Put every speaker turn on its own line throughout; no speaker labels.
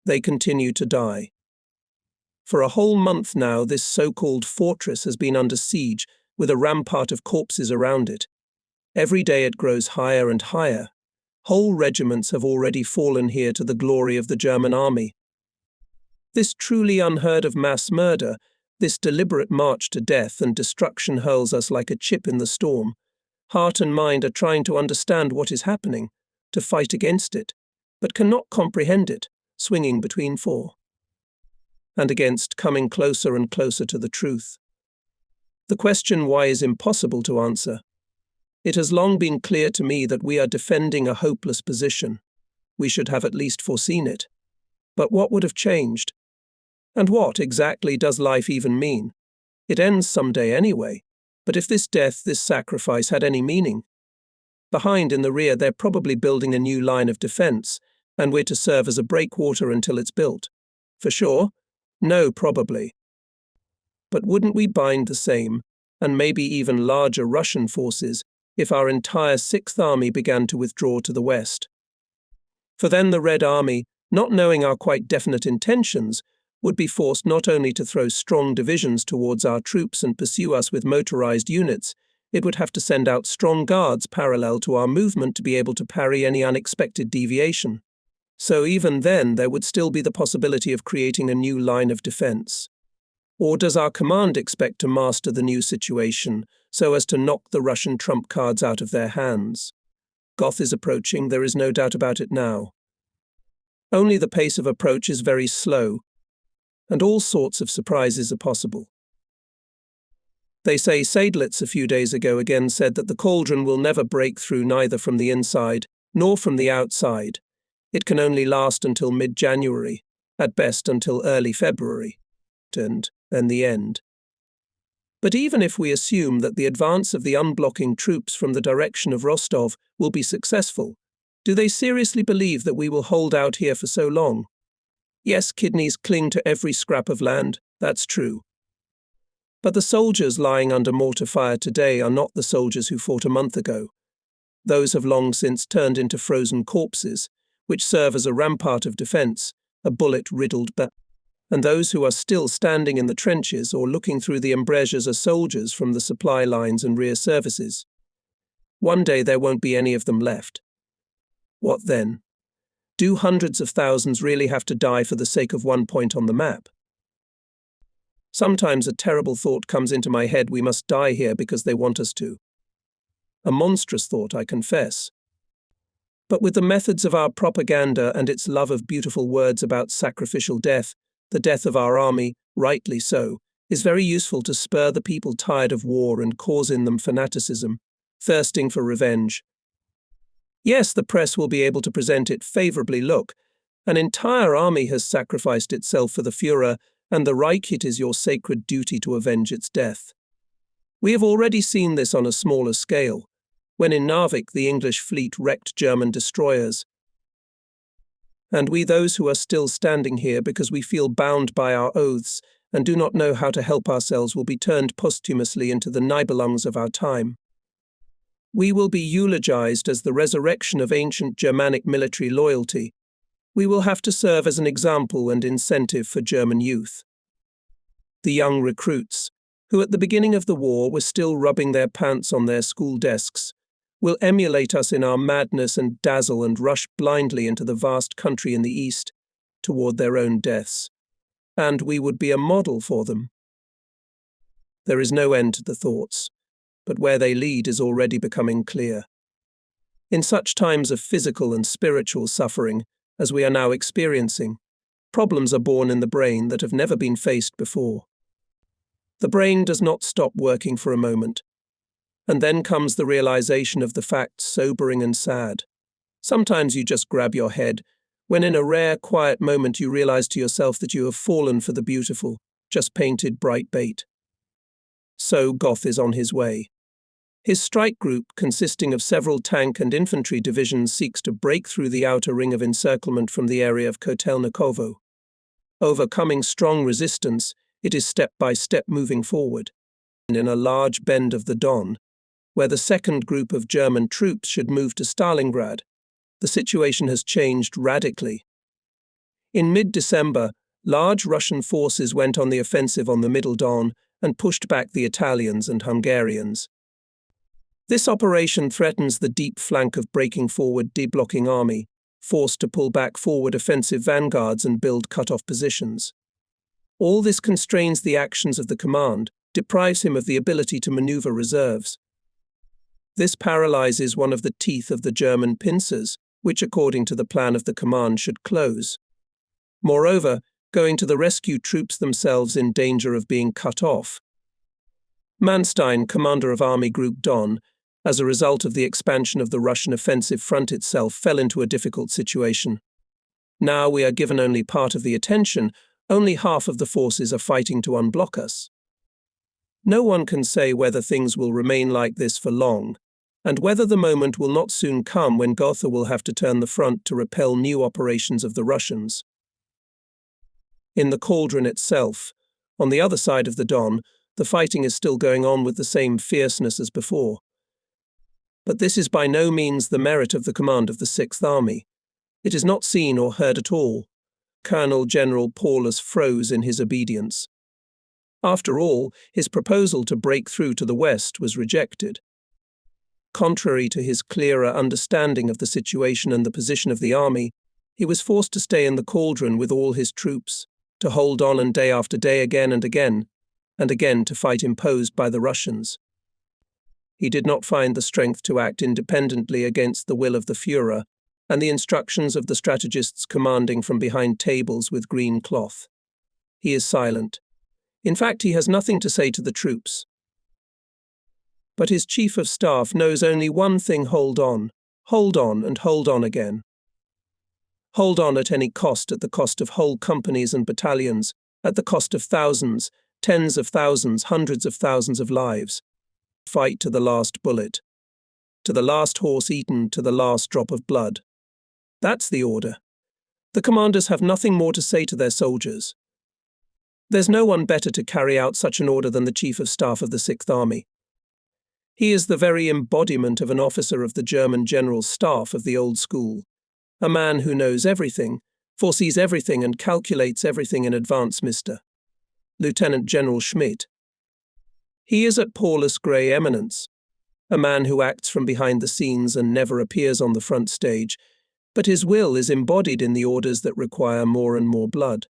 They continue to die. For a whole month now, this so-called fortress has been under siege, with a rampart of corpses around it. Every day it grows higher and higher. Whole regiments have already fallen here to the glory of the German army. This truly unheard-of mass murder, this deliberate march to death and destruction hurls us like a chip in the storm. Heart and mind are trying to understand what is happening, to fight against it, but cannot comprehend it, swinging between for and against, coming closer and closer to the truth. The question why is impossible to answer. It has long been clear to me that we are defending a hopeless position. We should have at least foreseen it. But what would have changed? And what exactly does life even mean? It ends someday anyway. But if this death, this sacrifice had any meaning? Behind in the rear they're probably building a new line of defense, and we're to serve as a breakwater until it's built. For sure? No, probably. But wouldn't we bind the same, and maybe even larger Russian forces, if our entire Sixth Army began to withdraw to the west? For then the Red Army, not knowing our quite definite intentions, would be forced not only to throw strong divisions towards our troops and pursue us with motorized units, it would have to send out strong guards parallel to our movement to be able to parry any unexpected deviation. So even then there would still be the possibility of creating a new line of defense. Or does our command expect to master the new situation so as to knock the Russian trump cards out of their hands? Goth is approaching, there is no doubt about it now. Only the pace of approach is very slow, and all sorts of surprises are possible. They say Seydlitz a few days ago again said that the cauldron will never break through neither from the inside nor from the outside. It can only last until mid-January, at best until early February, and then the end. But even if we assume that the advance of the unblocking troops from the direction of Rostov will be successful, do they seriously believe that we will hold out here for so long? Yes, kidneys cling to every scrap of land, that's true. But the soldiers lying under mortar fire today are not the soldiers who fought a month ago. Those have long since turned into frozen corpses, which serve as a rampart of defense, a bullet-riddled bat. And those who are still standing in the trenches or looking through the embrasures are soldiers from the supply lines and rear services. One day there won't be any of them left. What then? Do hundreds of thousands really have to die for the sake of one point on the map? Sometimes a terrible thought comes into my head: we must die here because they want us to. A monstrous thought, I confess. But with the methods of our propaganda and its love of beautiful words about sacrificial death, the death of our army, rightly so, is very useful to spur the people tired of war and cause in them fanaticism, thirsting for revenge. Yes, the press will be able to present it favorably. Look, an entire army has sacrificed itself for the Führer, and the Reich, it is your sacred duty to avenge its death. We have already seen this on a smaller scale, when in Narvik the English fleet wrecked German destroyers. And we, those who are still standing here because we feel bound by our oaths and do not know how to help ourselves, will be turned posthumously into the Nibelungs of our time. We will be eulogized as the resurrection of ancient Germanic military loyalty. We will have to serve as an example and incentive for German youth. The young recruits, who at the beginning of the war were still rubbing their pants on their school desks, will emulate us in our madness and dazzle and rush blindly into the vast country in the east, toward their own deaths. And we would be a model for them. There is no end to the thoughts, but where they lead is already becoming clear. In such times of physical and spiritual suffering, as we are now experiencing, problems are born in the brain that have never been faced before. The brain does not stop working for a moment. And then comes the realization of the fact, sobering and sad. Sometimes you just grab your head, when in a rare, quiet moment you realize to yourself that you have fallen for the beautiful, just painted bright bait. So Goth is on his way. His strike group, consisting of several tank and infantry divisions, seeks to break through the outer ring of encirclement from the area of Kotelnikovo. Overcoming strong resistance, it is step by step moving forward. In a large bend of the Don, where the second group of German troops should move to Stalingrad, the situation has changed radically. In mid-December, large Russian forces went on the offensive on the Middle Don and pushed back the Italians and Hungarians. This operation threatens the deep flank of breaking forward deblocking army, forced to pull back forward offensive vanguards and build cut-off positions. All this constrains the actions of the command, deprives him of the ability to maneuver reserves. This paralyzes one of the teeth of the German pincers, which according to the plan of the command should close. Moreover, going to the rescue troops themselves in danger of being cut off. Manstein, commander of Army Group Don, as a result of the expansion of the Russian offensive front itself, fell into a difficult situation. Now we are given only part of the attention, only half of the forces are fighting to unblock us. No one can say whether things will remain like this for long, and whether the moment will not soon come when Gotha will have to turn the front to repel new operations of the Russians. In the cauldron itself, on the other side of the Don, the fighting is still going on with the same fierceness as before. But this is by no means the merit of the command of the Sixth Army. It is not seen or heard at all. Colonel General Paulus froze in his obedience. After all, his proposal to break through to the west was rejected. Contrary to his clearer understanding of the situation and the position of the army, he was forced to stay in the cauldron with all his troops, to hold on and day after day again and again to fight imposed by the Russians. He did not find the strength to act independently against the will of the Führer and the instructions of the strategists commanding from behind tables with green cloth. He is silent. In fact, he has nothing to say to the troops. But his chief of staff knows only one thing: hold on and hold on again. Hold on at any cost, at the cost of whole companies and battalions, at the cost of thousands, tens of thousands, hundreds of thousands of lives. Fight to the last bullet, to the last horse eaten, to the last drop of blood. That's the order. The commanders have nothing more to say to their soldiers. There's no one better to carry out such an order than the Chief of Staff of the Sixth Army. He is the very embodiment of an officer of the German General Staff of the old school, a man who knows everything, foresees everything and calculates everything in advance. Mr. Lieutenant General Schmidt. He is at Paulus' grey eminence, a man who acts from behind the scenes and never appears on the front stage, but his will is embodied in the orders that require more and more blood.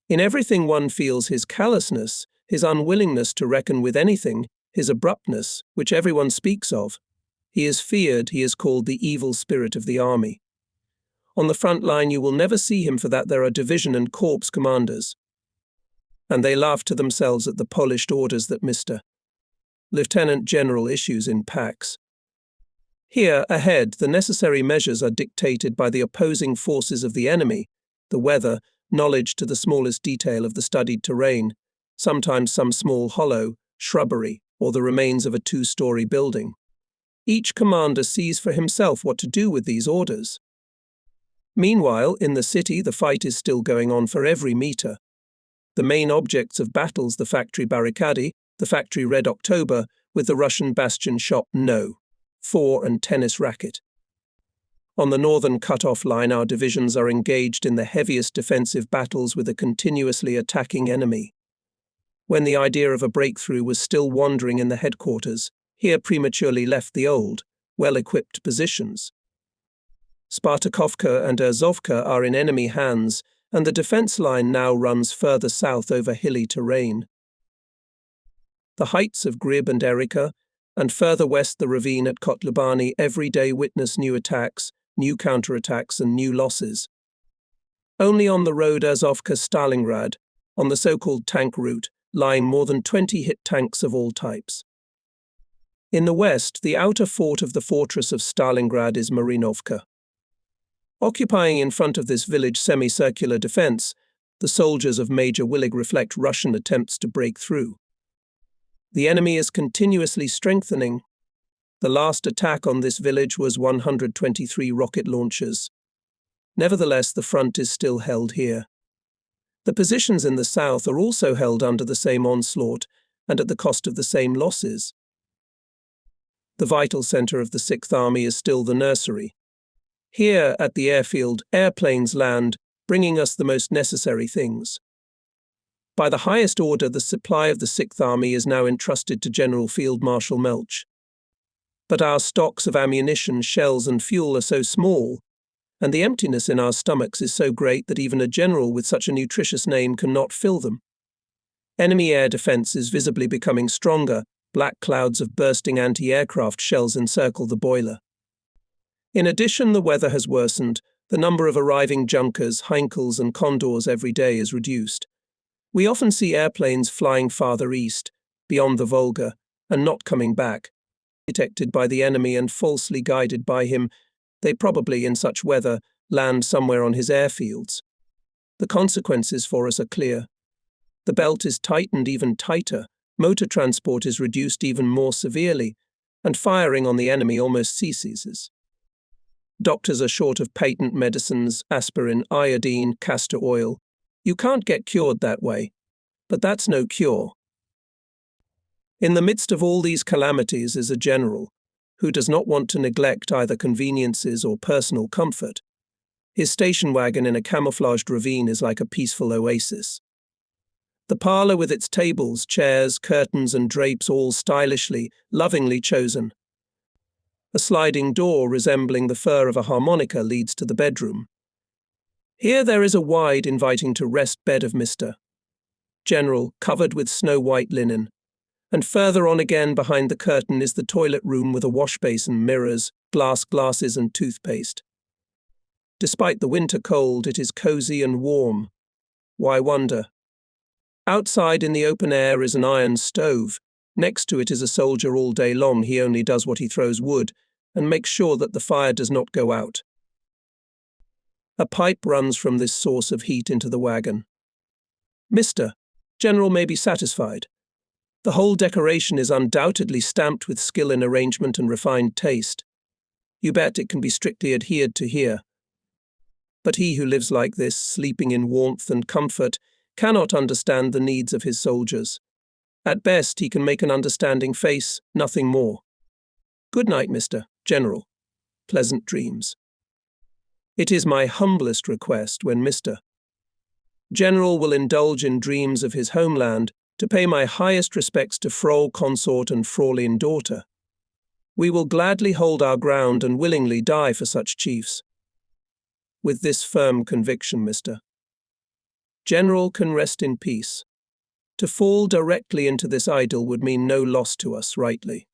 In everything one feels his callousness, his unwillingness to reckon with anything, his abruptness, which everyone speaks of. He is feared, he is called the evil spirit of the army. On the front line you will never see him, for that there are division and corps commanders. And they laugh to themselves at the polished orders that Mr. Lieutenant General issues in packs. Here, ahead, the necessary measures are dictated by the opposing forces of the enemy, the weather, knowledge to the smallest detail of the studied terrain, sometimes some small hollow, shrubbery, or the remains of a two-story building. Each commander sees for himself what to do with these orders. Meanwhile, in the city, the fight is still going on for every metre. The main objects of battles, the factory barricade, the factory Red October, with the Russian bastion shop No. 4 and tennis racket. On the northern cut-off line, our divisions are engaged in the heaviest defensive battles with a continuously attacking enemy. When the idea of a breakthrough was still wandering in the headquarters, here prematurely left the old, well-equipped positions. Spartakovka and Erzovka are in enemy hands, and the defense line now runs further south over hilly terrain. The heights of Grib and Erika, and further west the ravine at Kotlubani, every day witness new attacks, new counterattacks and new losses. Only on the road Erzovka-Stalingrad, on the so-called tank route, lying more than 20 hit tanks of all types. In the west, the outer fort of the fortress of Stalingrad is Marinovka. Occupying in front of this village semicircular defense, the soldiers of Major Willig reflect Russian attempts to break through. The enemy is continuously strengthening. The last attack on this village was 123 rocket launchers. Nevertheless, the front is still held here. The positions in the south are also held under the same onslaught and at the cost of the same losses. The vital centre of the Sixth Army is still the nursery. Here at the airfield, airplanes land, bringing us the most necessary things. By the highest order, the supply of the Sixth Army is now entrusted to General Field Marshal Melch. But our stocks of ammunition, shells and fuel are so small, and the emptiness in our stomachs is so great that even a general with such a nutritious name cannot fill them. Enemy air defense is visibly becoming stronger. Black clouds of bursting anti-aircraft shells encircle the boiler. In addition, the weather has worsened. The number of arriving Junkers, Heinkels and Condors every day is reduced. We often see airplanes flying farther east, beyond the Volga, and not coming back. Detected by the enemy and falsely guided by him, they probably, in such weather, land somewhere on his airfields. The consequences for us are clear. The belt is tightened even tighter, motor transport is reduced even more severely, and firing on the enemy almost ceases. Doctors are short of patent medicines, aspirin, iodine, castor oil. You can't get cured that way, but that's no cure. In the midst of all these calamities is a general who does not want to neglect either conveniences or personal comfort. His station wagon in a camouflaged ravine is like a peaceful oasis. The parlour with its tables, chairs, curtains and drapes all stylishly, lovingly chosen. A sliding door resembling the fur of a harmonica leads to the bedroom. Here there is a wide, inviting-to-rest bed of Mr. General, covered with snow-white linen. And further on again behind the curtain is the toilet room with a washbasin, mirrors, glasses and toothpaste. Despite the winter cold, it is cosy and warm. Why wonder? Outside in the open air is an iron stove. Next to it is a soldier all day long. He only does what he throws wood and makes sure that the fire does not go out. A pipe runs from this source of heat into the wagon. Mr. General may be satisfied. The whole decoration is undoubtedly stamped with skill in arrangement and refined taste. You bet it can be strictly adhered to here. But he who lives like this, sleeping in warmth and comfort, cannot understand the needs of his soldiers. At best, he can make an understanding face, nothing more. Good night, Mr. General. Pleasant dreams. It is my humblest request when Mr. General will indulge in dreams of his homeland to pay my highest respects to Frau consort and Fraulein daughter. We will gladly hold our ground and willingly die for such chiefs. With this firm conviction, Mr. General can rest in peace. To fall directly into this idyll would mean no loss to us, rightly.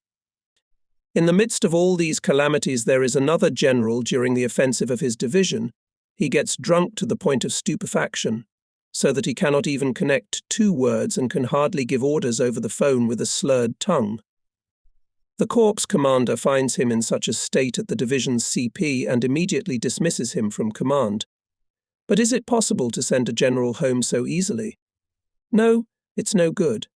In the midst of all these calamities there is another general during the offensive of his division. He gets drunk to the point of stupefaction, so that he cannot even connect two words and can hardly give orders over the phone with a slurred tongue. The corps commander finds him in such a state at the division's CP and immediately dismisses him from command. But is it possible to send a general home so easily? No, it's no good.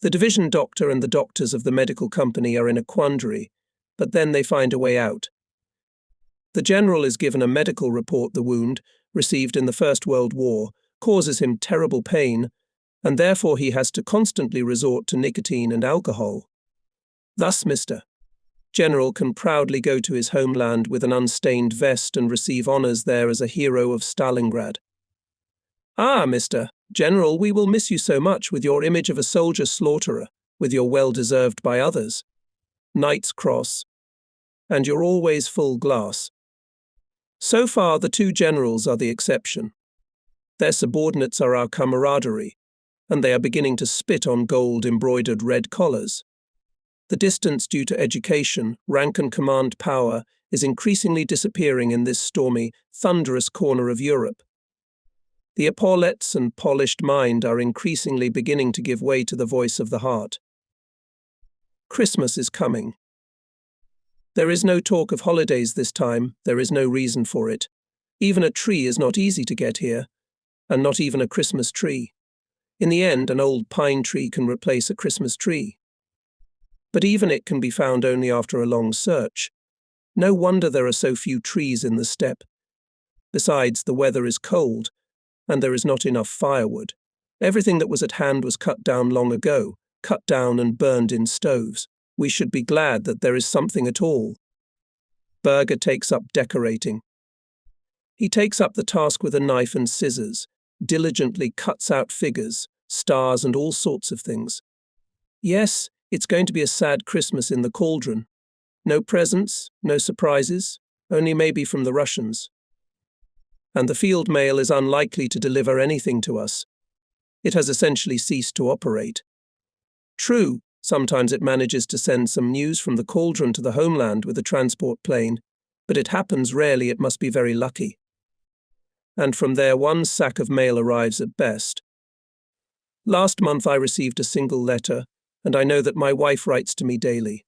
The division doctor and the doctors of the medical company are in a quandary, but then they find a way out. The general is given a medical report. The wound, received in the First World War, causes him terrible pain, and therefore he has to constantly resort to nicotine and alcohol. Thus Mr. General can proudly go to his homeland with an unstained vest and receive honours there as a hero of Stalingrad. Ah, Mr. General, we will miss you so much with your image of a soldier slaughterer, with your well-deserved by others, Knight's Cross, and your always full glass. So far the two generals are the exception. Their subordinates are our camaraderie, and they are beginning to spit on gold-embroidered red collars. The distance due to education, rank and command power is increasingly disappearing in this stormy, thunderous corner of Europe. The epaulettes and polished mind are increasingly beginning to give way to the voice of the heart. Christmas is coming. There is no talk of holidays this time. There is no reason for it. Even a tree is not easy to get here, and not even a Christmas tree. In the end, an old pine tree can replace a Christmas tree. But even it can be found only after a long search. No wonder there are so few trees in the steppe. Besides, the weather is cold, and there is not enough firewood. Everything that was at hand was cut down long ago, cut down and burned in stoves. We should be glad that there is something at all. Berger takes up decorating. He takes up the task with a knife and scissors, diligently cuts out figures, stars and all sorts of things. Yes, it's going to be a sad Christmas in the cauldron. No presents, no surprises, only maybe from the Russians. And the field mail is unlikely to deliver anything to us. It has essentially ceased to operate. True, sometimes it manages to send some news from the cauldron to the homeland with a transport plane, but it happens rarely. It must be very lucky. And from there one sack of mail arrives at best. Last month I received a single letter, and I know that my wife writes to me daily.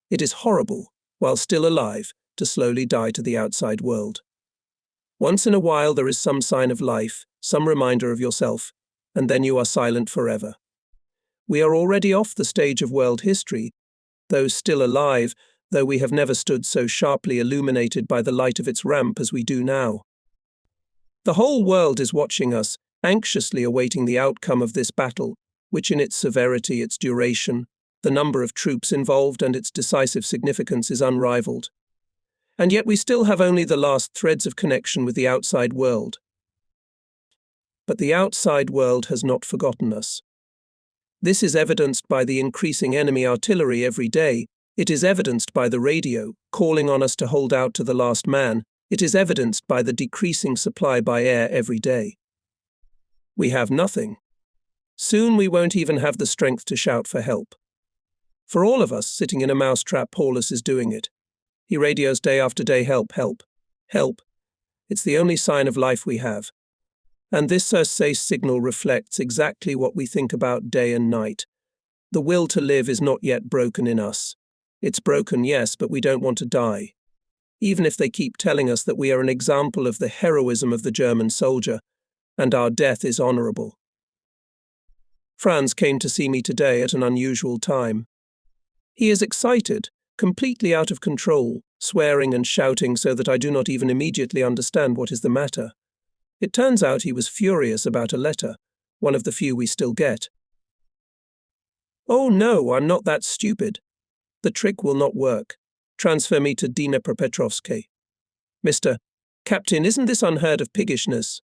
It is horrible, while still alive, to slowly die to the outside world. Once in a while there is some sign of life, some reminder of yourself, and then you are silent forever. We are already off the stage of world history, though still alive, though we have never stood so sharply illuminated by the light of its ramp as we do now. The whole world is watching us, anxiously awaiting the outcome of this battle, which in its severity, its duration, the number of troops involved and its decisive significance is unrivaled. And yet we still have only the last threads of connection with the outside world. But the outside world has not forgotten us. This is evidenced by the increasing enemy artillery every day. It is evidenced by the radio, calling on us to hold out to the last man. It is evidenced by the decreasing supply by air every day. We have nothing. Soon we won't even have the strength to shout for help. For all of us sitting in a mousetrap, Paulus is doing it. He radios day after day, help, help, help. It's the only sign of life we have. And this Circe signal reflects exactly what we think about day and night. The will to live is not yet broken in us. It's broken, yes, but we don't want to die. Even if they keep telling us that we are an example of the heroism of the German soldier, and our death is honorable. Franz came to see me today at an unusual time. He is excited, completely out of control, swearing and shouting so that I do not even immediately understand what is the matter. It turns out he was furious about a letter, one of the few we still get. Oh no, I'm not that stupid. The trick will not work. Transfer me to Dnipropetrovsk. Mr. Captain, isn't this unheard of piggishness?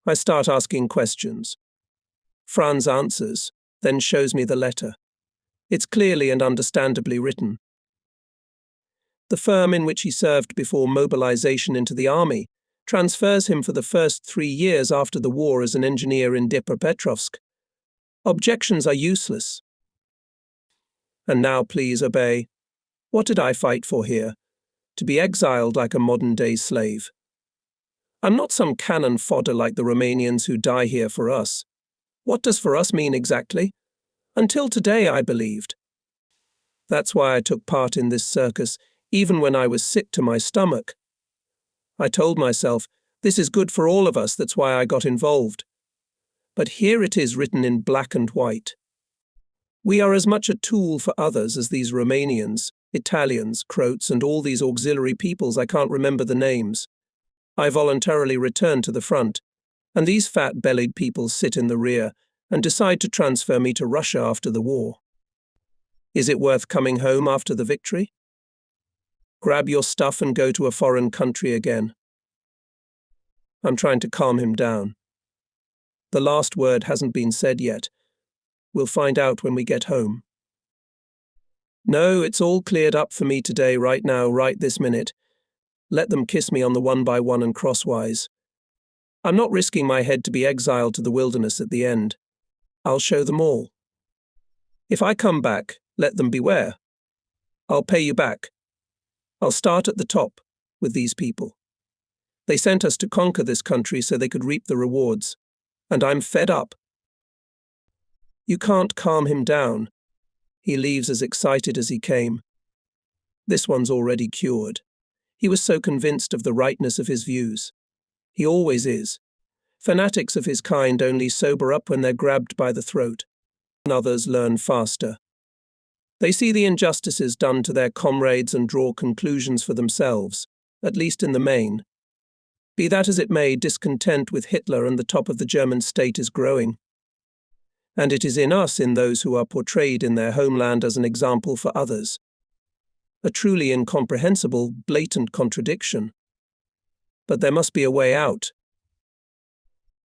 I start asking questions. Franz answers, then shows me the letter. It's clearly and understandably written. The firm in which he served before mobilization into the army transfers him for the first 3 years after the war as an engineer in Dnipropetrovsk. Objections are useless. And now please obey. What did I fight for here? To be exiled like a modern-day slave. I'm not some cannon fodder like the Romanians who die here for us. What does for us mean exactly? Until today, I believed. That's why I took part in this circus, even when I was sick to my stomach. I told myself, this is good for all of us, that's why I got involved. But here it is written in black and white. We are as much a tool for others as these Romanians, Italians, Croats, and all these auxiliary peoples I can't remember the names. I voluntarily return to the front, and these fat-bellied people sit in the rear and decide to transfer me to Russia after the war. Is it worth coming home after the victory? Grab your stuff and go to a foreign country again. I'm trying to calm him down. The last word hasn't been said yet. We'll find out when we get home. No, it's all cleared up for me today, right now, right this minute. Let them kiss me on the 1-by-1 and crosswise. I'm not risking my head to be exiled to the wilderness at the end. I'll show them all. If I come back, let them beware. I'll pay you back. I'll start at the top with these people. They sent us to conquer this country so they could reap the rewards. And I'm fed up. You can't calm him down. He leaves as excited as he came. This one's already cured. He was so convinced of the rightness of his views. He always is. Fanatics of his kind only sober up when they're grabbed by the throat. Others learn faster. They see the injustices done to their comrades and draw conclusions for themselves, at least in the main. Be that as it may, discontent with Hitler and the top of the German state is growing. And it is in us, in those who are portrayed in their homeland as an example for others. a truly incomprehensible, blatant contradiction. But there must be a way out.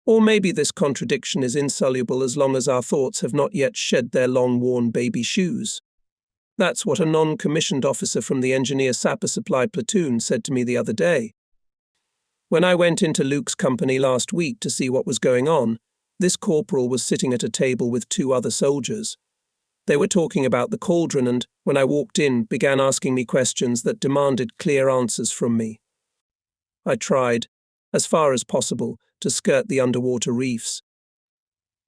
Or maybe this contradiction is insoluble as long as our thoughts have not yet shed their long-worn baby shoes. That's what a non-commissioned officer from the Engineer Sapper Supply Platoon said to me the other day. When I went into Luke's company last week to see what was going on, this corporal was sitting at a table with 2 other soldiers. They were talking about the cauldron and, when I walked in, began asking me questions that demanded clear answers from me. I tried, as far as possible, to skirt the underwater reefs.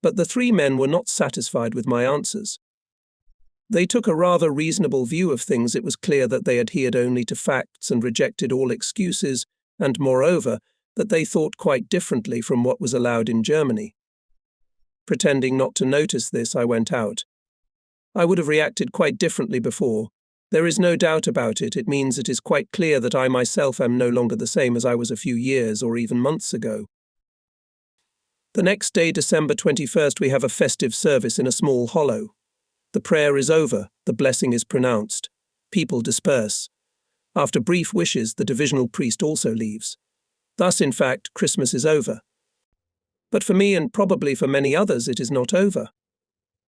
But the 3 men were not satisfied with my answers. They took a rather reasonable view of things. It was clear that they adhered only to facts and rejected all excuses, and moreover, that they thought quite differently from what was allowed in Germany. Pretending not to notice this, I went out. I would have reacted quite differently before. There is no doubt about it. It means it is quite clear that I myself am no longer the same as I was a few years or even months ago. The next day, December 21st, we have a festive service in a small hollow. The prayer is over, the blessing is pronounced. People disperse. After brief wishes, the divisional priest also leaves. Thus, in fact, Christmas is over. But for me, and probably for many others, it is not over.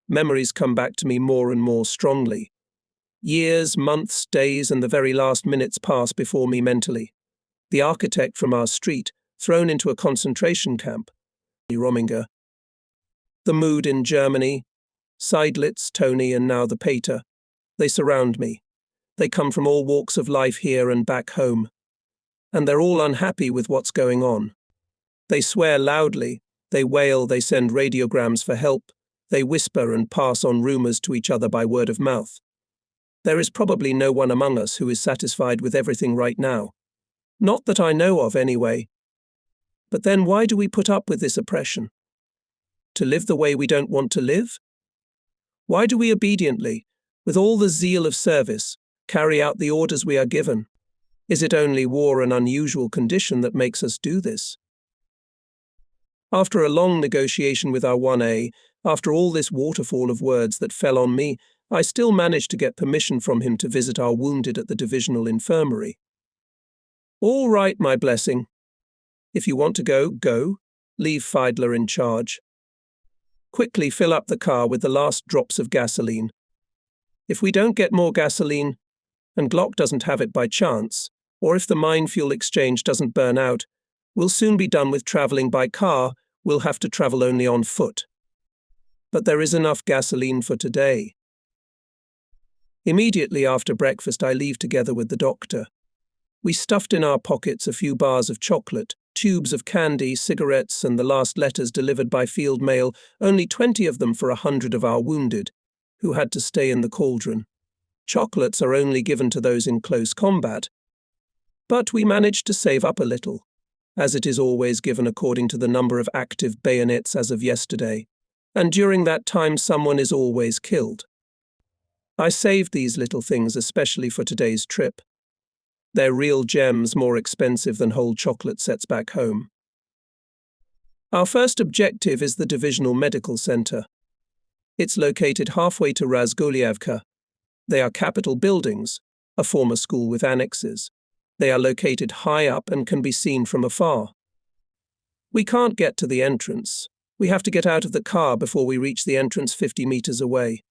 Memories come back to me more and more strongly. Years, months, days, and the very last minutes pass before me mentally. The architect from our street, thrown into a concentration camp. Rominger. The mood in Germany. Seidlitz, Tony, and now the Pater. They surround me. They come from all walks of life here and back home. And they're all unhappy with what's going on. They swear loudly. They wail. They send radiograms for help. They whisper and pass on rumors to each other by word of mouth. There is probably no one among us who is satisfied with everything right now. Not that I know of, anyway. But then why do we put up with this oppression? To live the way we don't want to live? Why do we obediently, with all the zeal of service, carry out the orders we are given? Is it only war and unusual condition that makes us do this? After a long negotiation with our 1A, after all this waterfall of words that fell on me, I still managed to get permission from him to visit our wounded at the divisional infirmary. All right, my blessing. If you want to go, go. Leave Fiedler in charge. Quickly fill up the car with the last drops of gasoline. If we don't get more gasoline, and Glock doesn't have it by chance, or if the mine fuel exchange doesn't burn out, we'll soon be done with travelling by car. We'll have to travel only on foot. But there is enough gasoline for today. Immediately after breakfast, I leave together with the doctor. We stuffed in our pockets a few bars of chocolate, tubes of candy, cigarettes, and the last letters delivered by field mail, only 20 of them for 100 of our wounded, who had to stay in the cauldron. Chocolates are only given to those in close combat. But we managed to save up a little, as it is always given according to the number of active bayonets as of yesterday, and during that time someone is always killed. I saved these little things especially for today's trip. They're real gems, more expensive than whole chocolate sets back home. Our first objective is the Divisional Medical Center. It's located halfway to Razgolievka. They are capital buildings, a former school with annexes. They are located high up and can be seen from afar. We can't get to the entrance. We have to get out of the car before we reach the entrance 50 meters away.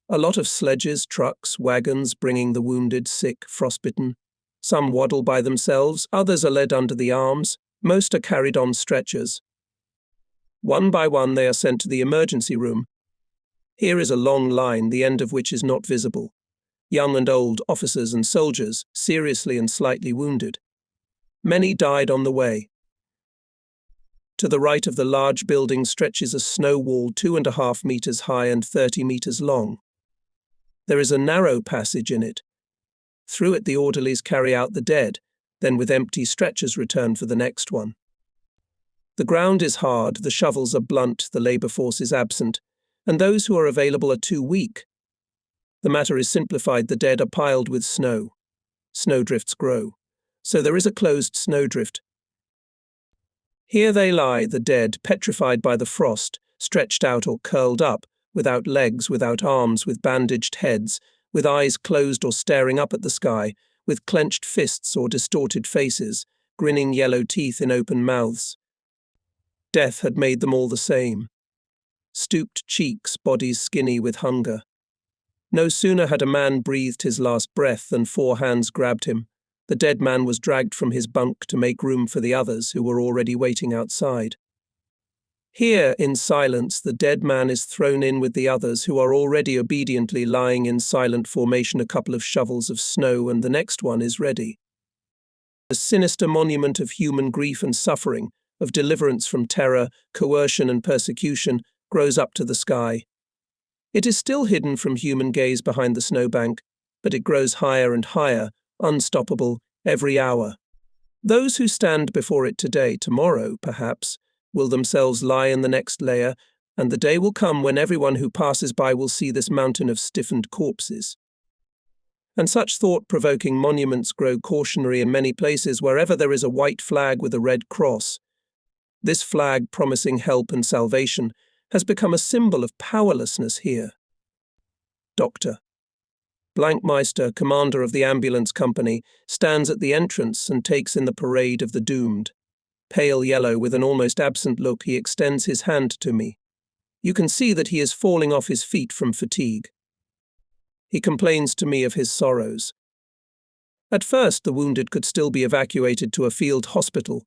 A lot of sledges, trucks, wagons bringing the wounded, sick, frostbitten. Some waddle by themselves, others are led under the arms, most are carried on stretchers. One by one they are sent to the emergency room. Here is a long line, the end of which is not visible. Young and old, officers and soldiers, seriously and slightly wounded. Many died on the way. To the right of the large building stretches a snow wall 2.5 meters high and 30 meters long. There is a narrow passage in it. Through it the orderlies carry out the dead, then with empty stretchers return for the next one. The ground is hard, the shovels are blunt, the labour force is absent, and those who are available are too weak. The matter is simplified, the dead are piled with snow. Snowdrifts grow, so there is a closed snowdrift. Here they lie, the dead, petrified by the frost, stretched out or curled up, without legs, without arms, with bandaged heads, with eyes closed or staring up at the sky, with clenched fists or distorted faces, grinning yellow teeth in open mouths. Death had made them all the same. Stooped cheeks, bodies skinny with hunger. No sooner had a man breathed his last breath than 4 hands grabbed him. The dead man was dragged from his bunk to make room for the others who were already waiting outside. Here, in silence, the dead man is thrown in with the others who are already obediently lying in silent formation, a couple of shovels of snow, and the next one is ready. The sinister monument of human grief and suffering, of deliverance from terror, coercion and persecution, grows up to the sky. It is still hidden from human gaze behind the snowbank, but it grows higher and higher, unstoppable, every hour. Those who stand before it today, tomorrow, perhaps, will themselves lie in the next layer, and the day will come when everyone who passes by will see this mountain of stiffened corpses. And such thought-provoking monuments grow cautionary in many places wherever there is a white flag with a red cross. This flag, promising help and salvation, has become a symbol of powerlessness here. Doctor Blankmeister, commander of the ambulance company, stands at the entrance and takes in the parade of the doomed. Pale yellow, with an almost absent look, he extends his hand to me. You can see that he is falling off his feet from fatigue. He complains to me of his sorrows. At first, the wounded could still be evacuated to a field hospital,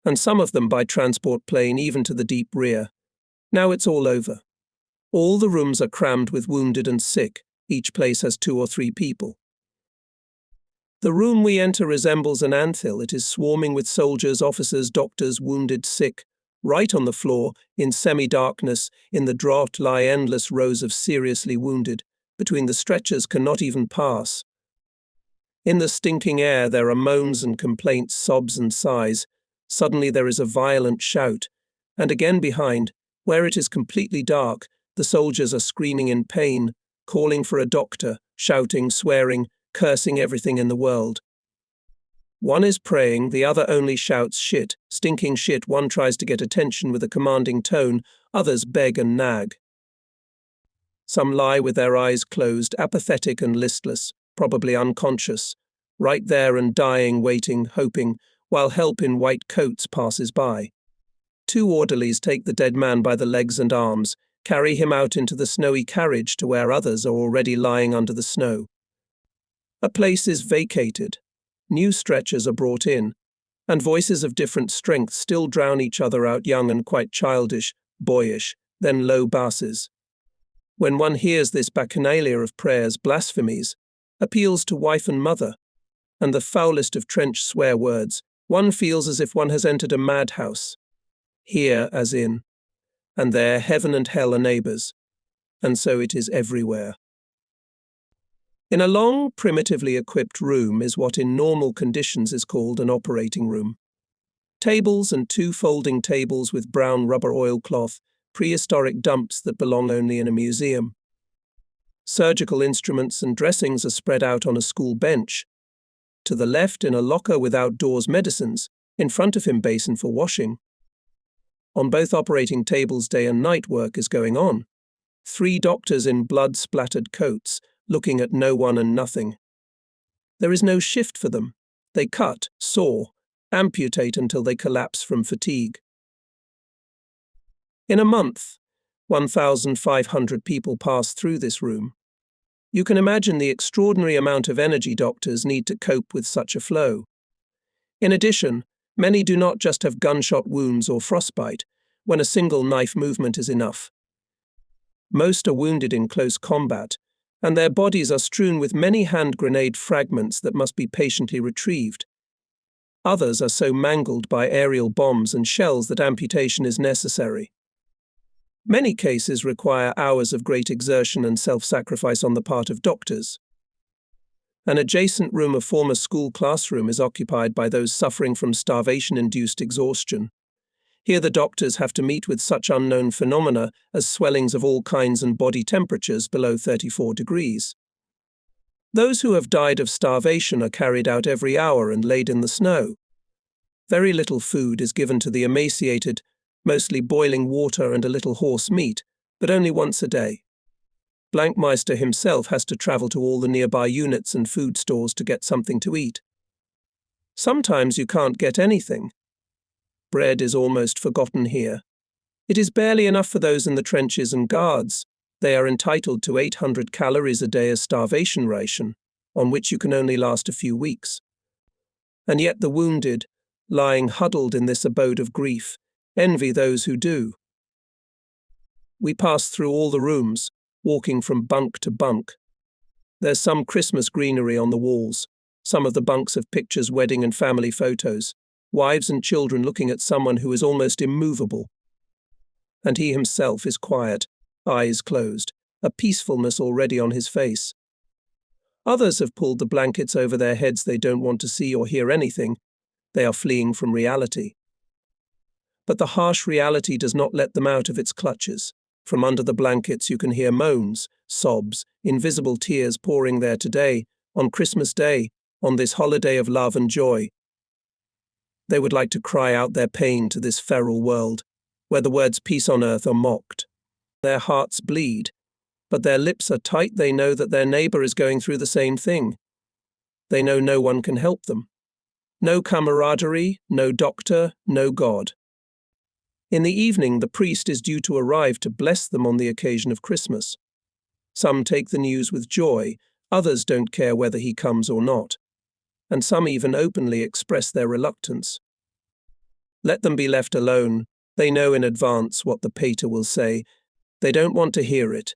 and some of them by transport plane even to the deep rear. Now it's all over. All the rooms are crammed with wounded and sick. Each place has 2 or 3 people. The room we enter resembles an anthill. It is swarming with soldiers, officers, doctors, wounded, sick. Right on the floor, in semi-darkness, in the draught lie endless rows of seriously wounded. Between the stretchers cannot even pass. In the stinking air there are moans and complaints, sobs and sighs. Suddenly there is a violent shout. And again behind, where it is completely dark, the soldiers are screaming in pain, calling for a doctor, shouting, swearing, cursing everything in the world. One is praying, the other only shouts shit, stinking shit. One tries to get attention with a commanding tone, others beg and nag. Some lie with their eyes closed, apathetic and listless, probably unconscious, right there and dying, waiting, hoping, while help in white coats passes by. 2 orderlies take the dead man by the legs and arms, carry him out into the snowy carriage to where others are already lying under the snow. A place is vacated. New stretchers are brought in, and voices of different strength still drown each other out, young and quite childish, boyish, then low basses. When one hears this bacchanalia of prayers, blasphemies, appeals to wife and mother, and the foulest of trench swear words, one feels as if one has entered a madhouse. Here as in, and there heaven and hell are neighbours, and so it is everywhere. In a long, primitively equipped room is what in normal conditions is called an operating room. Tables and 2 folding tables with brown rubber oilcloth, prehistoric dumps that belong only in a museum. Surgical instruments and dressings are spread out on a school bench. To the left, in a locker with outdoors medicines, in front of him basin for washing. On both operating tables, day and night work is going on. 3 doctors in blood-splattered coats, looking at no one and nothing. There is no shift for them. They cut, saw, amputate until they collapse from fatigue. In a month, 1,500 people pass through this room. You can imagine the extraordinary amount of energy doctors need to cope with such a flow. In addition, many do not just have gunshot wounds or frostbite, when a single knife movement is enough. Most are wounded in close combat, and their bodies are strewn with many hand grenade fragments that must be patiently retrieved. Others are so mangled by aerial bombs and shells that amputation is necessary. Many cases require hours of great exertion and self-sacrifice on the part of doctors. An adjacent room, a former school classroom, is occupied by those suffering from starvation-induced exhaustion. Here the doctors have to meet with such unknown phenomena as swellings of all kinds and body temperatures below 34 degrees. Those who have died of starvation are carried out every hour and laid in the snow. Very little food is given to the emaciated, mostly boiling water and a little horse meat, but only once a day. Blankmeister himself has to travel to all the nearby units and food stores to get something to eat. Sometimes you can't get anything. Bread is almost forgotten here. It is barely enough for those in the trenches and guards. They are entitled to 800 calories a day as starvation ration, on which you can only last a few weeks. And yet the wounded, lying huddled in this abode of grief, envy those who do. We pass through all the rooms, walking from bunk to bunk. There's some Christmas greenery on the walls. Some of the bunks have pictures, wedding and family photos, wives and children looking at someone who is almost immovable. And he himself is quiet, eyes closed, a peacefulness already on his face. Others have pulled the blankets over their heads. They don't want to see or hear anything. They are fleeing from reality. But the harsh reality does not let them out of its clutches. From under the blankets you can hear moans, sobs, invisible tears pouring there today, on Christmas Day, on this holiday of love and joy. They would like to cry out their pain to this feral world, where the words peace on earth are mocked. Their hearts bleed, but their lips are tight. They know that their neighbor is going through the same thing. They know no one can help them. No camaraderie, no doctor, no God. In the evening, the priest is due to arrive to bless them on the occasion of Christmas. Some take the news with joy, others don't care whether he comes or not, and some even openly express their reluctance. Let them be left alone. They know in advance what the pater will say. They don't want to hear it.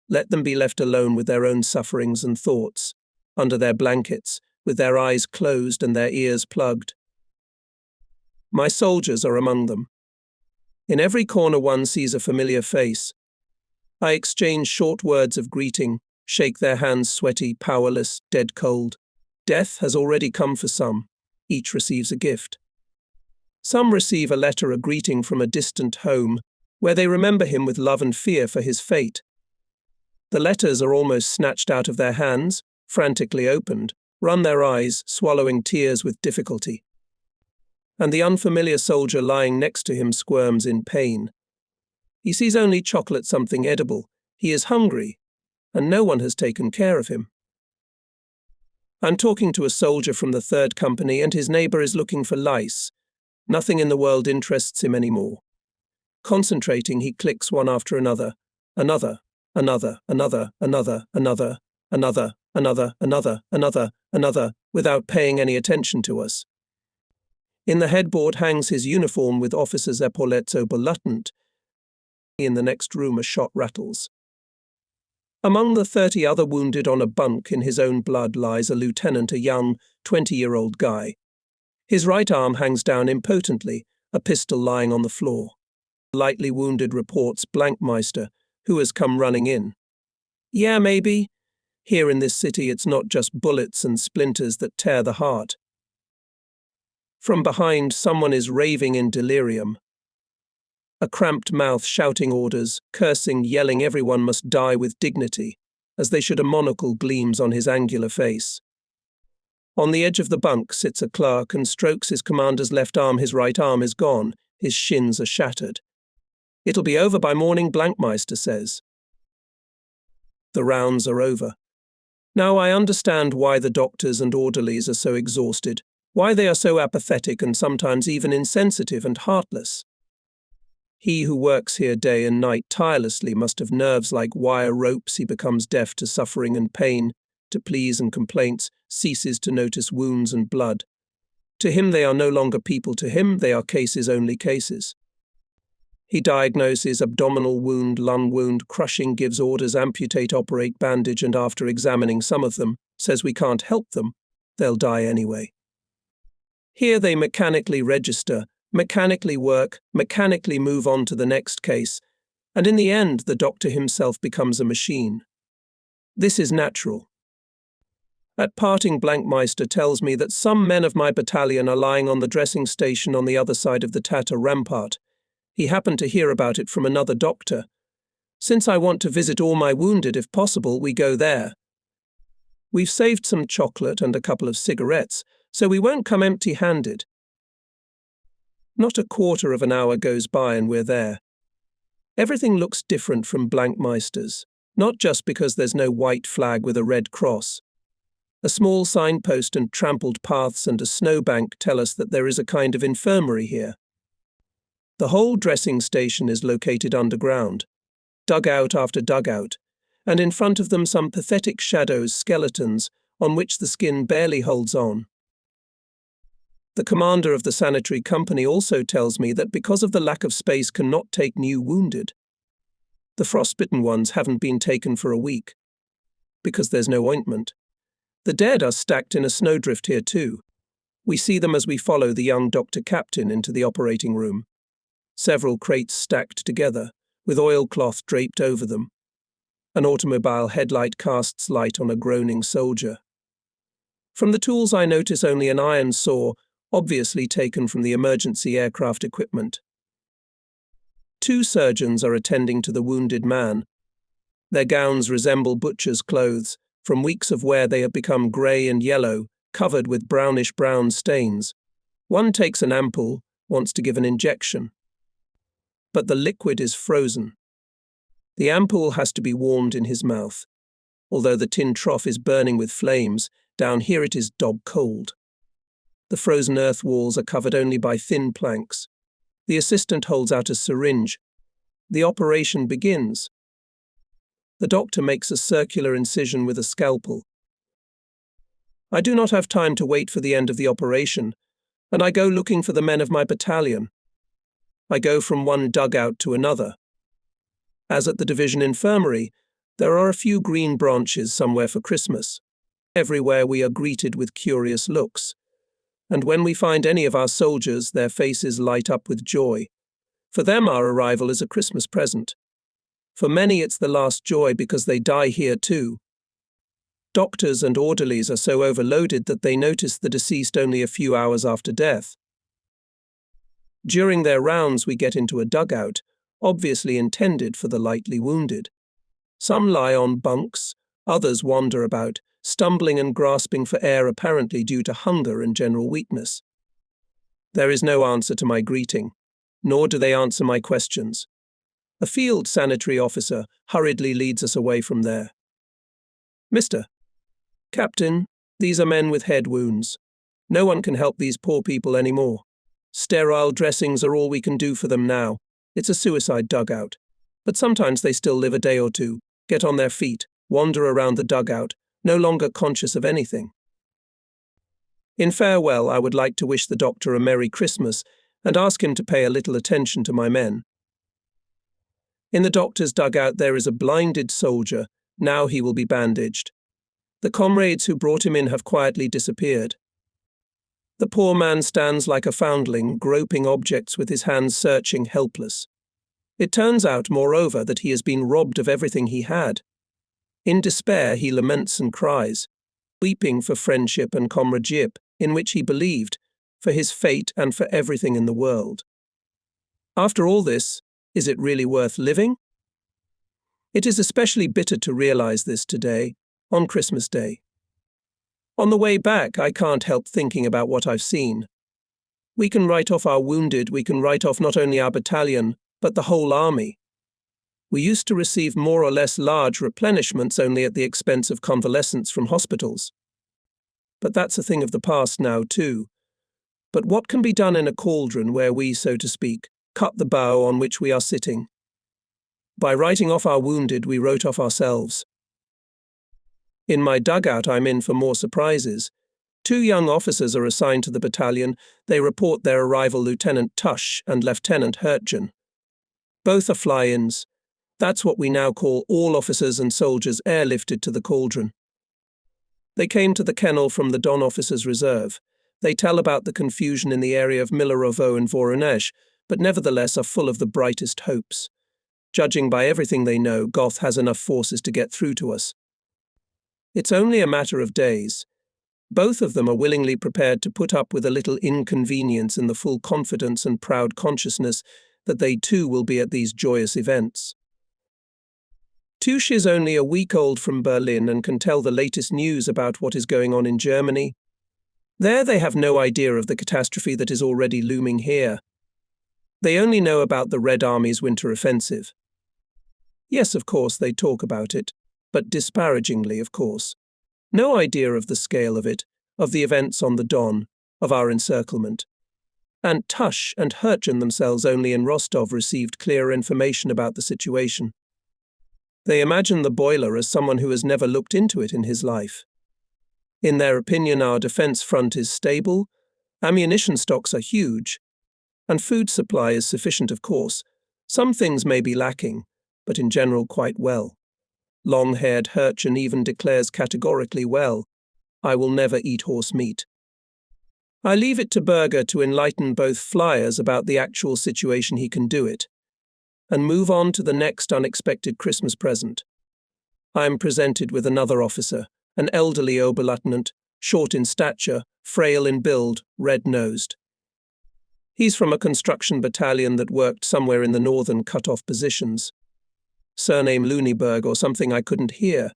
Let them be left alone with their own sufferings and thoughts, under their blankets, with their eyes closed and their ears plugged. My soldiers are among them. In every corner one sees a familiar face. I exchange short words of greeting, shake their hands sweaty, powerless, dead cold. Death has already come for some. Each receives a gift. Some receive a letter, a greeting from a distant home, where they remember him with love and fear for his fate. The letters are almost snatched out of their hands, frantically opened, run their eyes, swallowing tears with difficulty. And the unfamiliar soldier lying next to him squirms in pain. He sees only chocolate, something edible. He is hungry, and no one has taken care of him. I'm talking to a soldier from the 3rd Company, and his neighbor is looking for lice. Nothing in the world interests him anymore. Concentrating, he clicks one after another, another, without paying any attention to us. In the headboard hangs his uniform with officer's epaulettes overbuttoned. In the next room a shot rattles. Among the 30 other wounded on a bunk in his own blood lies a lieutenant, a young 20-year-old guy. His right arm hangs down impotently, a pistol lying on the floor. Lightly wounded, reports Blankmeister, who has come running in. Yeah, maybe. Here in this city it's not just bullets and splinters that tear the heart. From behind, someone is raving in delirium. A cramped mouth shouting orders, cursing, yelling everyone must die with dignity, as they should. A monocle gleams on his angular face. On the edge of the bunk sits a clerk and strokes his commander's left arm. His right arm is gone, his shins are shattered. It'll be over by morning, Blankmeister says. The rounds are over. Now I understand why the doctors and orderlies are so exhausted, why they are so apathetic and sometimes even insensitive and heartless. He who works here day and night tirelessly must have nerves like wire ropes. He becomes deaf to suffering and pain, to pleas and complaints, ceases to notice wounds and blood. To him they are no longer people. To him they are cases, only cases. He diagnoses abdominal wound, lung wound, crushing, gives orders, amputate, operate, bandage, and after examining some of them, says we can't help them, they'll die anyway. Here they mechanically register, mechanically work, mechanically move on to the next case, and in the end the doctor himself becomes a machine. This is natural. At parting, Blankmeister tells me that some men of my battalion are lying on the dressing station on the other side of the Tatar rampart. He happened to hear about it from another doctor. Since I want to visit all my wounded, if possible, we go there. We've saved some chocolate and a couple of cigarettes, so we won't come empty-handed. Not a quarter of an hour goes by and we're there. Everything looks different from Blankmeister's. not just because there's no white flag with a red cross. A small signpost and trampled paths and a snowbank tell us that there is a kind of infirmary here. The whole dressing station is located underground, dugout after dugout, and in front of them some pathetic shadows, skeletons, on which the skin barely holds on. The commander of the sanitary company also tells me that because of the lack of space cannot take new wounded. The frostbitten ones haven't been taken for a week, because there's no ointment. The dead are stacked in a snowdrift here too. We see them as we follow the young doctor captain into the operating room. Several crates stacked together, with oilcloth draped over them. An automobile headlight casts light on a groaning soldier. From the tools I notice only an iron saw, obviously taken from the emergency aircraft equipment. 2 surgeons are attending to the wounded man. Their gowns resemble butcher's clothes. From weeks of wear they have become grey and yellow, covered with brownish-brown stains. One takes an ampoule, wants to give an injection. But the liquid is frozen. The ampoule has to be warmed in his mouth. Although the tin trough is burning with flames, down here it is dog-cold. The frozen earth walls are covered only by thin planks. The assistant holds out a syringe. The operation begins. The doctor makes a circular incision with a scalpel. I do not have time to wait for the end of the operation, and I go looking for the men of my battalion. I go from one dugout to another. As at the division infirmary, there are a few green branches somewhere for Christmas. Everywhere we are greeted with curious looks. And when we find any of our soldiers, their faces light up with joy. For them our arrival is a Christmas present. For many it's the last joy because they die here too. Doctors and orderlies are so overloaded that they notice the deceased only a few hours after death. During their rounds we get into a dugout, obviously intended for the lightly wounded. Some lie on bunks, others wander about, stumbling and grasping for air apparently due to hunger and general weakness. There is no answer to my greeting, nor do they answer my questions. A field sanitary officer hurriedly leads us away from there. Mr. Captain, these are men with head wounds. No one can help these poor people anymore. Sterile dressings are all we can do for them now. It's a suicide dugout. But sometimes they still live a day or two, get on their feet, wander around the dugout, no longer conscious of anything. In farewell, I would like to wish the doctor a Merry Christmas and ask him to pay a little attention to my men. In the doctor's dugout there is a blinded soldier. Now he will be bandaged. The comrades who brought him in have quietly disappeared. The poor man stands like a foundling, groping objects with his hands searching, helpless. It turns out, moreover, that he has been robbed of everything he had. In despair he laments and cries, weeping for friendship and comradeship, in which he believed, for his fate and for everything in the world. After all this, is it really worth living? It is especially bitter to realize this today, on Christmas Day. On the way back, I can't help thinking about what I've seen. We can write off our wounded, we can write off not only our battalion, but the whole army. We used to receive more or less large replenishments only at the expense of convalescents from hospitals. But that's a thing of the past now too. But what can be done in a cauldron where we, so to speak, cut the bough on which we are sitting? By writing off our wounded, we wrote off ourselves. In my dugout I'm in for more surprises. 2 young officers are assigned to the battalion. They report their arrival, Lieutenant Tush and Lieutenant Hurtgen. Both are fly-ins. That's what we now call all officers and soldiers airlifted to the cauldron. They came to the kennel from the Don Officers' Reserve. They tell about the confusion in the area of Milarovo and Voronezh, but nevertheless are full of the brightest hopes. Judging by everything they know, Goth has enough forces to get through to us. It's only a matter of days. Both of them are willingly prepared to put up with a little inconvenience in the full confidence and proud consciousness that they too will be at these joyous events. Tush is only a week old from Berlin and can tell the latest news about what is going on in Germany. There they have no idea of the catastrophe that is already looming here. They only know about the Red Army's winter offensive. Yes, of course, they talk about it, but disparagingly, of course. No idea of the scale of it, of the events on the Don, of our encirclement. And Tush and Hurchen themselves only in Rostov received clear information about the situation. They imagine the boiler as someone who has never looked into it in his life. In their opinion, our defense front is stable, ammunition stocks are huge, and food supply is sufficient, of course. Some things may be lacking, but in general quite well. Long-haired Hurchen even declares categorically, well, I will never eat horse meat. I leave it to Berger to enlighten both flyers about the actual situation he can do it, and move on to the next unexpected Christmas present. I am presented with another officer, an elderly Oberleutnant, short in stature, frail in build, red-nosed. He's from a construction battalion that worked somewhere in the northern cut-off positions. Surname Luniberg or something I couldn't hear.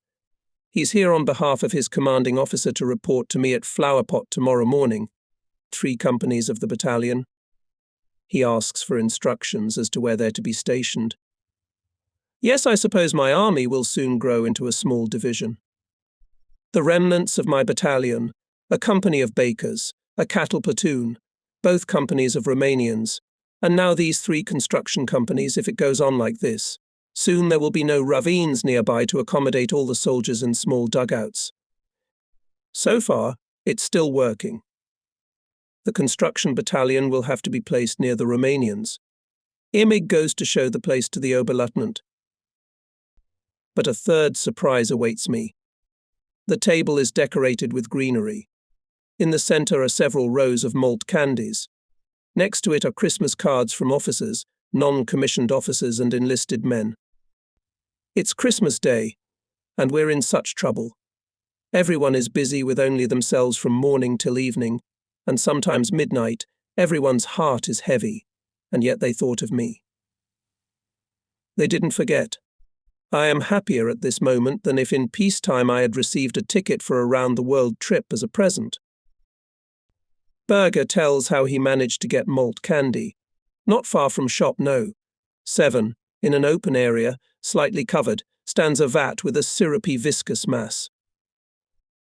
He's here on behalf of his commanding officer to report to me at Flowerpot tomorrow morning. 3 companies of the battalion. He asks for instructions as to where they're to be stationed. Yes, I suppose my army will soon grow into a small division. The remnants of my battalion, a company of bakers, a cattle platoon, both companies of Romanians, and now these 3 construction companies if it goes on like this. Soon there will be no ravines nearby to accommodate all the soldiers in small dugouts. So far, it's still working. The construction battalion will have to be placed near the Romanians. Imig goes to show the place to the Oberleutnant. But a third surprise awaits me. The table is decorated with greenery. In the center are several rows of malt candies. Next to it are Christmas cards from officers, non-commissioned officers and enlisted men. It's Christmas Day, and we're in such trouble. Everyone is busy with only themselves from morning till evening, and sometimes midnight. Everyone's heart is heavy, and yet they thought of me. They didn't forget. I am happier at this moment than if in peacetime I had received a ticket for a round-the-world trip as a present. Berger tells how he managed to get malt candy. Not far from shop no. 7, in an open area, slightly covered, stands a vat with a syrupy viscous mass.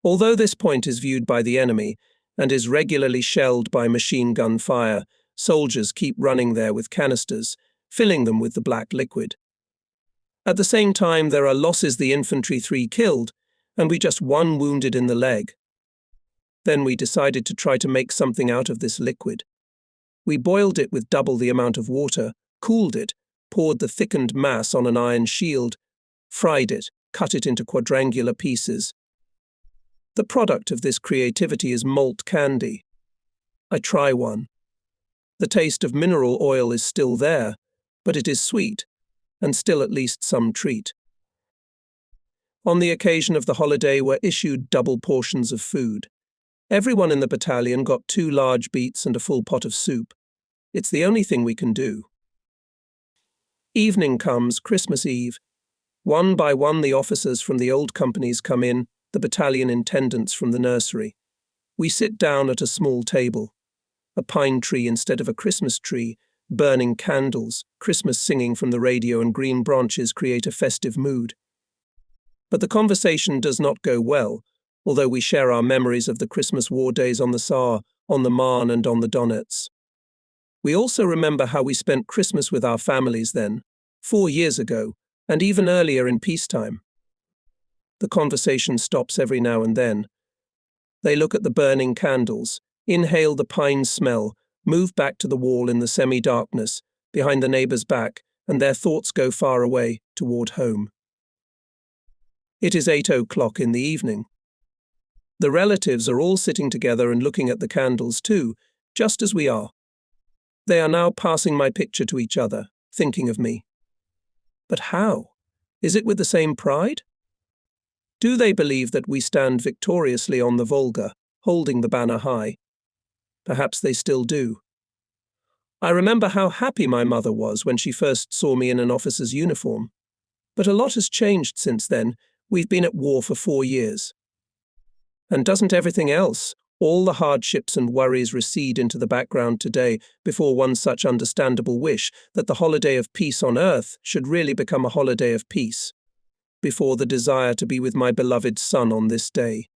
Although this point is viewed by the enemy, and is regularly shelled by machine gun fire, soldiers keep running there with canisters, filling them with the black liquid. At the same time, there are losses: the infantry 3 killed, and we just 1 wounded in the leg. Then we decided to try to make something out of this liquid. We boiled it with double the amount of water, cooled it, poured the thickened mass on an iron shield, fried it, cut it into quadrangular pieces. The product of this creativity is malt candy. I try one. The taste of mineral oil is still there, but it is sweet, and still at least some treat. On the occasion of the holiday were issued double portions of food. Everyone in the battalion got 2 large beets and a full pot of soup. It's the only thing we can do. Evening comes, Christmas Eve. One by one the officers from the old companies come in, the battalion intendants from the nursery. We sit down at a small table. A pine tree instead of a Christmas tree, burning candles, Christmas singing from the radio and green branches create a festive mood. But the conversation does not go well, although we share our memories of the Christmas war days on the Saar, on the Marne and on the Donets. We also remember how we spent Christmas with our families then, 4 years ago, and even earlier in peacetime. The conversation stops every now and then. They look at the burning candles, inhale the pine smell, move back to the wall in the semi-darkness, behind the neighbour's back, and their thoughts go far away, toward home. It is 8 o'clock in the evening. The relatives are all sitting together and looking at the candles too, just as we are. They are now passing my picture to each other, thinking of me. But how? Is it with the same pride? Do they believe that we stand victoriously on the Volga, holding the banner high? Perhaps they still do. I remember how happy my mother was when she first saw me in an officer's uniform. But a lot has changed since then. We've been at war for 4 years. And doesn't everything else, All the hardships and worries recede into the background today before one such understandable wish that the holiday of peace on earth should really become a holiday of peace, before the desire to be with my beloved son on this day.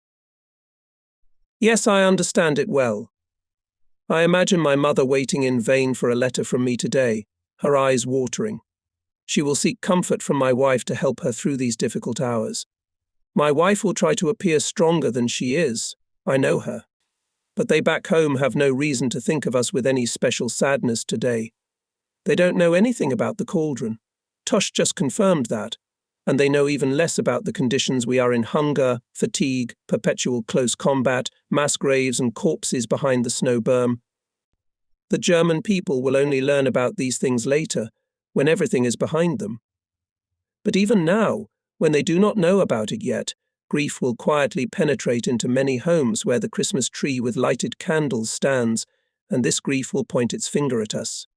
Yes, I understand it well. I imagine my mother waiting in vain for a letter from me today, her eyes watering. She will seek comfort from my wife to help her through these difficult hours. My wife will try to appear stronger than she is. I know her. But they back home have no reason to think of us with any special sadness today. They don't know anything about the cauldron. Tosh just confirmed that. And they know even less about the conditions we are in: hunger, fatigue, perpetual close combat, mass graves and corpses behind the snow berm. The German people will only learn about these things later, when everything is behind them. But even now, when they do not know about it yet, grief will quietly penetrate into many homes where the Christmas tree with lighted candles stands, and this grief will point its finger at us.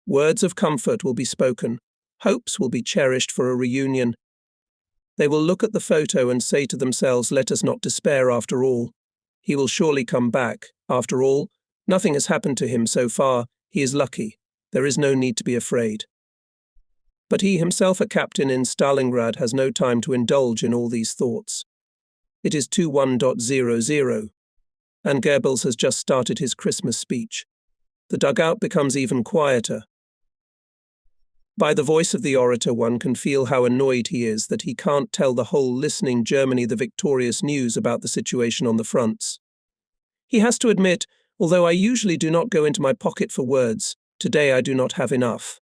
Words of comfort will be spoken. Hopes will be cherished for a reunion. They will look at the photo and say to themselves, "Let us not despair after all. He will surely come back. After all, nothing has happened to him so far. He is lucky. There is no need to be afraid." But he himself, a captain in Stalingrad, has no time to indulge in all these thoughts. It is 21:00, and Goebbels has just started his Christmas speech. The dugout becomes even quieter. By the voice of the orator, one can feel how annoyed he is that he can't tell the whole listening Germany the victorious news about the situation on the fronts. He has to admit, although I usually do not go into my pocket for words, today I do not have enough.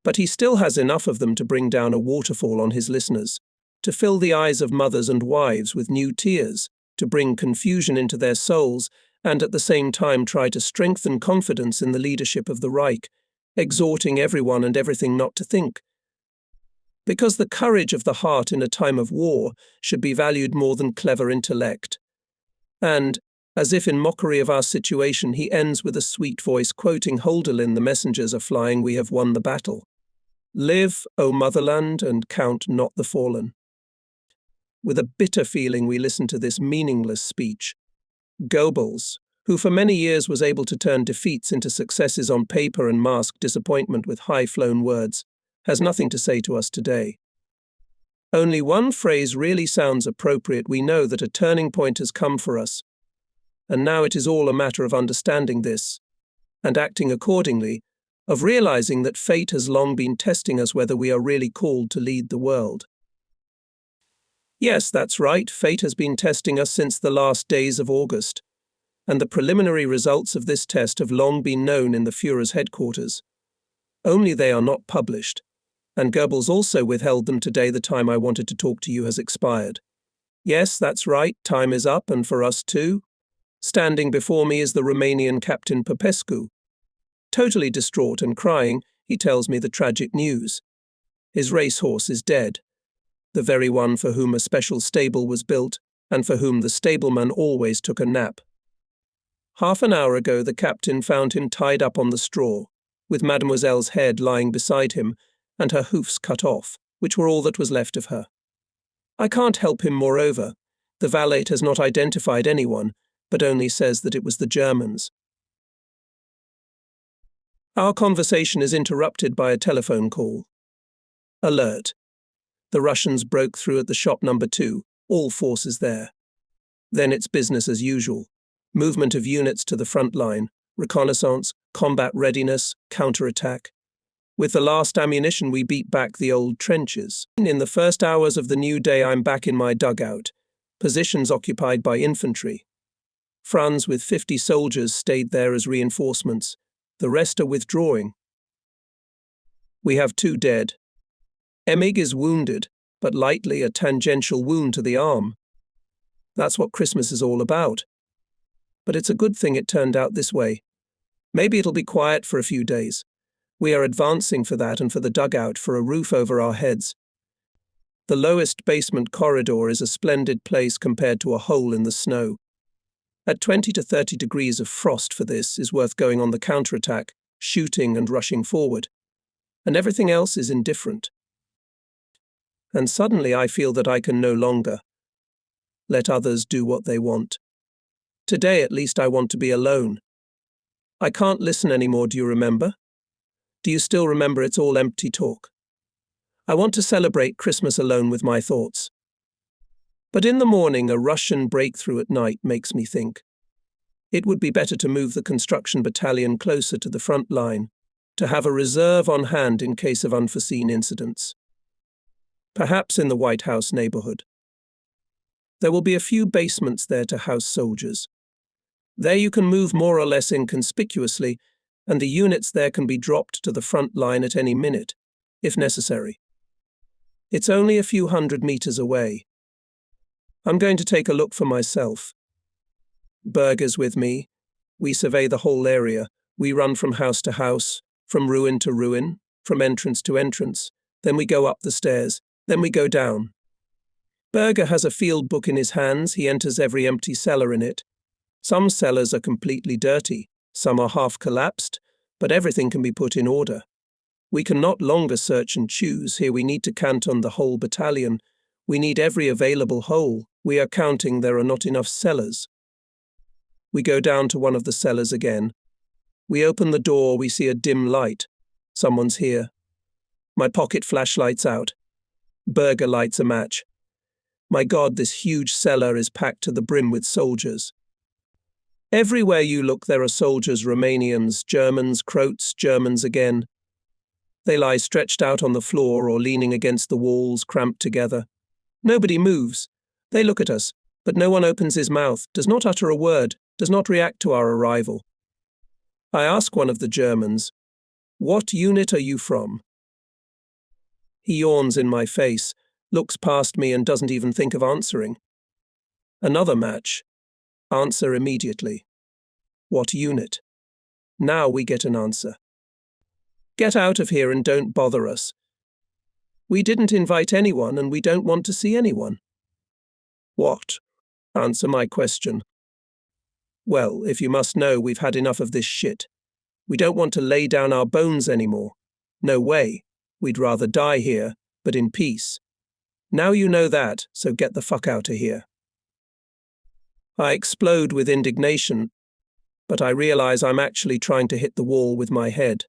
But he still has enough of them to bring down a waterfall on his listeners, to fill the eyes of mothers and wives with new tears, to bring confusion into their souls, and at the same time try to strengthen confidence in the leadership of the Reich, exhorting everyone and everything not to think. Because the courage of the heart in a time of war should be valued more than clever intellect. And, as if in mockery of our situation, he ends with a sweet voice quoting Hölderlin: "The messengers are flying, we have won the battle. Live, O motherland, and count not the fallen." With a bitter feeling we listen to this meaningless speech. Goebbels, who for many years was able to turn defeats into successes on paper and mask disappointment with high-flown words, has nothing to say to us today. Only one phrase really sounds appropriate: "We know that a turning point has come for us, and now it is all a matter of understanding this, and acting accordingly, of realizing that fate has long been testing us whether we are really called to lead the world." Yes, that's right, fate has been testing us since the last days of August, and the preliminary results of this test have long been known in the Führer's headquarters. Only they are not published, and Goebbels also withheld them today. The time I wanted to talk to you has expired. Yes, that's right, time is up, and for us too. Standing before me is the Romanian Captain Popescu. Totally distraught and crying, he tells me the tragic news. His racehorse is dead, the very one for whom a special stable was built, and for whom the stableman always took a nap. Half an hour ago the captain found him tied up on the straw, with Mademoiselle's head lying beside him, and her hoofs cut off, which were all that was left of her. I can't help him, moreover. The valet has not identified anyone, but only says that it was the Germans. Our conversation is interrupted by a telephone call. Alert. The Russians broke through at the shop number 2, all forces there. Then it's business as usual. Movement of units to the front line, reconnaissance, combat readiness, counterattack. With the last ammunition we beat back the old trenches. In the first hours of the new day I'm back in my dugout, positions occupied by infantry. Franz with 50 soldiers stayed there as reinforcements. The rest are withdrawing. We have 2 dead. Emig is wounded, but lightly, a tangential wound to the arm. That's what Christmas is all about. But it's a good thing it turned out this way. Maybe it'll be quiet for a few days. We are advancing for that and for the dugout, for a roof over our heads. The lowest basement corridor is a splendid place compared to a hole in the snow. At 20 to 30 degrees of frost for this is worth going on the counterattack, shooting and rushing forward. And everything else is indifferent. And suddenly I feel that I can no longer. let others do what they want. Today, at least, I want to be alone. I can't listen anymore, do you remember? Do you still remember it's all empty talk? I want to celebrate Christmas alone with my thoughts. But in the morning, a Russian breakthrough at night makes me think. It would be better to move the construction battalion closer to the front line, to have a reserve on hand in case of unforeseen incidents. Perhaps in the White House neighborhood. There will be a few basements there to house soldiers. There you can move more or less inconspicuously, and the units there can be dropped to the front line at any minute, if necessary. It's only a few 100 meters away. I'm going to take a look for myself. Berger's with me. We survey the whole area. We run from house to house, from ruin to ruin, from entrance to entrance. Then we go up the stairs. Then we go down. Berger has a field book in his hands. He enters every empty cellar in it. Some cellars are completely dirty. Some are half collapsed, but everything can be put in order. We can not longer search and choose. Here we need to canton the whole battalion. We need every available hole. We are counting there are not enough cellars. We go down to one of the cellars again. We open the door. We see a dim light. Someone's here. My pocket flashlight's out. Berger lights a match. My God, this huge cellar is packed to the brim with soldiers. Everywhere you look there are soldiers, Romanians, Germans, Croats, Germans again. They lie stretched out on the floor or leaning against the walls, cramped together. Nobody moves. They look at us, but no one opens his mouth, does not utter a word, does not react to our arrival. I ask one of the Germans, "What unit are you from?" He yawns in my face, looks past me and doesn't even think of answering. Another match. Answer immediately. What unit? Now we get an answer. Get out of here and don't bother us. We didn't invite anyone and we don't want to see anyone. What? Answer my question. Well, if you must know, we've had enough of this shit. We don't want to lay down our bones anymore. No way. We'd rather die here, but in peace. Now you know that, so get the fuck out of here. I explode with indignation, but I realize I'm actually trying to hit the wall with my head.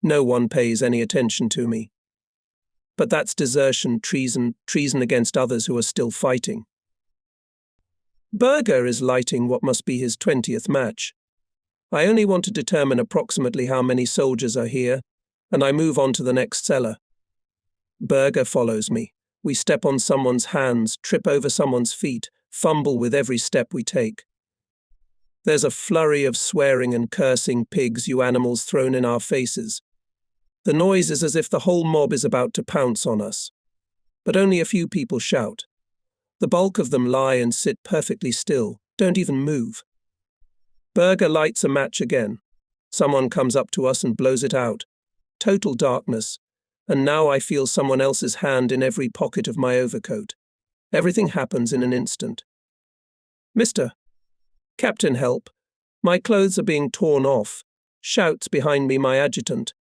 No one pays any attention to me. But that's desertion, treason against others who are still fighting. Berger is lighting what must be his 20th match. I only want to determine approximately how many soldiers are here, and I move on to the next cellar. Berger follows me. We step on someone's hands, trip over someone's feet, fumble with every step we take. There's a flurry of swearing and cursing pigs, you animals, thrown in our faces. The noise is as if the whole mob is about to pounce on us. But only a few people shout. The bulk of them lie and sit perfectly still, don't even move. Berger lights a match again. Someone comes up to us and blows it out. Total darkness. And now I feel someone else's hand in every pocket of my overcoat. Everything happens in an instant. "Mister, Captain, help. My clothes are being torn off," shouts behind me my adjutant.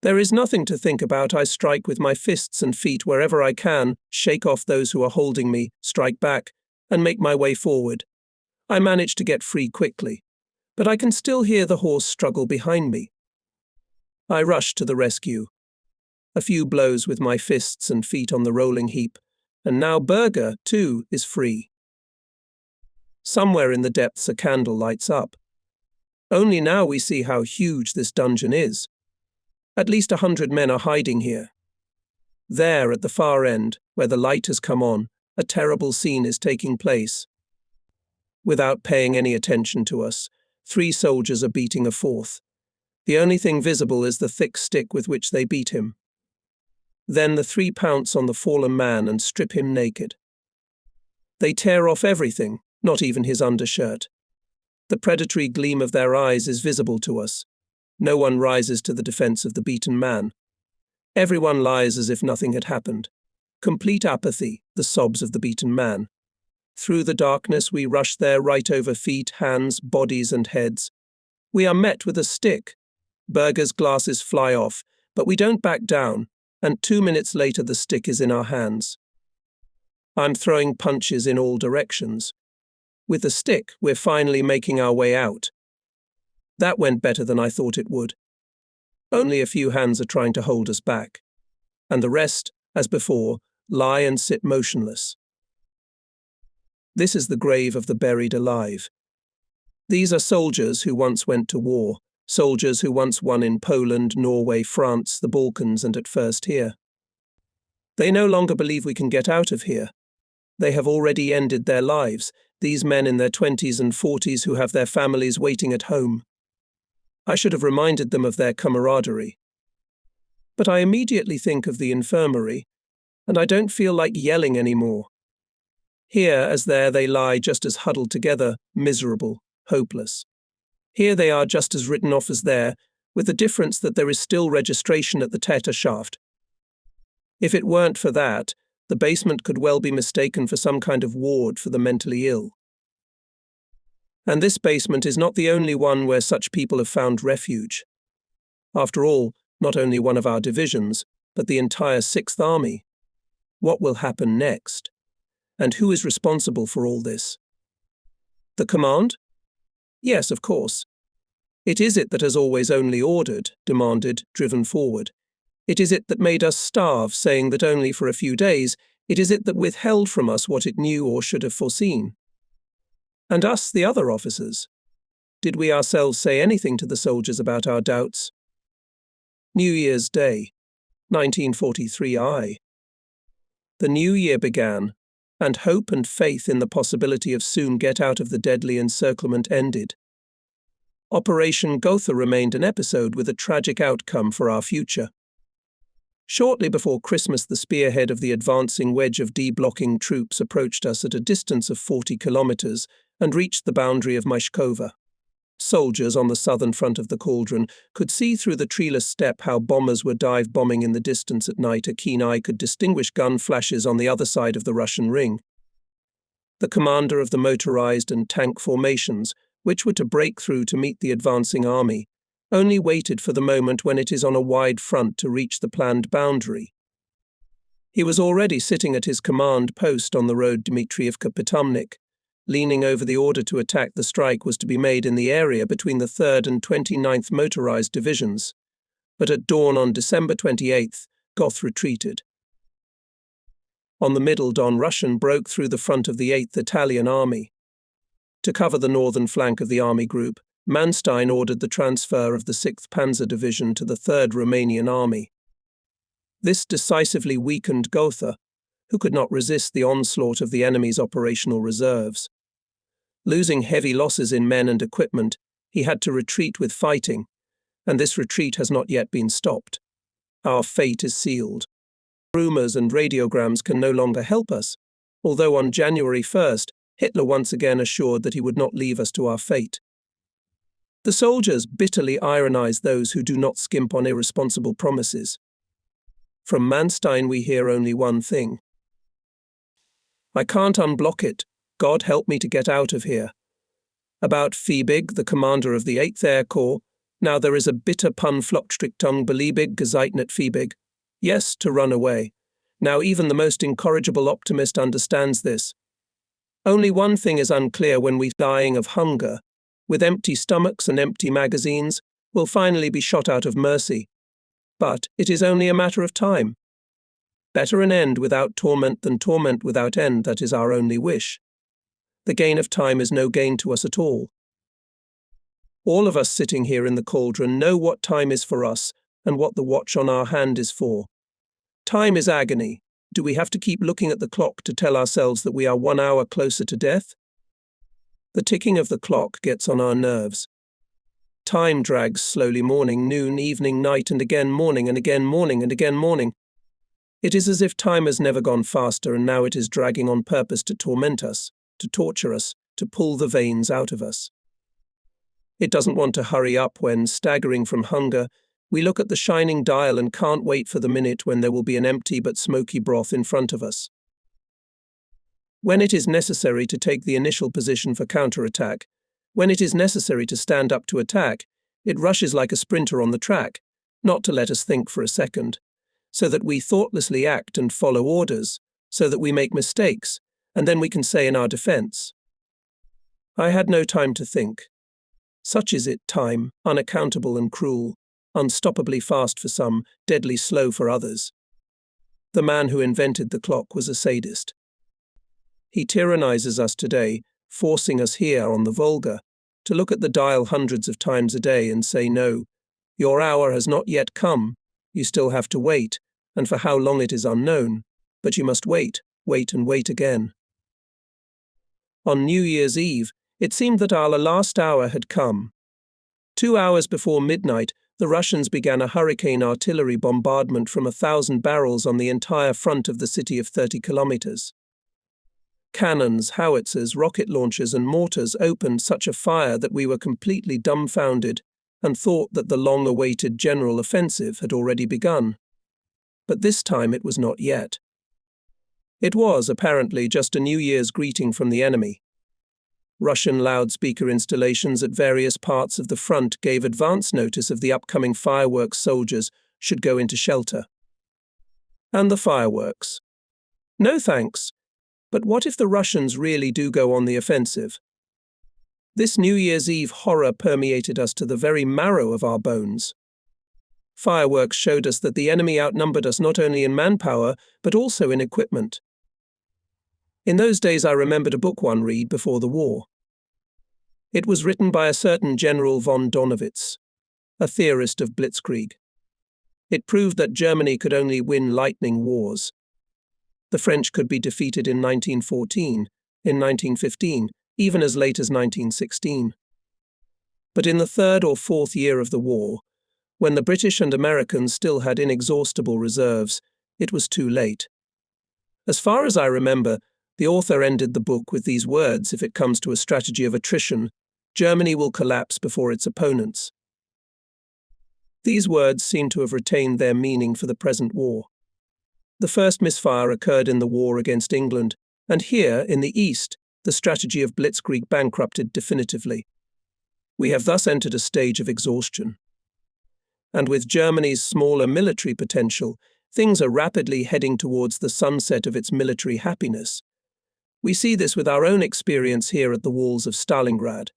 There is nothing to think about. I strike with my fists and feet wherever I can, shake off those who are holding me, strike back, and make my way forward. I manage to get free quickly, but I can still hear the horse struggle behind me. I rush to the rescue. A few blows with my fists and feet on the rolling heap, and now Berger, too, is free. Somewhere in the depths a candle lights up. Only now we see how huge this dungeon is. At least 100 men are hiding here. There, at the far end, where the light has come on, a terrible scene is taking place. Without paying any attention to us, 3 soldiers are beating a 4th. The only thing visible is the thick stick with which they beat him. Then the 3 pounce on the fallen man and strip him naked. They tear off everything, not even his undershirt. The predatory gleam of their eyes is visible to us. No one rises to the defense of the beaten man. Everyone lies as if nothing had happened. Complete apathy, the sobs of the beaten man. Through the darkness we rush there, right over feet, hands, bodies and heads. We are met with a stick. Berger's glasses fly off, but we don't back down, and 2 minutes later the stick is in our hands. I'm throwing punches in all directions. With the stick, we're finally making our way out. That went better than I thought it would. Only a few hands are trying to hold us back. And the rest, as before, lie and sit motionless. This is the grave of the buried alive. These are soldiers who once went to war, soldiers who once won in Poland, Norway, France, the Balkans, and at first here. They no longer believe we can get out of here. They have already ended their lives, these men in their 20s and 40s who have their families waiting at home. I should have reminded them of their camaraderie. But I immediately think of the infirmary, and I don't feel like yelling anymore. Here as there they lie just as huddled together, miserable, hopeless. Here they are just as written off as there, with the difference that there is still registration at the Teta shaft. If it weren't for that, the basement could well be mistaken for some kind of ward for the mentally ill. And this basement is not the only one where such people have found refuge. After all, not only one of our divisions, but the entire 6th Army. What will happen next? And who is responsible for all this? The command? Yes, of course. It is it that has always only ordered, demanded, driven forward. It is it that made us starve, saying that only for a few days. It is it that withheld from us what it knew or should have foreseen. And us, the other officers? Did we ourselves say anything to the soldiers about our doubts? New Year's Day, 1943 The new year began, and hope and faith in the possibility of soon get out of the deadly encirclement ended. Operation Gotha remained an episode with a tragic outcome for our future. Shortly before Christmas, the spearhead of the advancing wedge of D-blocking troops approached us at a distance of 40 kilometers and reached the boundary of Myshkova. Soldiers on the southern front of the cauldron could see through the treeless steppe how bombers were dive-bombing in the distance at night. A keen eye could distinguish gun flashes on the other side of the Russian ring. The commander of the motorized and tank formations, which were to break through to meet the advancing army, only waited for the moment when it is on a wide front to reach the planned boundary. He was already sitting at his command post on the road Dmitrievka-Pitomnik, leaning over the order to attack. The strike was to be made in the area between the 3rd and 29th Motorized Divisions, but at dawn on December 28th, Goth retreated. On the middle dawn, Russian broke through the front of the 8th Italian Army. To cover the northern flank of the army group, Manstein ordered the transfer of the 6th Panzer Division to the 3rd Romanian Army. This decisively weakened Gotha, who could not resist the onslaught of the enemy's operational reserves. Losing heavy losses in men and equipment, he had to retreat with fighting, and this retreat has not yet been stopped. Our fate is sealed. Rumours and radiograms can no longer help us, although on January 1st, Hitler once again assured that he would not leave us to our fate. The soldiers bitterly ironize those who do not skimp on irresponsible promises. From Manstein we hear only one thing. I can't unblock it. God help me to get out of here. About Fiebig, the commander of the 8th Air Corps, now there is a bitter pun Flokstrichtung beliebig gezeitnet Fiebig. Yes, to run away. Now even the most incorrigible optimist understands this. Only one thing is unclear when we're dying of hunger. With empty stomachs and empty magazines, we'll finally be shot out of mercy. But it is only a matter of time. Better an end without torment than torment without end, that is our only wish. The gain of time is no gain to us at all. All of us sitting here in the cauldron know what time is for us and what the watch on our hand is for. Time is agony. Do we have to keep looking at the clock to tell ourselves that we are 1 hour closer to death? The ticking of the clock gets on our nerves. Time drags slowly, morning, noon, evening, night, and again morning, and again morning, and again morning. It is as if time has never gone faster, and now it is dragging on purpose to torment us, to torture us, to pull the veins out of us. It doesn't want to hurry up when, staggering from hunger, we look at the shining dial and can't wait for the minute when there will be an empty but smoky broth in front of us. When it is necessary to take the initial position for counterattack, when it is necessary to stand up to attack, it rushes like a sprinter on the track, not to let us think for a second, so that we thoughtlessly act and follow orders, so that we make mistakes, and then we can say in our defense, "I had no time to think." Such is it, time, unaccountable and cruel, unstoppably fast for some, deadly slow for others. The man who invented the clock was a sadist. He tyrannizes us today, forcing us here on the Volga to look at the dial hundreds of times a day and say, "No, your hour has not yet come, you still have to wait, and for how long it is unknown, but you must wait, wait and wait again." On New Year's Eve, it seemed that our last hour had come. 2 hours before midnight, the Russians began a hurricane artillery bombardment from 1,000 barrels on the entire front of the city of 30 kilometers. Cannons, howitzers, rocket launchers and mortars opened such a fire that we were completely dumbfounded and thought that the long-awaited general offensive had already begun. But this time it was not yet. It was, apparently, just a New Year's greeting from the enemy. Russian loudspeaker installations at various parts of the front gave advance notice of the upcoming fireworks soldiers should go into shelter. And the fireworks. No thanks. But what if the Russians really do go on the offensive? This New Year's Eve horror permeated us to the very marrow of our bones. Fireworks showed us that the enemy outnumbered us not only in manpower, but also in equipment. In those days I remembered a book one read before the war. It was written by a certain General von Donowitz, a theorist of blitzkrieg. It proved that Germany could only win lightning wars. The French could be defeated in 1914, in 1915, even as late as 1916. But in the third or fourth year of the war, when the British and Americans still had inexhaustible reserves, it was too late. As far as I remember, the author ended the book with these words: "If it comes to a strategy of attrition, Germany will collapse before its opponents." These words seem to have retained their meaning for the present war. The first misfire occurred in the war against England, and here, in the East, the strategy of blitzkrieg bankrupted definitively. We have thus entered a stage of exhaustion. And with Germany's smaller military potential, things are rapidly heading towards the sunset of its military happiness. We see this with our own experience here at the walls of Stalingrad.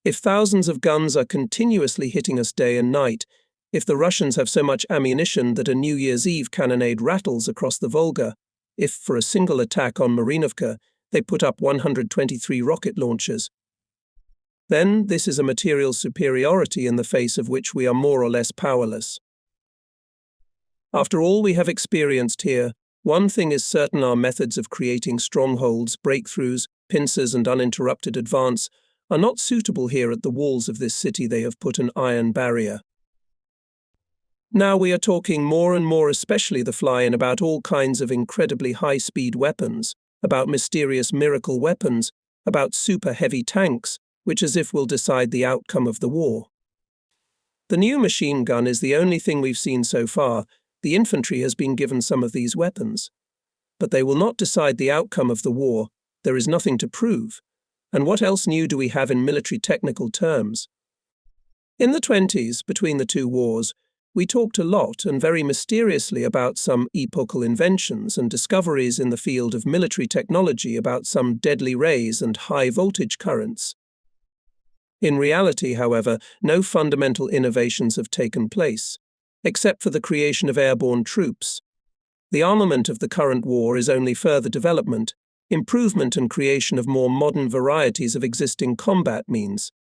If thousands of guns are continuously hitting us day and night, if the Russians have so much ammunition that a New Year's Eve cannonade rattles across the Volga, if for a single attack on Marinovka they put up 123 rocket launchers, then this is a material superiority in the face of which we are more or less powerless. After all we have experienced here, one thing is certain: our methods of creating strongholds, breakthroughs, pincers and uninterrupted advance are not suitable here at the walls of this city. They have put an iron barrier. Now we are talking more and more, especially the fly-in, about all kinds of incredibly high-speed weapons, about mysterious miracle weapons, about super-heavy tanks, which as if will decide the outcome of the war. The new machine gun is the only thing we've seen so far. The infantry has been given some of these weapons. But they will not decide the outcome of the war. There is nothing to prove. And what else new do we have in military technical terms? In the 20s, between the two wars, we talked a lot and very mysteriously about some epochal inventions and discoveries in the field of military technology, about some deadly rays and high-voltage currents. In reality, however, no fundamental innovations have taken place, except for the creation of airborne troops. The armament of the current war is only further development, improvement and creation of more modern varieties of existing combat means.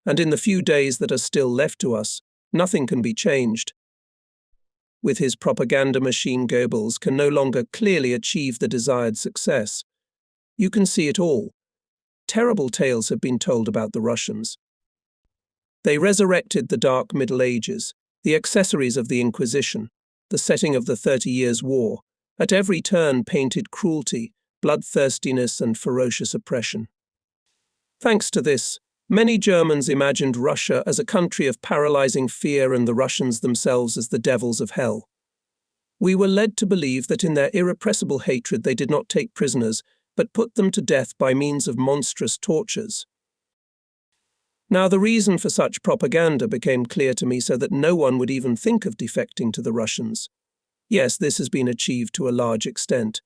And in the few days that are still left to us, nothing can be changed. With his propaganda machine, Goebbels can no longer clearly achieve the desired success. You can see it all. Terrible tales have been told about the Russians. They resurrected the Dark Middle Ages, the accessories of the Inquisition, the setting of the 30 Years' War, at every turn painted cruelty, bloodthirstiness and ferocious oppression. Thanks to this, many Germans imagined Russia as a country of paralyzing fear and the Russians themselves as the devils of hell. We were led to believe that in their irrepressible hatred they did not take prisoners, but put them to death by means of monstrous tortures. Now the reason for such propaganda became clear to me, so that no one would even think of defecting to the Russians. Yes, this has been achieved to a large extent,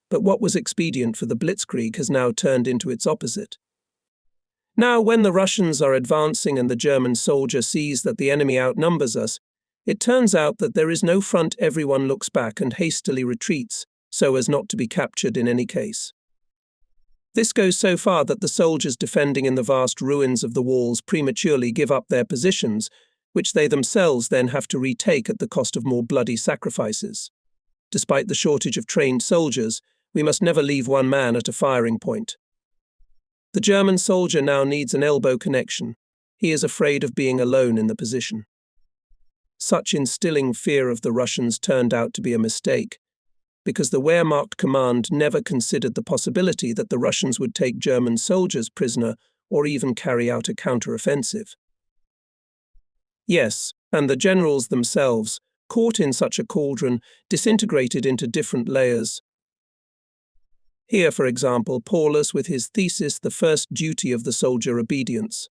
but what was expedient for the blitzkrieg has now turned into its opposite. Now, when the Russians are advancing and the German soldier sees that the enemy outnumbers us, it turns out that there is no front. Everyone looks back and hastily retreats, so as not to be captured in any case. This goes so far that the soldiers defending in the vast ruins of the walls prematurely give up their positions, which they themselves then have to retake at the cost of more bloody sacrifices. Despite the shortage of trained soldiers, we must never leave one man at a firing point. The German soldier now needs an elbow connection. He is afraid of being alone in the position. Such instilling fear of the Russians turned out to be a mistake, because the Wehrmacht command never considered the possibility that the Russians would take German soldiers prisoner or even carry out a counteroffensive. Yes, and the generals themselves, caught in such a cauldron, disintegrated into different layers. Here, for example, Paulus with his thesis, The First Duty of the Soldier, Obedience.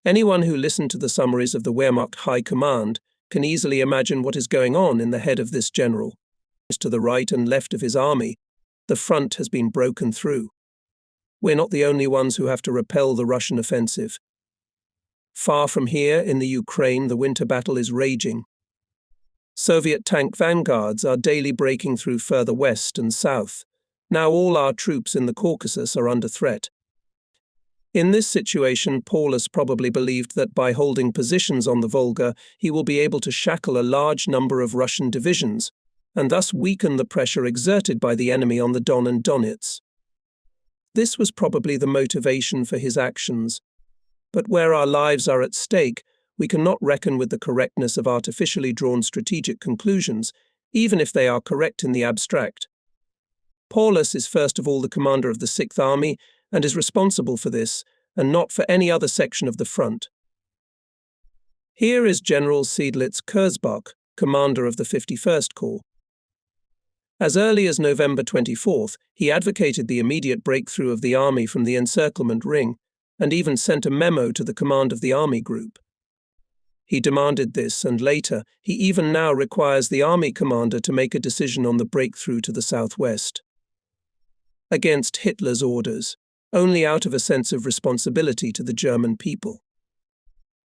Anyone who listened to the summaries of the Wehrmacht High Command can easily imagine what is going on in the head of this general. To the right and left of his army, the front has been broken through. We're not the only ones who have to repel the Russian offensive. Far from here, in the Ukraine, the winter battle is raging. Soviet tank vanguards are daily breaking through further west and south. Now all our troops in the Caucasus are under threat. In this situation, Paulus probably believed that by holding positions on the Volga, he will be able to shackle a large number of Russian divisions, and thus weaken the pressure exerted by the enemy on the Don and Donets. This was probably the motivation for his actions. But where our lives are at stake, we cannot reckon with the correctness of artificially drawn strategic conclusions, even if they are correct in the abstract. Paulus is first of all the commander of the Sixth Army and is responsible for this, and not for any other section of the front. Here is General Seydlitz-Kurzbach, commander of the 51st Corps. As early as November 24th, he advocated the immediate breakthrough of the army from the encirclement ring, and even sent a memo to the command of the army group. He demanded this, and later, he even now requires the army commander to make a decision on the breakthrough to the southwest. Against Hitler's orders, only out of a sense of responsibility to the German people.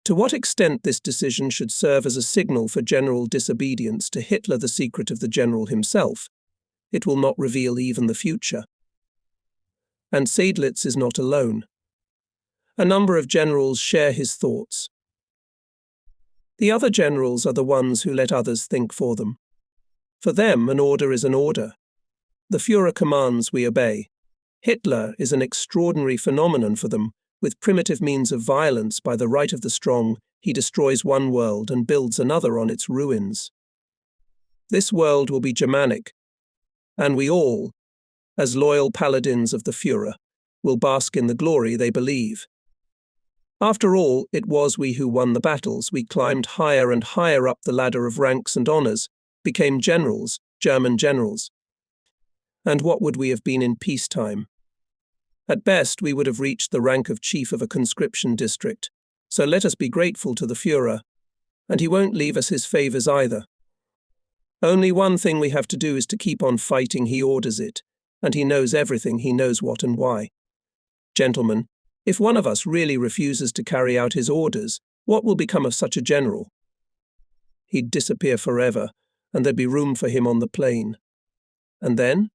To what extent this decision should serve as a signal for general disobedience to Hitler, the secret of the general himself, it will not reveal even the future. And Seydlitz is not alone. A number of generals share his thoughts. The other generals are the ones who let others think for them. For them, an order is an order. The Führer commands, we obey. Hitler is an extraordinary phenomenon for them. With primitive means of violence by the right of the strong, he destroys one world and builds another on its ruins. This world will be Germanic, and we all, as loyal paladins of the Führer, will bask in the glory they believe. After all, it was we who won the battles. We climbed higher and higher up the ladder of ranks and honors, became generals, German generals. And what would we have been in peacetime? At best, we would have reached the rank of chief of a conscription district. So let us be grateful to the Führer, and he won't leave us his favors either. Only one thing we have to do is to keep on fighting. He orders it, and he knows everything. He knows what and why. Gentlemen, if one of us really refuses to carry out his orders, what will become of such a general? He'd disappear forever, and there'd be room for him on the plain. And then?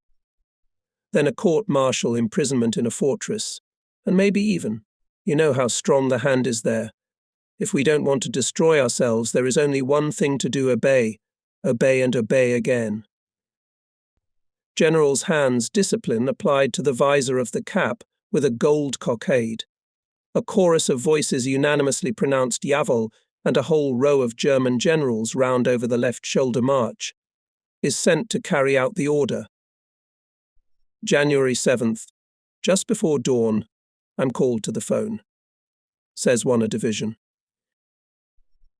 Then a court-martial, imprisonment in a fortress, and maybe even, you know how strong the hand is there. If we don't want to destroy ourselves, there is only one thing to do: obey. Obey and obey again. General's hands, discipline applied to the visor of the cap with a gold cockade. A chorus of voices unanimously pronounced Jawohl, and a whole row of German generals round over the left shoulder march, is sent to carry out the order. January 7th, just before dawn, I'm called to the phone. Says one a division.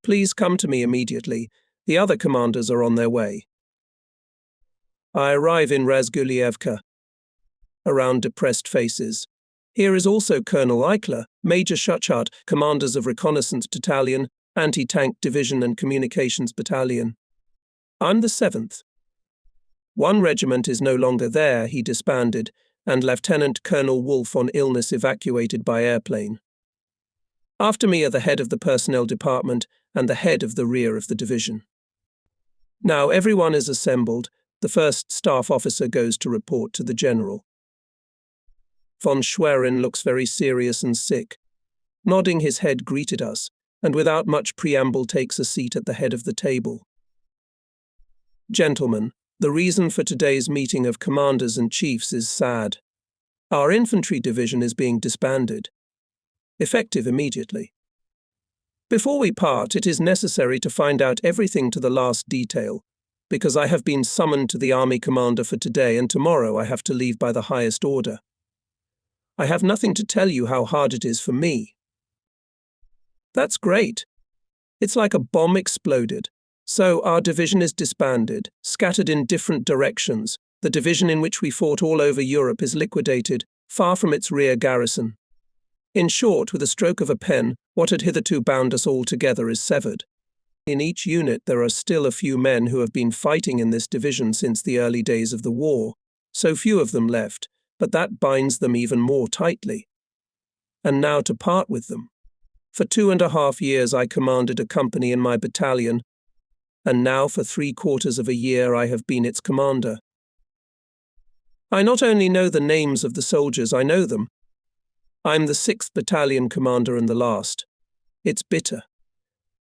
Please come to me immediately. The other commanders are on their way. I arrive in Razgulievka. Around depressed faces. Here is also Colonel Eichler, Major Schuchart, commanders of Reconnaissance Battalion, Anti-Tank Division and Communications Battalion. I'm the 7th. One regiment is no longer there, he disbanded, and Lieutenant Colonel Wolfe on illness evacuated by airplane. After me are the head of the personnel department and the head of the rear of the division. Now everyone is assembled. The first staff officer goes to report to the general. Von Schwerin looks very serious and sick. Nodding his head greeted us, and without much preamble takes a seat at the head of the table. Gentlemen, the reason for today's meeting of commanders and chiefs is sad. Our infantry division is being disbanded. Effective immediately. Before we part, it is necessary to find out everything to the last detail, because I have been summoned to the army commander for today, and tomorrow I have to leave by the highest order. I have nothing to tell you how hard it is for me. That's great. It's like a bomb exploded. So our division is disbanded, scattered in different directions. The division in which we fought all over Europe is liquidated, far from its rear garrison. In short, with a stroke of a pen, what had hitherto bound us all together is severed. In each unit there are still a few men who have been fighting in this division since the early days of the war, so few of them left, but that binds them even more tightly. And now to part with them. For 2.5 years I commanded a company in my battalion, and now for 3/4 of a year I have been its commander. I not only know the names of the soldiers, I know them. I'm the 6th Battalion commander and the last. It's bitter.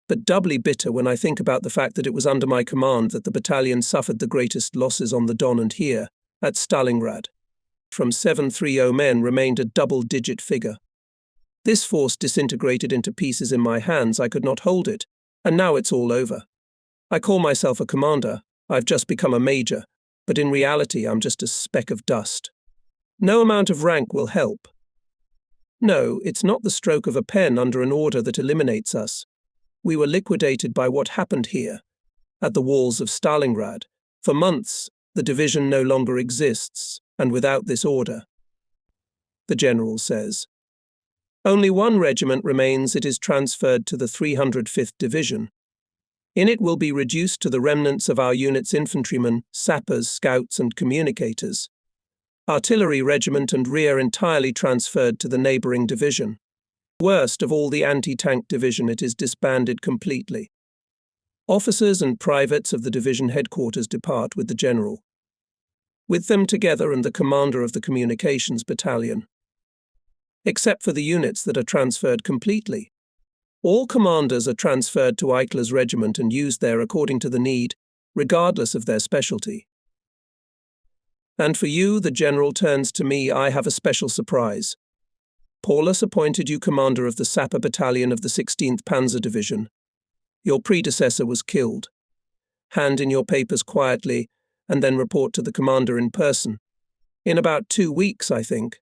But doubly bitter when I think about the fact that it was under my command that the battalion suffered the greatest losses on the Don and here, at Stalingrad. From 730 men remained a double-digit figure. This force disintegrated into pieces in my hands. I could not hold it, and now it's all over. I call myself a commander. I've just become a major, but in reality I'm just a speck of dust. No amount of rank will help. No, it's not the stroke of a pen under an order that eliminates us. We were liquidated by what happened here, at the walls of Stalingrad. For months, the division no longer exists, and without this order. The general says. Only one regiment remains. It is transferred to the 305th Division. In it will be reduced to the remnants of our unit's infantrymen, sappers, scouts, and communicators. Artillery regiment and rear entirely transferred to the neighbouring division. Worst of all, the anti-tank division, it is disbanded completely. Officers and privates of the division headquarters depart with the general. With them together and the commander of the communications battalion. Except for the units that are transferred completely. All commanders are transferred to Eichler's regiment and used there according to the need, regardless of their specialty. And for you, the general turns to me, I have a special surprise. Paulus appointed you commander of the Sapper Battalion of the 16th Panzer Division. Your predecessor was killed. Hand in your papers quietly, and then report to the commander in person. In about 2 weeks, I think.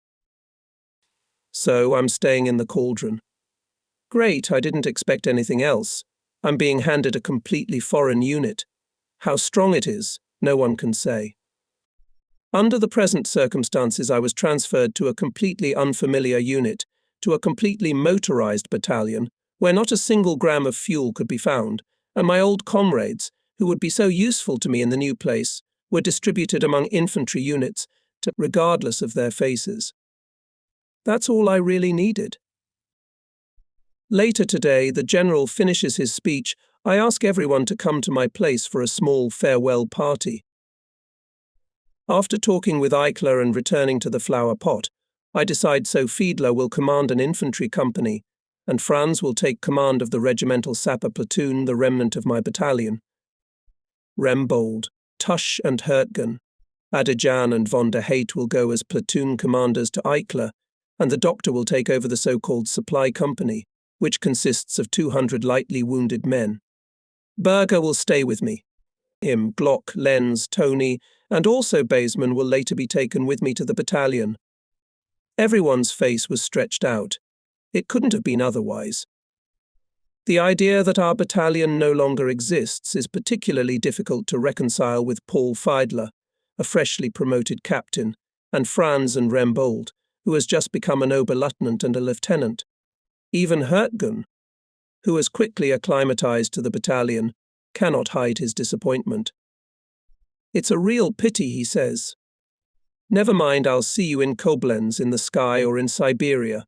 So I'm staying in the cauldron. Great, I didn't expect anything else. I'm being handed a completely foreign unit. How strong it is, no one can say. Under the present circumstances, I was transferred to a completely unfamiliar unit, to a completely motorized battalion, where not a single gram of fuel could be found, and my old comrades, who would be so useful to me in the new place, were distributed among infantry units, regardless of their faces. That's all I really needed. Later today, the general finishes his speech. I ask everyone to come to my place for a small farewell party. After talking with Eichler and returning to the flower pot, I decide so Fiedler will command an infantry company, and Franz will take command of the regimental sapper platoon, the remnant of my battalion. Rembold, Tusch and Hertgen, Adejan and von der Heydt will go as platoon commanders to Eichler, and the doctor will take over the so-called supply company, which consists of 200 lightly wounded men. Berger will stay with me. Him, Glock, Lenz, Tony, and also Baseman will later be taken with me to the battalion. Everyone's face was stretched out. It couldn't have been otherwise. The idea that our battalion no longer exists is particularly difficult to reconcile with Paul Fiedler, a freshly promoted captain, and Franz and Rembold, who has just become an Oberleutnant and a lieutenant. Even Hertgen, who has quickly acclimatized to the battalion, cannot hide his disappointment. It's a real pity, he says. Never mind, I'll see you in Koblenz, in the sky, or in Siberia.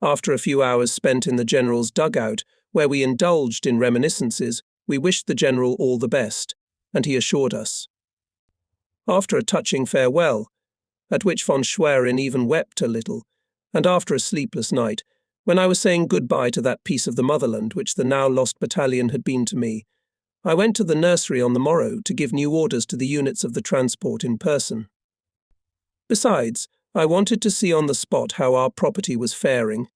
After a few hours spent in the general's dugout, where we indulged in reminiscences, we wished the general all the best, and he assured us. After a touching farewell, at which von Schwerin even wept a little, and after a sleepless night, when I was saying goodbye to that piece of the motherland which the now lost battalion had been to me, I went to the nursery on the morrow to give new orders to the units of the transport in person. Besides, I wanted to see on the spot how our property was faring.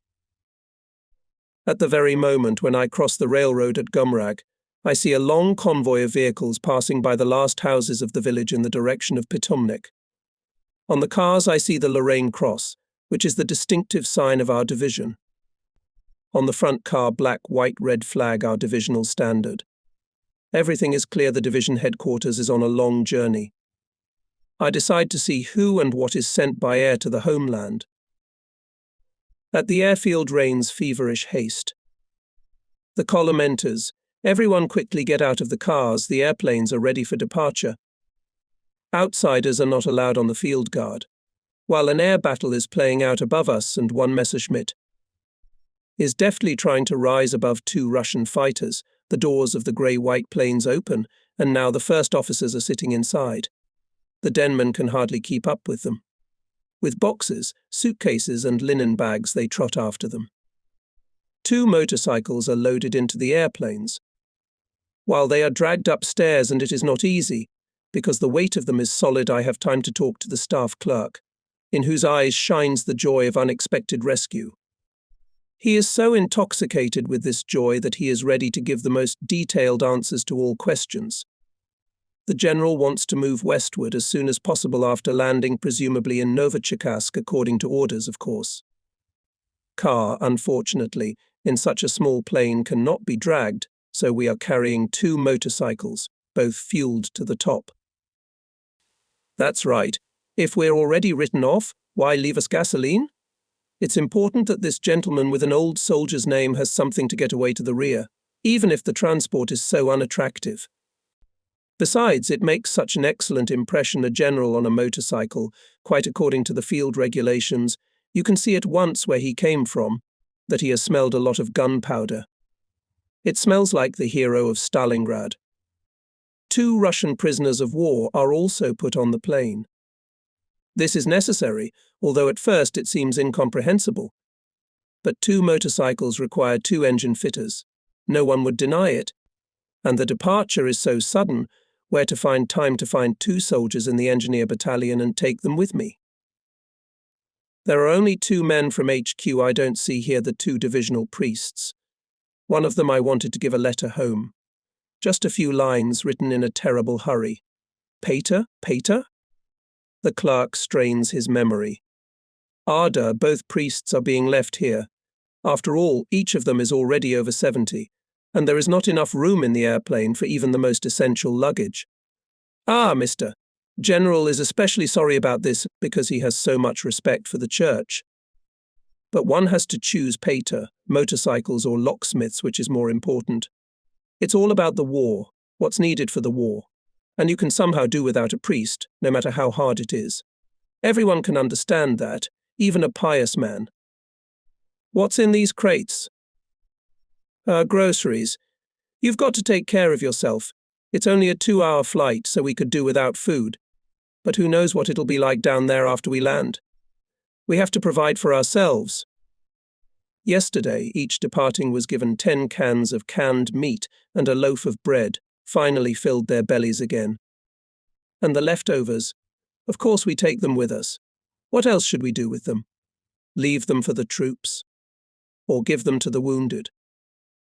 At the very moment when I cross the railroad at Gumrag, I see a long convoy of vehicles passing by the last houses of the village in the direction of Pitomnik. On the cars I see the Lorraine Cross, which is the distinctive sign of our division. On the front car, black, white, red flag, our divisional standard. Everything is clear. The division headquarters is on a long journey. I decide to see who and what is sent by air to the homeland. At the airfield reigns feverish haste. The column enters. Everyone quickly get out of the cars. The airplanes are ready for departure. Outsiders are not allowed on the field guard, while an air battle is playing out above us, and one Messerschmitt is deftly trying to rise above two Russian fighters. The doors of the grey-white planes open, and now the first officers are sitting inside. The denmen can hardly keep up with them. With boxes, suitcases, and linen bags, they trot after them. Two motorcycles are loaded into the airplanes. While they are dragged upstairs, and it is not easy, because the weight of them is solid, I have time to talk to the staff clerk, in whose eyes shines the joy of unexpected rescue. He is so intoxicated with this joy that he is ready to give the most detailed answers to all questions. The general wants to move westward as soon as possible after landing, presumably in Novocherkassk, according to orders, of course. Car, unfortunately, in such a small plane cannot be dragged, so we are carrying two motorcycles, both fueled to the top. That's right. If we're already written off, why leave us gasoline? It's important that this gentleman with an old soldier's name has something to get away to the rear, even if the transport is so unattractive. Besides, it makes such an excellent impression, a general on a motorcycle, quite according to the field regulations. You can see at once where he came from, that he has smelled a lot of gunpowder. It smells like the hero of Stalingrad. Two Russian prisoners of war are also put on the plane. This is necessary, although at first it seems incomprehensible. But two motorcycles require two engine fitters. No one would deny it. And the departure is so sudden, where to find time to find two soldiers in the engineer battalion and take them with me? There are only two men from HQ I don't see here, the two divisional priests. One of them I wanted to give a letter home. Just a few lines written in a terrible hurry. Pater? Pater? The clerk strains his memory. Arda, both priests are being left here. After all, each of them is already over 70, and there is not enough room in the airplane for even the most essential luggage. Ah, Mr. General is especially sorry about this because he has so much respect for the church. But one has to choose pater, motorcycles or locksmiths, which is more important. It's all about the war, what's needed for the war. And you can somehow do without a priest, no matter how hard it is. Everyone can understand that, even a pious man. What's in these crates? Groceries. You've got to take care of yourself. It's only a 2-hour flight, so we could do without food. But who knows what it'll be like down there after we land? We have to provide for ourselves. Yesterday, each departing was given 10 cans of canned meat and a loaf of bread, finally filled their bellies again. And the leftovers, of course we take them with us. What else should we do with them? Leave them for the troops? Or give them to the wounded?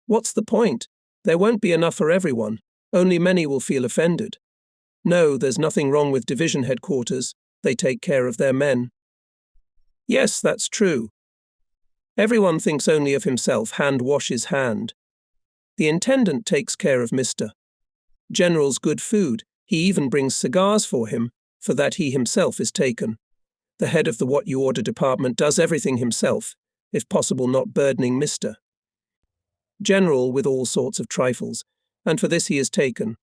What's the point? There won't be enough for everyone. Only many will feel offended. No, there's nothing wrong with division headquarters. They take care of their men. Yes, that's true. Everyone thinks only of himself, hand washes hand. The intendant takes care of Mr. General's good food. He even brings cigars for him, for that he himself is taken. The head of the What You Order department does everything himself, if possible not burdening Mr. General with all sorts of trifles, and for this he is taken.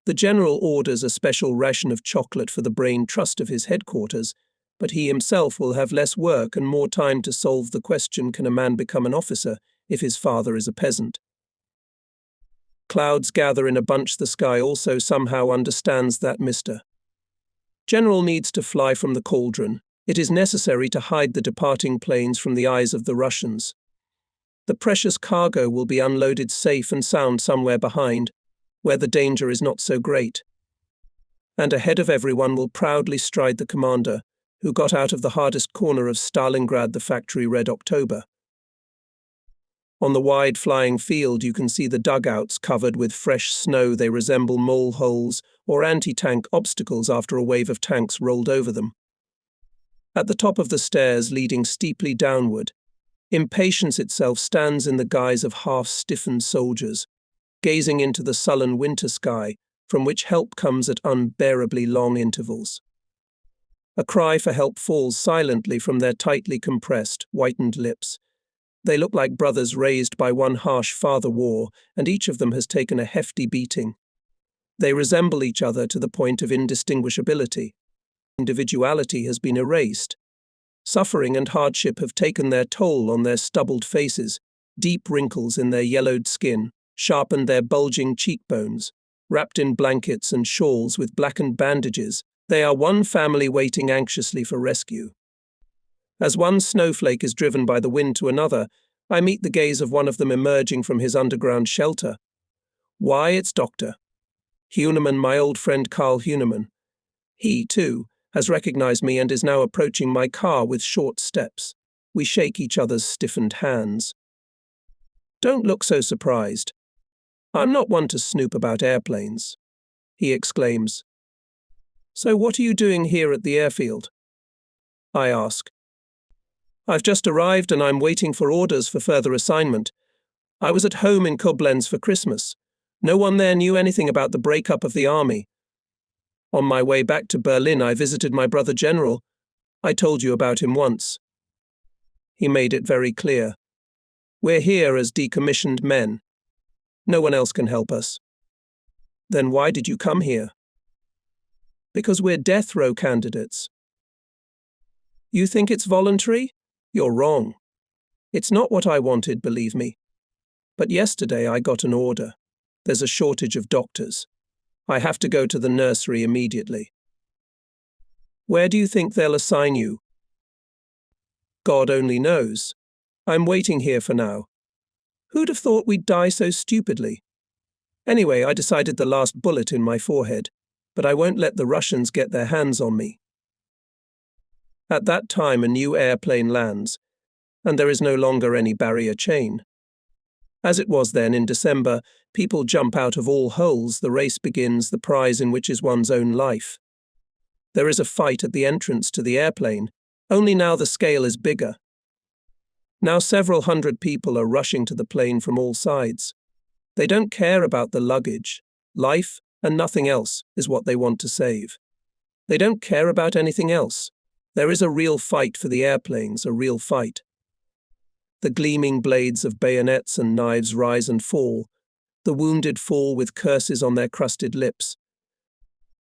The general orders a special ration of chocolate for the brain trust of his headquarters, but he himself will have less work and more time to solve the question, can a man become an officer if his father is a peasant? Clouds gather in a bunch. The sky also somehow understands that Mr. General needs to fly from the cauldron. It is necessary to hide the departing planes from the eyes of the Russians. The precious cargo will be unloaded safe and sound somewhere behind, where the danger is not so great. And ahead of everyone will proudly stride the commander, who got out of the hardest corner of Stalingrad, the factory Red October. On the wide flying field you can see the dugouts covered with fresh snow. They resemble mole holes or anti-tank obstacles after a wave of tanks rolled over them. At the top of the stairs leading steeply downward, impatience itself stands in the guise of half-stiffened soldiers, gazing into the sullen winter sky, from which help comes at unbearably long intervals. A cry for help falls silently from their tightly compressed, whitened lips. They look like brothers raised by one harsh father war, and each of them has taken a hefty beating. They resemble each other to the point of indistinguishability. Individuality has been erased. Suffering and hardship have taken their toll on their stubbled faces. Deep wrinkles in their yellowed skin sharpened their bulging cheekbones. Wrapped in blankets and shawls with blackened bandages, they are one family waiting anxiously for rescue. As one snowflake is driven by the wind to another, I meet the gaze of one of them emerging from his underground shelter. Why, it's Dr. Huneman, my old friend Carl Huneman. He, too, has recognized me and is now approaching my car with short steps. We shake each other's stiffened hands. Don't look so surprised. I'm not one to snoop about airplanes, he exclaims. So what are you doing here at the airfield? I ask. I've just arrived and I'm waiting for orders for further assignment. I was at home in Koblenz for Christmas. No one there knew anything about the breakup of the army. On my way back to Berlin, I visited my brother General. I told you about him once. He made it very clear. We're here as decommissioned men. No one else can help us. Then why did you come here? Because we're death row candidates. You think it's voluntary? You're wrong. It's not what I wanted, believe me. But yesterday I got an order. There's a shortage of doctors. I have to go to the nursery immediately. Where do you think they'll assign you? God only knows. I'm waiting here for now. Who'd have thought we'd die so stupidly? Anyway, I decided the last bullet in my forehead, but I won't let the Russians get their hands on me. At that time, a new airplane lands, and there is no longer any barrier chain. As it was then in December, people jump out of all holes, the race begins, the prize in which is one's own life. There is a fight at the entrance to the airplane, only now the scale is bigger. Now several hundred people are rushing to the plane from all sides. They don't care about the luggage. Life and nothing else is what they want to save. They don't care about anything else. There is a real fight for the airplanes, a real fight. The gleaming blades of bayonets and knives rise and fall. The wounded fall with curses on their crusted lips.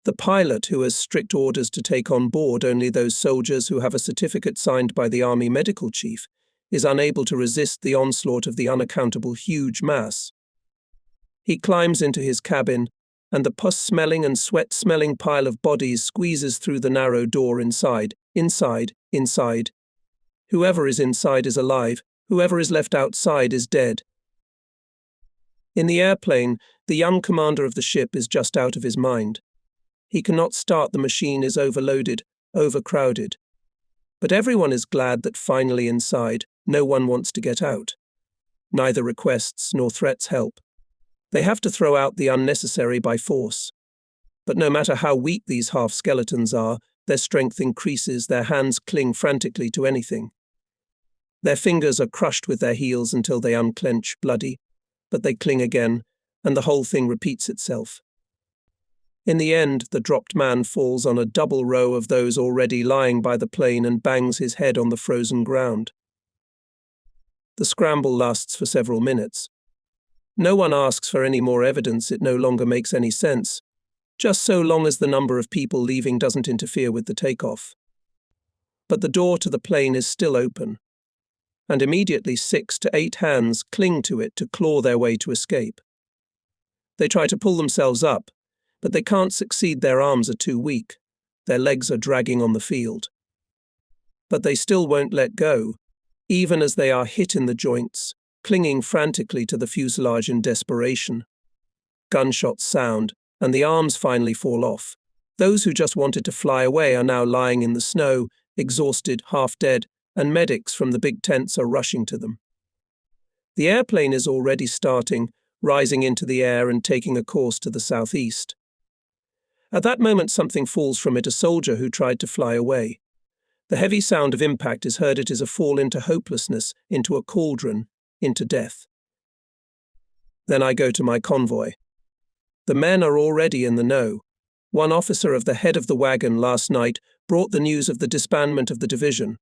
The pilot, who has strict orders to take on board only those soldiers who have a certificate signed by the Army Medical Chief, is unable to resist the onslaught of the unaccountable huge mass. He climbs into his cabin, and the pus-smelling and sweat-smelling pile of bodies squeezes through the narrow door inside. Inside. Whoever is inside is alive. Whoever is left outside is dead. In the airplane, the young commander of the ship is just out of his mind. He cannot start, the machine is overloaded, overcrowded. But everyone is glad that finally inside, no one wants to get out. Neither requests nor threats help. They have to throw out the unnecessary by force. But no matter how weak these half-skeletons are, their strength increases, their hands cling frantically to anything. Their fingers are crushed with their heels until they unclench, bloody, but they cling again, and the whole thing repeats itself. In the end, the dropped man falls on a double row of those already lying by the plane and bangs his head on the frozen ground. The scramble lasts for several minutes. No one asks for any more evidence, it no longer makes any sense. just so long as the number of people leaving doesn't interfere with the takeoff. But the door to the plane is still open, and immediately 6 to 8 hands cling to it to claw their way to escape. They try to pull themselves up, but they can't succeed. Their arms are too weak. Their legs are dragging on the field. But they still won't let go, even as they are hit in the joints, clinging frantically to the fuselage in desperation. Gunshots sound, and the arms finally fall off. Those who just wanted to fly away are now lying in the snow, exhausted, half dead, and medics from the big tents are rushing to them. The airplane is already starting, rising into the air and taking a course to the southeast. At that moment, something falls from it, a soldier who tried to fly away. The heavy sound of impact is heard. It is a fall into hopelessness, into a cauldron, into death. Then I go to my convoy. The men are already in the know. One officer of the head of the wagon last night brought the news of the disbandment of the division.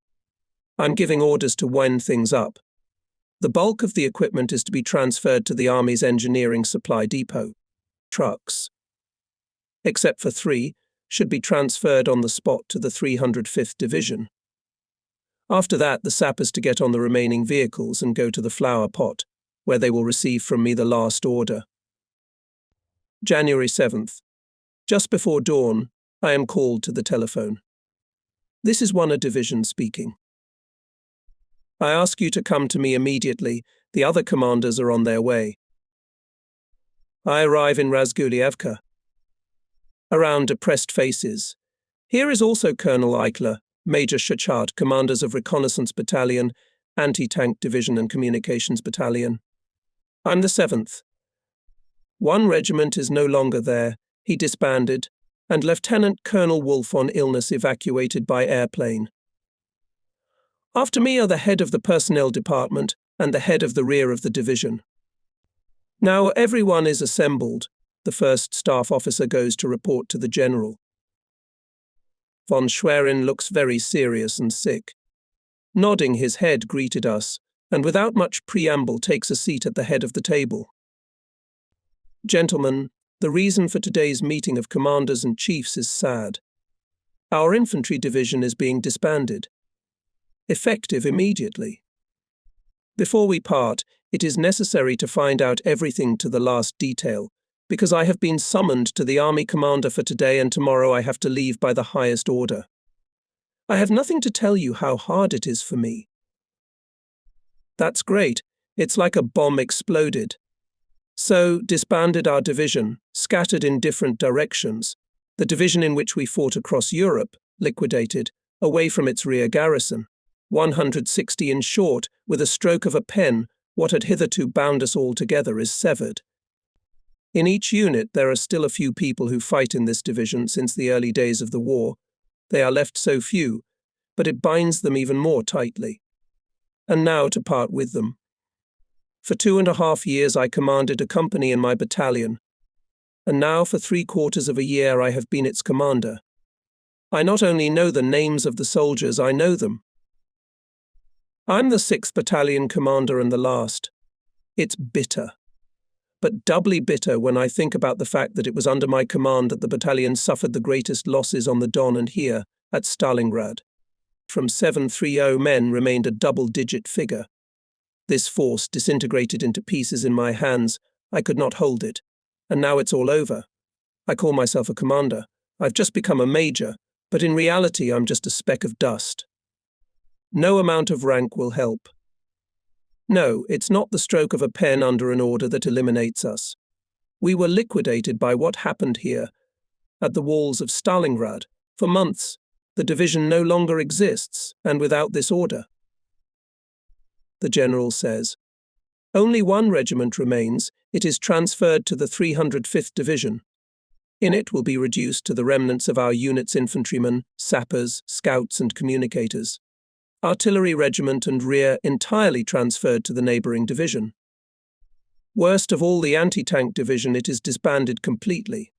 I'm giving orders to wind things up. The bulk of the equipment is to be transferred to the Army's engineering supply depot. Trucks, except for 3, should be transferred on the spot to the 305th Division. After that, the sappers to get on the remaining vehicles and go to the flower pot, where they will receive from me the last order. January 7th. Just before dawn, I am called to the telephone. This is one division speaking. I ask you to come to me immediately. The other commanders are on their way. I arrive in Razgulievka. Around depressed faces. Here is also Colonel Eichler, Major Shachart, commanders of Reconnaissance Battalion, Anti-Tank Division and Communications Battalion. I'm the 7th. One regiment is no longer there. He disbanded, and Lieutenant Colonel Wolf on illness evacuated by airplane. After me are the head of the personnel department and the head of the rear of the division. Now everyone is assembled. The first staff officer goes to report to the general. Von Schwerin looks very serious and sick. Nodding his head greeted us, and without much preamble takes a seat at the head of the table. Gentlemen, the reason for today's meeting of commanders and chiefs is sad. Our infantry division is being disbanded. Effective immediately. Before we part, it is necessary to find out everything to the last detail, because I have been summoned to the army commander for today, and tomorrow I have to leave by the highest order. I have nothing to tell you how hard it is for me. That's great. It's like a bomb exploded. So, disbanded our division, scattered in different directions. The division in which we fought across Europe, liquidated, away from its rear garrison. 160 in short, with a stroke of a pen, what had hitherto bound us all together is severed. In each unit there are still a few people who fight in this division since the early days of the war. They are left so few, but it binds them even more tightly. And now to part with them. For 2.5 years I commanded a company in my battalion, and now for 3/4 of a year I have been its commander. I not only know the names of the soldiers, I know them. I'm the 6th Battalion commander and the last. It's bitter. But doubly bitter when I think about the fact that it was under my command that the battalion suffered the greatest losses on the Don and here, at Stalingrad. From 730 men remained a double-digit figure. This force disintegrated into pieces in my hands. I could not hold it. And now it's all over. I call myself a commander. I've just become a major, but in reality I'm just a speck of dust. No amount of rank will help. No, it's not the stroke of a pen under an order that eliminates us. We were liquidated by what happened here, at the walls of Stalingrad. For months, the division no longer exists, and without this order. The general says, only one regiment remains. It is transferred to the 305th Division. In it will be reduced to the remnants of our unit's infantrymen, sappers, scouts and communicators. Artillery regiment and rear entirely transferred to the neighbouring division. Worst of all, the anti-tank division, it is disbanded completely.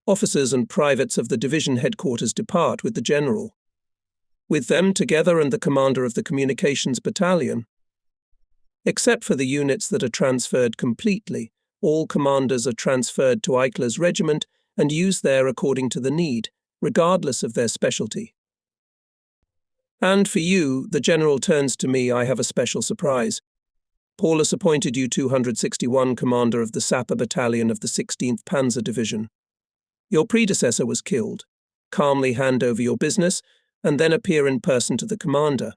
Officers and privates of the division headquarters depart with the general. With them together and the commander of the communications battalion. Except for the units that are transferred completely, all commanders are transferred to Eichler's regiment and used there according to the need, regardless of their specialty. And for you, the general turns to me, I have a special surprise. Paulus appointed you 261 commander of the Sapper Battalion of the 16th Panzer Division. Your predecessor was killed. Calmly hand over your business, and then appear in person to the commander.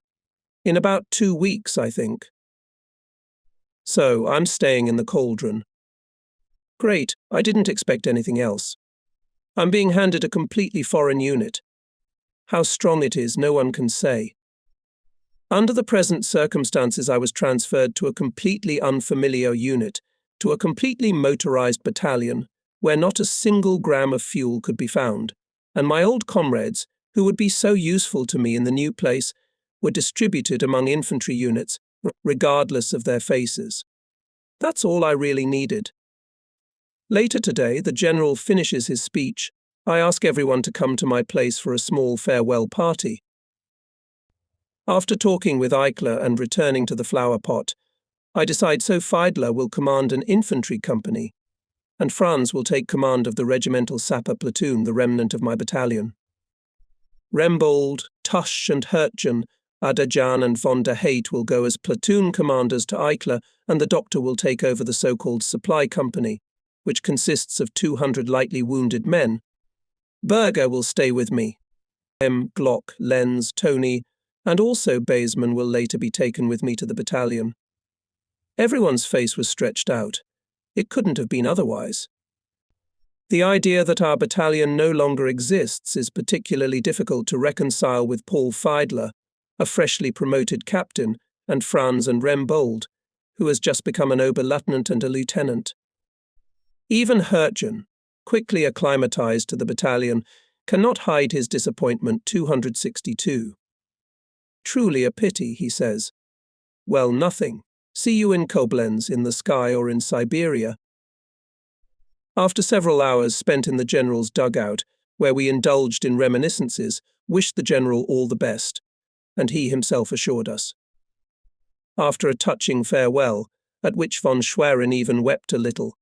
In about 2 weeks, I think. So, I'm staying in the cauldron. Great, I didn't expect anything else. I'm being handed a completely foreign unit. How strong it is, no one can say. Under the present circumstances, I was transferred to a completely unfamiliar unit, to a completely motorized battalion, where not a single gram of fuel could be found, and my old comrades, who would be so useful to me in the new place, were distributed among infantry units, regardless of their faces. That's all I really needed. Later today, the general finishes his speech. I ask everyone to come to my place for a small farewell party. After talking with Eichler and returning to the flower pot, I decide so Fiedler will command an infantry company, and Franz will take command of the regimental sapper platoon, the remnant of my battalion. Rembold, Tusch and Hertgen, Adajan and von der Haidt will go as platoon commanders to Eichler, and the doctor will take over the so-called supply company, which consists of 200 lightly wounded men. Berger will stay with me. Glock, Lenz, Tony, and also Baseman will later be taken with me to the battalion. Everyone's face was stretched out. It couldn't have been otherwise. The idea that our battalion no longer exists is particularly difficult to reconcile with Paul Fiedler, a freshly promoted captain, and Franz and Rembold, who has just become an Oberleutnant and a lieutenant. Even Hertgen, quickly acclimatized to the battalion, cannot hide his disappointment. 262. Truly a pity, he says. Well, nothing. See you in Koblenz, in the sky, or in Siberia. After several hours spent in the general's dugout, where we indulged in reminiscences, wished the general all the best, and he himself assured us. After a touching farewell, at which von Schwerin even wept a little,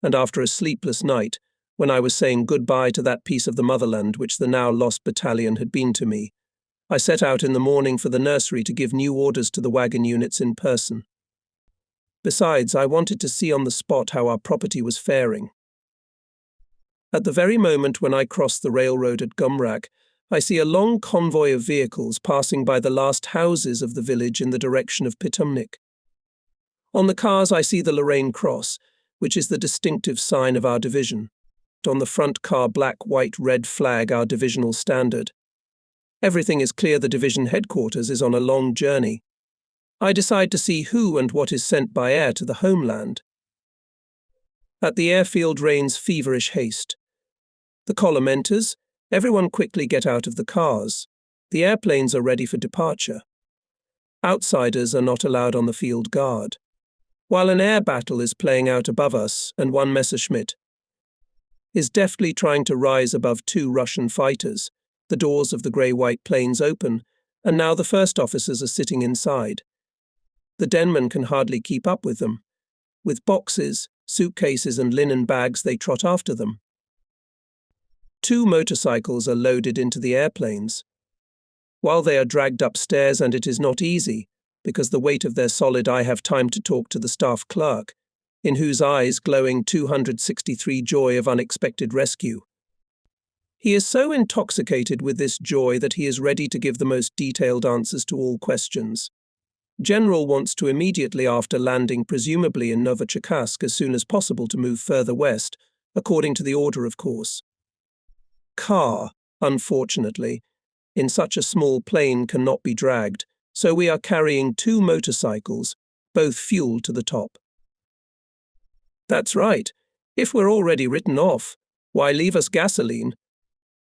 and after a sleepless night, when I was saying goodbye to that piece of the motherland which the now lost battalion had been to me, I set out in the morning for the nursery to give new orders to the wagon units in person. Besides, I wanted to see on the spot how our property was faring. At the very moment when I cross the railroad at Gumrak, I see a long convoy of vehicles passing by the last houses of the village in the direction of Pitumnik. On the cars I see the Lorraine Cross, which is the distinctive sign of our division. On the front car, black, white, red flag, our divisional standard. Everything is clear. The division headquarters is on a long journey. I decide to see who and what is sent by air to the homeland. At the airfield reigns feverish haste. The column enters. Everyone quickly get out of the cars. The airplanes are ready for departure. Outsiders are not allowed on the field guard. While an air battle is playing out above us, and one Messerschmitt is deftly trying to rise above 2 Russian fighters, the doors of the grey-white planes open, and now the first officers are sitting inside. The denmen can hardly keep up with them. With boxes, suitcases and linen bags, they trot after them. 2 motorcycles are loaded into the airplanes. While they are dragged upstairs, and it is not easy, because the weight of their solid, I have time to talk to the staff clerk, in whose eyes glowing 263 joy of unexpected rescue. He is so intoxicated with this joy that he is ready to give the most detailed answers to all questions. General wants to immediately after landing, presumably in Novocherkassk, as soon as possible to move further west, according to the order, of course. Car, unfortunately, in such a small plane cannot be dragged, so we are carrying 2 motorcycles, both fueled to the top. That's right. If we're already written off, why leave us gasoline?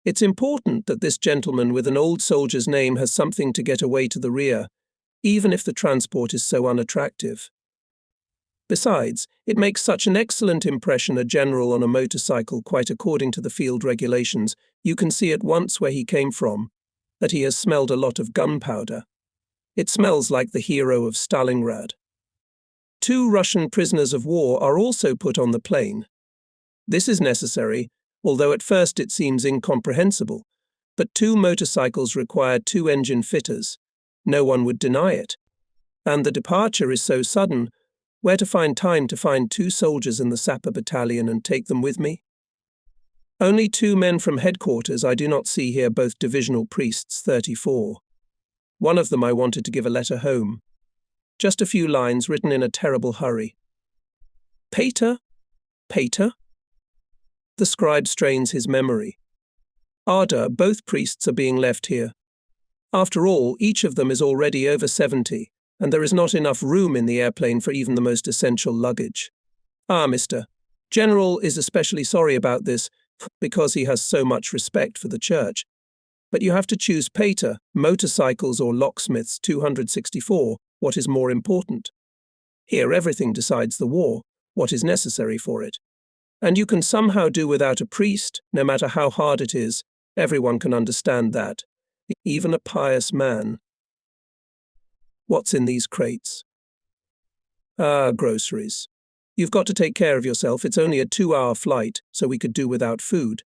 It's important that this gentleman with an old soldier's name has something to get away to the rear, even if the transport is so unattractive. Besides, it makes such an excellent impression, a general on a motorcycle, quite according to the field regulations. You can see at once where he came from, that he has smelled a lot of gunpowder. It smells like the hero of Stalingrad. 2 Russian prisoners of war are also put on the plane. This is necessary, although at first it seems incomprehensible. But 2 motorcycles require 2 engine fitters. No one would deny it. And the departure is so sudden, where to find time to find 2 soldiers in the sapper battalion and take them with me? Only 2 men from headquarters I do not see here, both divisional priests, 34. One of them I wanted to give a letter home. Just a few lines written in a terrible hurry. Pater? Pater? The scribe strains his memory. Arda, both priests are being left here. After all, each of them is already over 70, and there is not enough room in the airplane for even the most essential luggage. Ah, Mr. General is especially sorry about this, because he has so much respect for the church. But you have to choose Pater, motorcycles or locksmiths, 264, what is more important? Here everything decides the war, what is necessary for it. And you can somehow do without a priest, no matter how hard it is. Everyone can understand that, even a pious man. What's in these crates? Ah, groceries. You've got to take care of yourself. It's only a 2-hour flight, so we could do without food.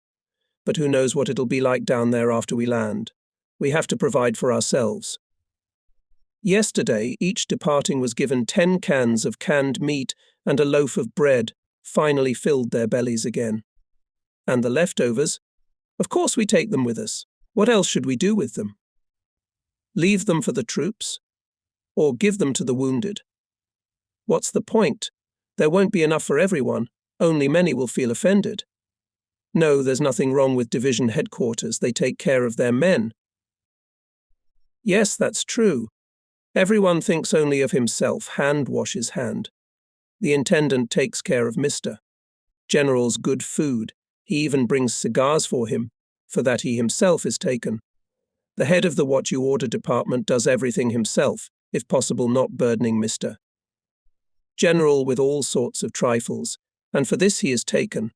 But who knows what it'll be like down there after we land. We have to provide for ourselves. Yesterday, each departing was given 10 cans of canned meat and a loaf of bread, finally filled their bellies again. And the leftovers? Of course we take them with us. What else should we do with them? Leave them for the troops? Or give them to the wounded? What's the point? There won't be enough for everyone. Only many will feel offended. No, there's nothing wrong with division headquarters. They take care of their men. Yes, that's true. Everyone thinks only of himself. Hand washes hand. The intendant takes care of Mr. General's good food. He even brings cigars for him. For that he himself is taken. The head of the what you order department does everything himself, if possible not burdening Mr. General with all sorts of trifles, and for this he is taken.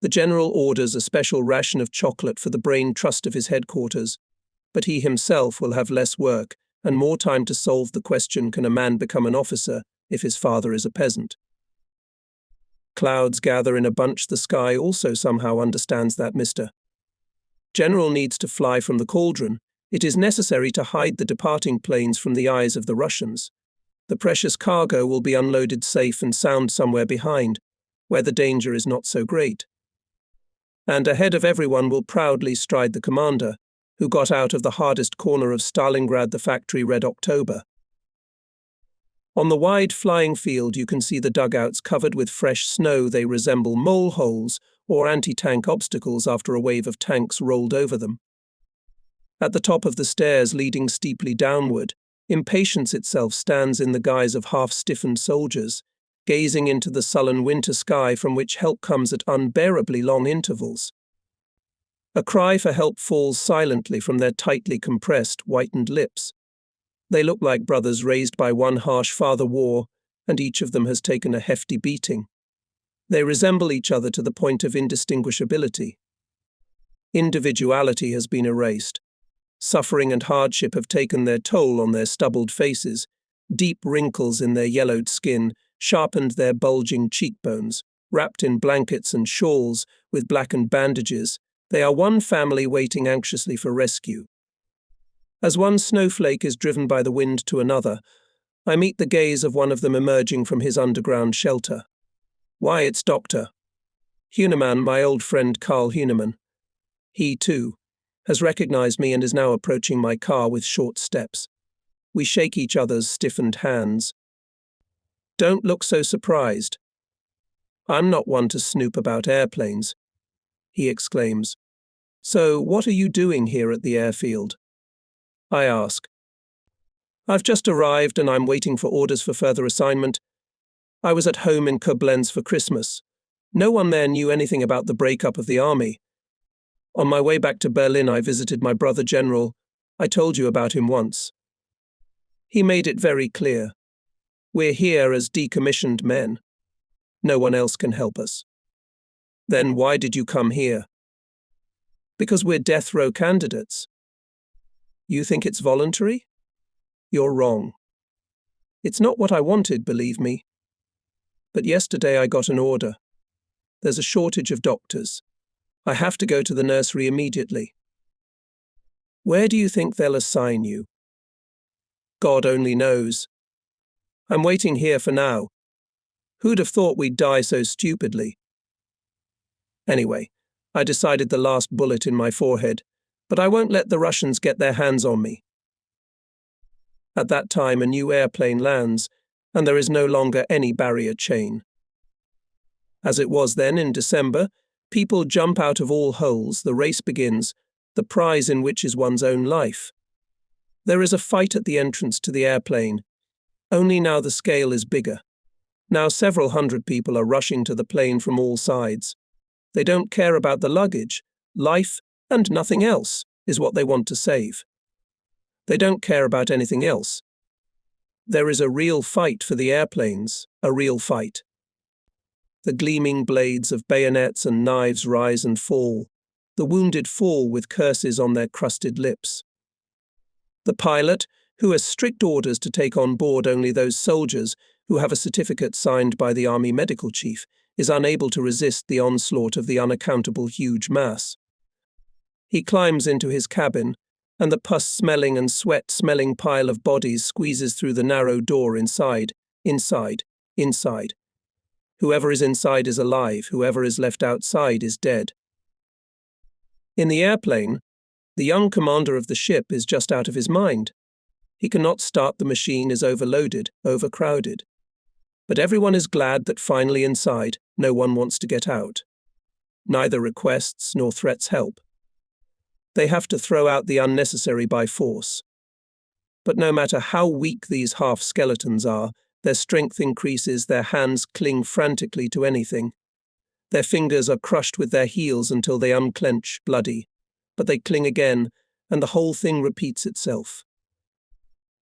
The general orders a special ration of chocolate for the brain trust of his headquarters, but he himself will have less work and more time to solve the question, can a man become an officer if his father is a peasant? Clouds gather in a bunch. The sky also somehow understands that Mr. General needs to fly from the cauldron. It is necessary to hide the departing planes from the eyes of the Russians. The precious cargo will be unloaded safe and sound somewhere behind, where the danger is not so great. And ahead of everyone will proudly stride the commander, who got out of the hardest corner of Stalingrad, the factory Red October. On the wide flying field you can see the dugouts covered with fresh snow. They resemble mole holes or anti-tank obstacles after a wave of tanks rolled over them. At the top of the stairs leading steeply downward, impatience itself stands in the guise of half-stiffened soldiers, gazing into the sullen winter sky from which help comes at unbearably long intervals. A cry for help falls silently from their tightly compressed, whitened lips. They look like brothers raised by one harsh father war, and each of them has taken a hefty beating. They resemble each other to the point of indistinguishability. Individuality has been erased. Suffering and hardship have taken their toll on their stubbled faces. Deep wrinkles in their yellowed skin sharpened their bulging cheekbones. Wrapped in blankets and shawls with blackened bandages, they are one family waiting anxiously for rescue. As one snowflake is driven by the wind to another, I meet the gaze of one of them emerging from his underground shelter. Why, it's Dr. Huneman, my old friend Karl Huneman. He, too, has recognized me and is now approaching my car with short steps. We shake each other's stiffened hands. Don't look so surprised. I'm not one to snoop about airplanes, he exclaims. So what are you doing here at the airfield? I ask. I've just arrived and I'm waiting for orders for further assignment. I was at home in Koblenz for Christmas. No one there knew anything about the breakup of the army. On my way back to Berlin, I visited my brother General. I told you about him once. He made it very clear. We're here as decommissioned men. No one else can help us. Then why did you come here? Because we're death row candidates. You think it's voluntary? You're wrong. It's not what I wanted, believe me. But yesterday I got an order. There's a shortage of doctors. I have to go to the nursery immediately. Where do you think they'll assign you? God only knows. I'm waiting here for now. Who'd have thought we'd die so stupidly? Anyway, I decided the last bullet in my forehead, but I won't let the Russians get their hands on me. At that time, a new airplane lands, and there is no longer any barrier chain. As it was then in December, people jump out of all holes, the race begins, the prize in which is one's own life. There is a fight at the entrance to the airplane, only now the scale is bigger. Now several hundred people are rushing to the plane from all sides. They don't care about the luggage. Life and nothing else is what they want to save. They don't care about anything else. There is a real fight for the airplanes, a real fight. The gleaming blades of bayonets and knives rise and fall. The wounded fall with curses on their crusted lips. The pilot, who has strict orders to take on board only those soldiers who have a certificate signed by the Army Medical Chief, is unable to resist the onslaught of the unaccountable huge mass. He climbs into his cabin, and the pus-smelling and sweat-smelling pile of bodies squeezes through the narrow door inside. Whoever is inside is alive, whoever is left outside is dead. In the airplane, the young commander of the ship is just out of his mind. He cannot start, the machine is overloaded, overcrowded. But everyone is glad that finally inside, no one wants to get out. Neither requests nor threats help. They have to throw out the unnecessary by force. But no matter how weak these half-skeletons are, their strength increases, their hands cling frantically to anything. Their fingers are crushed with their heels until they unclench, bloody. But they cling again, and the whole thing repeats itself.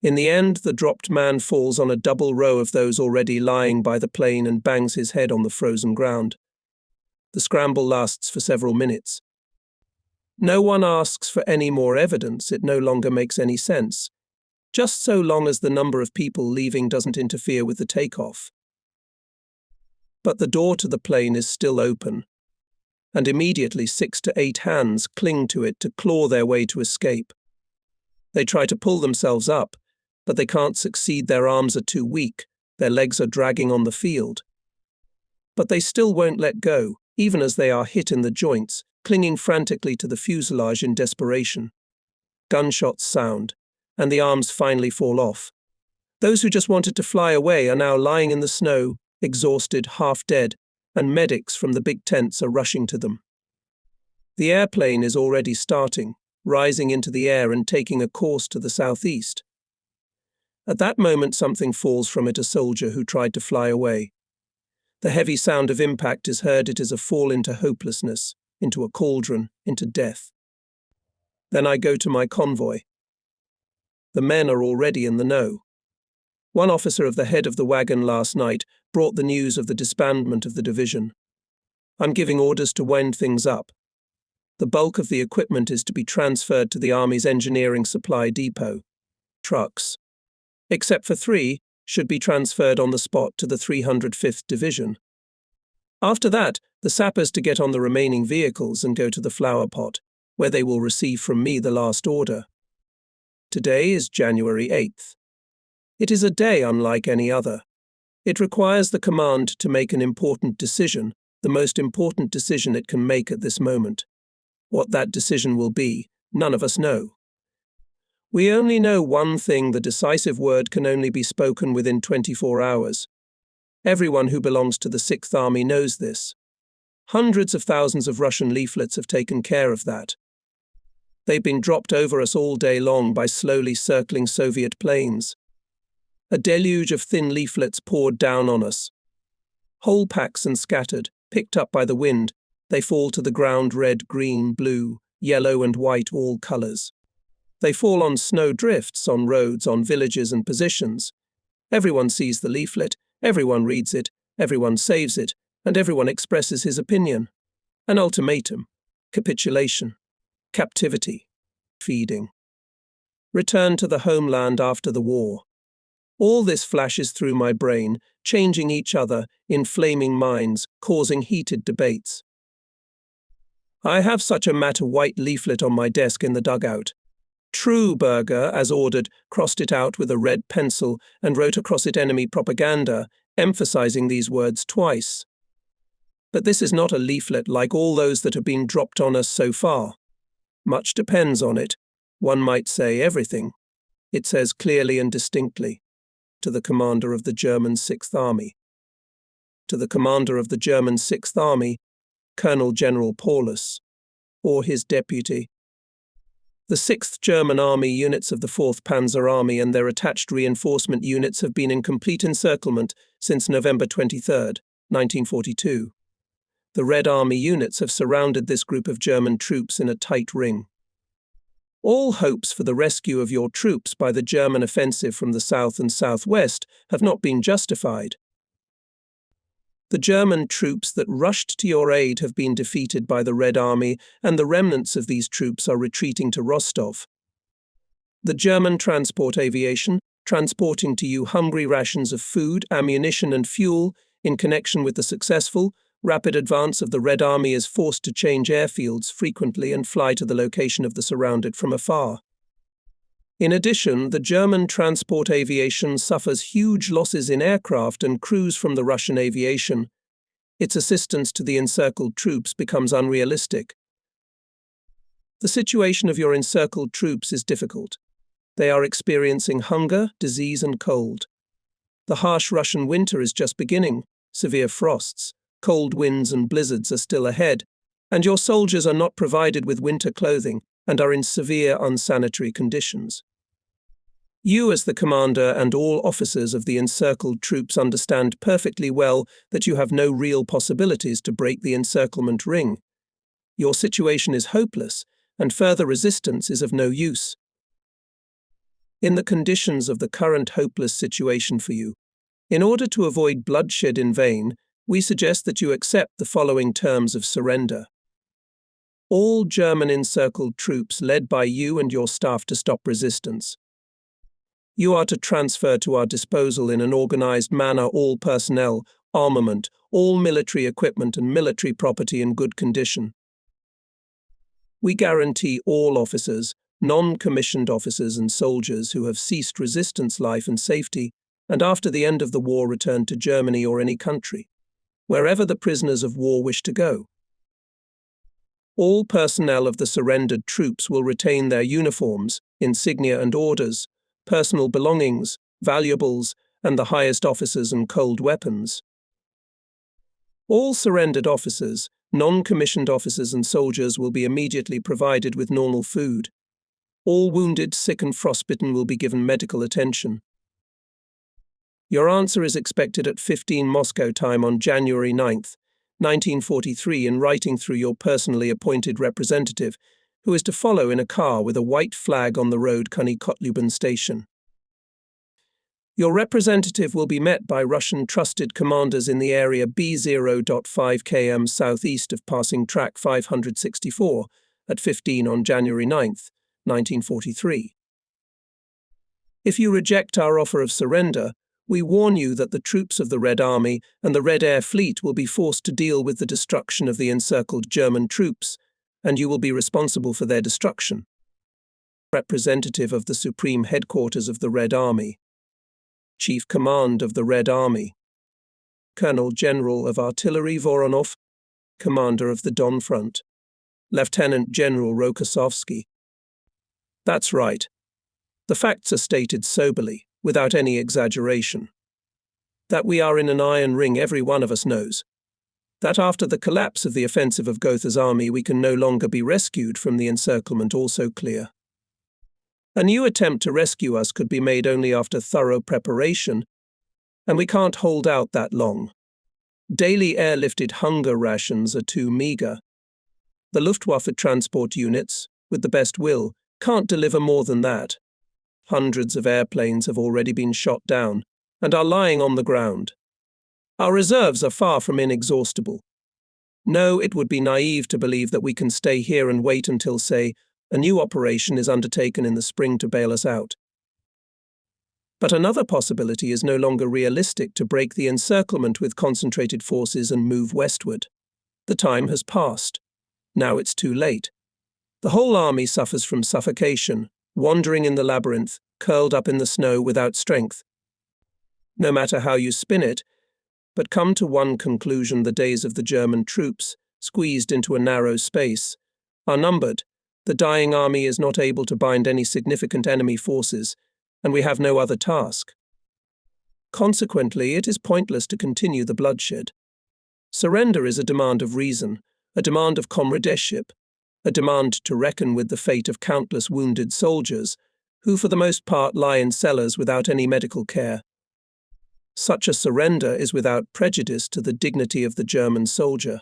In the end, the dropped man falls on a double row of those already lying by the plane and bangs his head on the frozen ground. The scramble lasts for several minutes. No one asks for any more evidence, it no longer makes any sense, just so long as the number of people leaving doesn't interfere with the takeoff. But the door to the plane is still open, and immediately 6 to 8 hands cling to it to claw their way to escape. They try to pull themselves up, but they can't succeed, their arms are too weak, their legs are dragging on the field. But they still won't let go, even as they are hit in the joints, clinging frantically to the fuselage in desperation. Gunshots sound, and the arms finally fall off. Those who just wanted to fly away are now lying in the snow, exhausted, half dead, and medics from the big tents are rushing to them. The airplane is already starting, rising into the air and taking a course to the southeast. At that moment something falls from it, a soldier who tried to fly away. The heavy sound of impact is heard, it is a fall into hopelessness, into a cauldron, into death. Then I go to my convoy. The men are already in the know. One officer of the head of the wagon last night brought the news of the disbandment of the division. I'm giving orders to wind things up. The bulk of the equipment is to be transferred to the Army's engineering supply depot. Trucks, except for 3, should be transferred on the spot to the 305th Division. After that, the sappers to get on the remaining vehicles and go to the flower pot, where they will receive from me the last order. Today is January 8th. It is a day unlike any other. It requires the command to make an important decision, the most important decision it can make at this moment. What that decision will be, none of us know. We only know one thing: the decisive word can only be spoken within 24 hours. Everyone who belongs to the 6th Army knows this. Hundreds of thousands of Russian leaflets have taken care of that. They've been dropped over us all day long by slowly circling Soviet planes. A deluge of thin leaflets poured down on us. Whole packs and scattered, picked up by the wind, they fall to the ground, red, green, blue, yellow and white, all colours. They fall on snow drifts, on roads, on villages and positions. Everyone sees the leaflet, everyone reads it, everyone saves it, and everyone expresses his opinion. An ultimatum, capitulation, captivity, feeding. Return to the homeland after the war. All this flashes through my brain, changing each other, inflaming minds, causing heated debates. I have such a matte white leaflet on my desk in the dugout. True, Berger, as ordered, crossed it out with a red pencil and wrote across it enemy propaganda, emphasizing these words twice. But this is not a leaflet like all those that have been dropped on us so far. Much depends on it. One might say everything. It says clearly and distinctly, to the commander of the German Sixth Army. To the commander of the German Sixth Army, Colonel General Paulus, or his deputy. The 6th German Army units of the 4th Panzer Army and their attached reinforcement units have been in complete encirclement since November 23, 1942. The Red Army units have surrounded this group of German troops in a tight ring. All hopes for the rescue of your troops by the German offensive from the south and southwest have not been justified. The German troops that rushed to your aid have been defeated by the Red Army, and the remnants of these troops are retreating to Rostov. The German transport aviation, transporting to you hungry rations of food, ammunition and fuel, in connection with the successful, rapid advance of the Red Army, is forced to change airfields frequently and fly to the location of the surrounded from afar. In addition, the German transport aviation suffers huge losses in aircraft and crews from the Russian aviation. Its assistance to the encircled troops becomes unrealistic. The situation of your encircled troops is difficult. They are experiencing hunger, disease and cold. The harsh Russian winter is just beginning. Severe frosts, cold winds and blizzards are still ahead, and your soldiers are not provided with winter clothing and are in severe unsanitary conditions. You, as the commander, and all officers of the encircled troops understand perfectly well that you have no real possibilities to break the encirclement ring. Your situation is hopeless, and further resistance is of no use. In the conditions of the current hopeless situation for you, in order to avoid bloodshed in vain, we suggest that you accept the following terms of surrender. All German encircled troops led by you and your staff to stop resistance. You are to transfer to our disposal in an organized manner all personnel, armament, all military equipment and military property in good condition. We guarantee all officers, non-commissioned officers and soldiers who have ceased resistance life and safety, and after the end of the war return to Germany or any country, wherever the prisoners of war wish to go. All personnel of the surrendered troops will retain their uniforms, insignia and orders, personal belongings, valuables, and the highest officers and cold weapons. All surrendered officers, non-commissioned officers and soldiers will be immediately provided with normal food. All wounded, sick and frostbitten will be given medical attention. Your answer is expected at 15 Moscow time on January 9th, 1943 in writing through your personally appointed representative, who is to follow in a car with a white flag on the road Koni-Kotlubin station. Your representative will be met by Russian trusted commanders in the area B0.5 km southeast of passing track 564 at 15 on January 9th, 1943. If you reject our offer of surrender, we warn you that the troops of the Red Army and the Red Air Fleet will be forced to deal with the destruction of the encircled German troops, and you will be responsible for their destruction. Representative of the Supreme Headquarters of the Red Army. Chief Command of the Red Army. Colonel General of Artillery Voronov, Commander of the Don Front. Lieutenant General Rokossovsky. That's right. The facts are stated soberly, without any exaggeration. That we are in an iron ring every one of us knows. That after the collapse of the offensive of Gotha's army we can no longer be rescued from the encirclement also clear. A new attempt to rescue us could be made only after thorough preparation, and we can't hold out that long. Daily airlifted hunger rations are too meagre. The Luftwaffe transport units, with the best will, can't deliver more than that. Hundreds of airplanes have already been shot down and are lying on the ground. Our reserves are far from inexhaustible. No, it would be naive to believe that we can stay here and wait until, say, a new operation is undertaken in the spring to bail us out. But another possibility is no longer realistic: to break the encirclement with concentrated forces and move westward. The time has passed. Now it's too late. The whole army suffers from suffocation, wandering in the labyrinth, curled up in the snow without strength. No matter how you spin it, but come to one conclusion: the days of the German troops, squeezed into a narrow space, are numbered. The dying army is not able to bind any significant enemy forces, and we have no other task. Consequently, it is pointless to continue the bloodshed. Surrender is a demand of reason, a demand of comradeship, a demand to reckon with the fate of countless wounded soldiers, who for the most part lie in cellars without any medical care. Such a surrender is without prejudice to the dignity of the German soldier.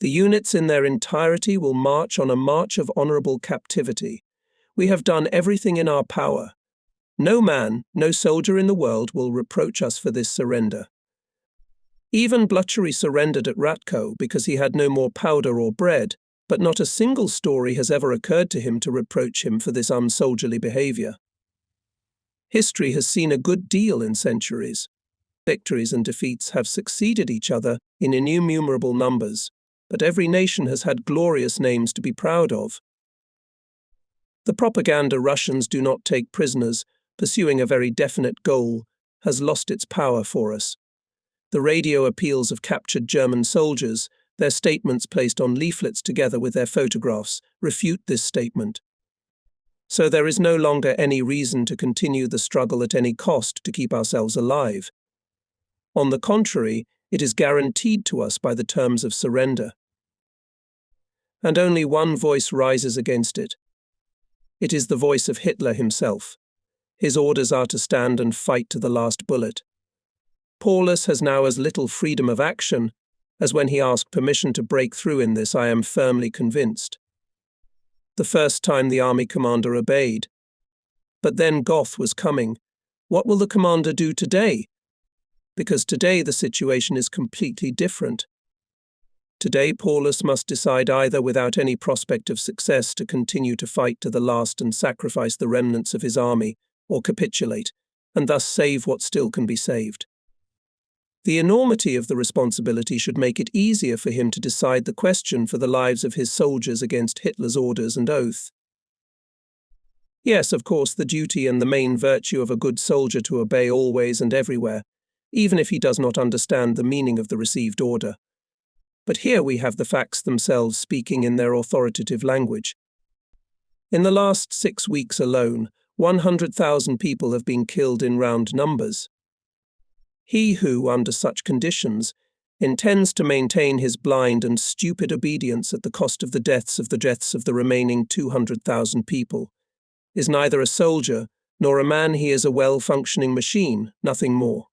The units in their entirety will march on a march of honourable captivity. We have done everything in our power. No man, no soldier in the world will reproach us for this surrender. Even Bluchery surrendered at Ratko because he had no more powder or bread, but not a single story has ever occurred to him to reproach him for this unsoldierly behaviour. History has seen a good deal in centuries. Victories and defeats have succeeded each other in innumerable numbers, but every nation has had glorious names to be proud of. The propaganda Russians do not take prisoners, pursuing a very definite goal, has lost its power for us. The radio appeals of captured German soldiers, their statements placed on leaflets together with their photographs, refute this statement. So there is no longer any reason to continue the struggle at any cost to keep ourselves alive. On the contrary, it is guaranteed to us by the terms of surrender. And only one voice rises against it. It is the voice of Hitler himself. His orders are to stand and fight to the last bullet. Paulus has now as little freedom of action as when he asked permission to break through in this, I am firmly convinced. The first time the army commander obeyed. But then Goth was coming. What will the commander do today? Because today the situation is completely different. Today Paulus must decide either without any prospect of success to continue to fight to the last and sacrifice the remnants of his army, or capitulate, and thus save what still can be saved. The enormity of the responsibility should make it easier for him to decide the question for the lives of his soldiers against Hitler's orders and oath. Yes, of course, the duty and the main virtue of a good soldier to obey always and everywhere, even if he does not understand the meaning of the received order. But here we have the facts themselves speaking in their authoritative language. In the last 6 weeks alone, 100,000 people have been killed in round numbers. He who, under such conditions, intends to maintain his blind and stupid obedience at the cost of the deaths of the remaining 200,000 people, is neither a soldier nor a man. He is a well-functioning machine, nothing more.